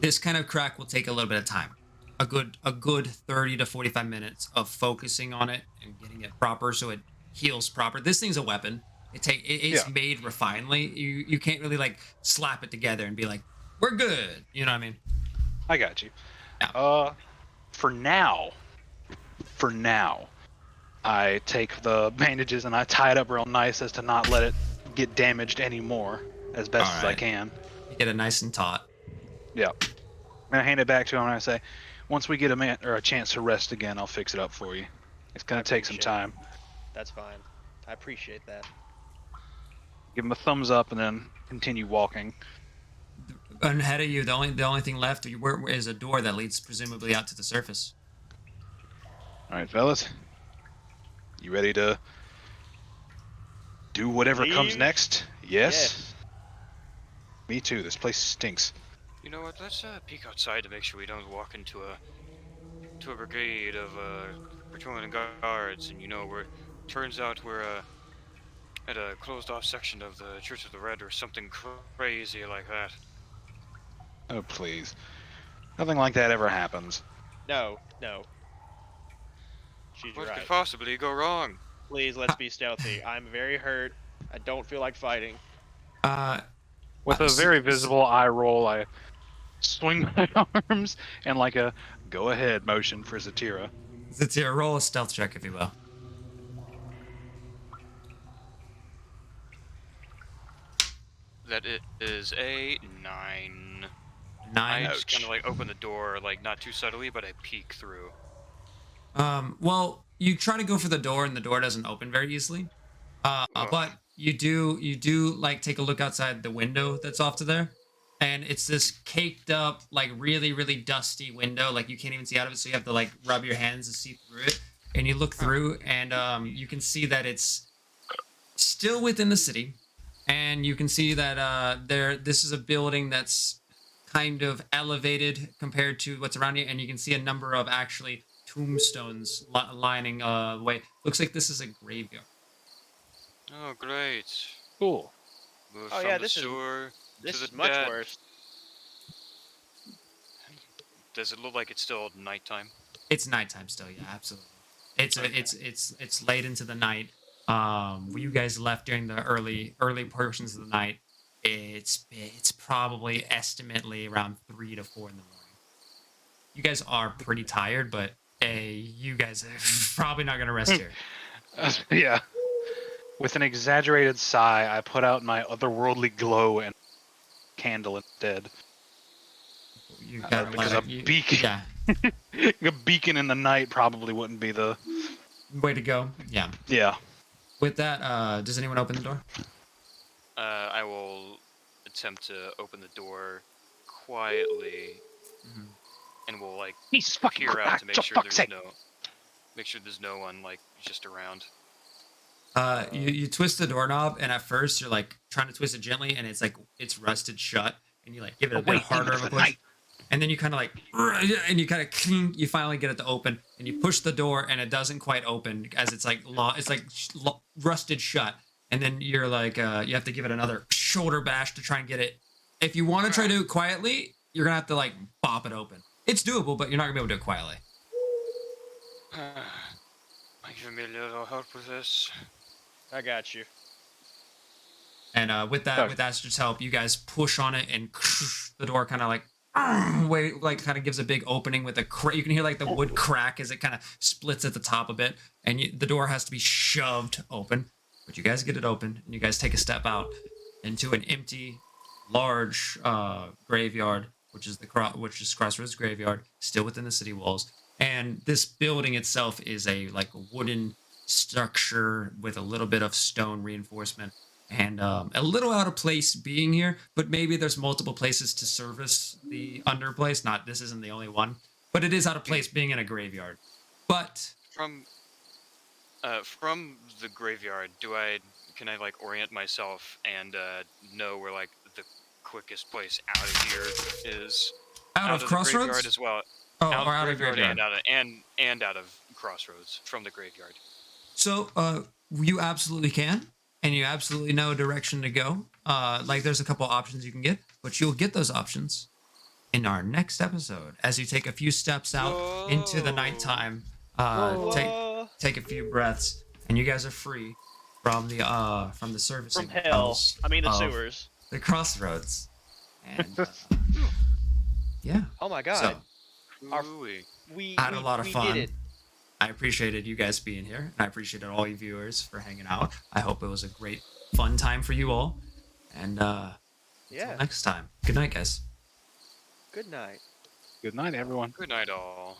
this kind of crack will take a little bit of time. A good 30 to 45 minutes of focusing on it and getting it proper so it heals proper. This thing's a weapon. It's Yeah. made refinedly. You can't really like slap it together and be like, we're good. You know what I mean? I got you. Yeah. For now, I take the bandages and I tie it up real nice as to not let it get damaged anymore as best as I Alright. can. You get it nice and taut. Yeah. And I hand it back to him and I say, once we get a chance to rest again, I'll fix it up for you. It's gonna take some appreciate it. time. That's fine. I appreciate that. Give him a thumbs up and then continue walking. And ahead of you, the only thing left is a door that leads presumably out to the surface. All right, fellas. You ready to do whatever comes Leave? next? Yes. Me too. This place stinks. You know what? Let's peek outside to make sure we don't walk into a brigade of patrolling guards, and turns out we're at a closed-off section of the Church of the Red or something crazy like that. Oh, please. Nothing like that ever happens. No. She's What right. could possibly go wrong? Please, let's be stealthy. I'm very hurt. I don't feel like fighting. With a very visible eye roll, I swing my arms and like a go ahead motion for Zatira. Zatir, roll a stealth check, if you will. That is a 9. 9. I just kind of like open the door, like not too subtly, but I peek through. Well, you try to go for the door, and the door doesn't open very easily. Ugh. But you do like take a look outside the window that's off to there, and it's this caked up, like really really dusty window. Like you can't even see out of it, so you have to like rub your hands to see through it. And you look through, and you can see that it's still within the city, and you can see that this is a building that's kind of elevated compared to what's around you, and you can see a number of actually tombstones lining the way. Looks like this is a graveyard. Oh, great. Cool. Move Oh, from yeah, the this is- sewer This to is the much dead. worse. Does it look like it's still nighttime? It's nighttime still, yeah, absolutely. It's late into the night. You guys left during the early portions of the night. It's probably estimately around 3 to 4 in the morning. You guys are pretty tired, but you guys are probably not gonna rest here. Yeah. With an exaggerated sigh, I put out my otherworldly glow and candle instead. You gotta Because let a it, beacon, yeah, a beacon in the night probably wouldn't be the. way to go. Yeah. Yeah. With that, does anyone open the door? I will attempt to open the door quietly, Mhm. and we'll like He's fucking peer out cracked, to make for sure fuck's there's sake. no one like just around. You twist the doorknob, and at first you're like trying to twist it gently, and it's rusted shut, and you like give it a bit Wait, harder of a demons push, at and then you kind of like, and you kind of you finally get it to open, and you push the door, and it doesn't quite open as it's like rusted shut, and then you're like you have to give it another shoulder bash to try and get it. If you want to try to do it quietly, you're gonna have to like bop it open. It's doable, but you're not gonna be able to do it quietly. Give me a little help with this. I got you. And with that, Okay. with Aster's help, you guys push on it, and the door kind of like kind of gives a big opening with you can hear like the wood crack as it kind of splits at the top a bit, and the door has to be shoved open. But you guys get it open, and you guys take a step out into an empty, large graveyard, which is Crossroads graveyard, still within the city walls. And this building itself is a wooden structure with a little bit of stone reinforcement, and a little out of place being here, but maybe there's multiple places to service the underplace. This isn't the only one, but it is out of place being in a graveyard. But From the graveyard, can I like orient myself and know where like the quickest place out of here is? out of the graveyard Crossroads, as well. or Out out of of the graveyard graveyard. and out of Crossroads from the graveyard. So you absolutely can, and you absolutely know a direction to go. There's a couple options you can get, but you'll get those options in our next episode as you take a few steps out into the Whoa. nighttime. Whoa. Take a few breaths, and you guys are free from the servicing From hell. hells I mean the of sewers. the Crossroads, and yeah. Oh my god. So Our- Ooh-wee. we I had a lot of we fun. Did it. I appreciated you guys being here, and I appreciated all you viewers for hanging out. I hope it was a great, fun time for you all. And until Yeah. next time, good night, guys. Good night. Good night, everyone. Good night, all.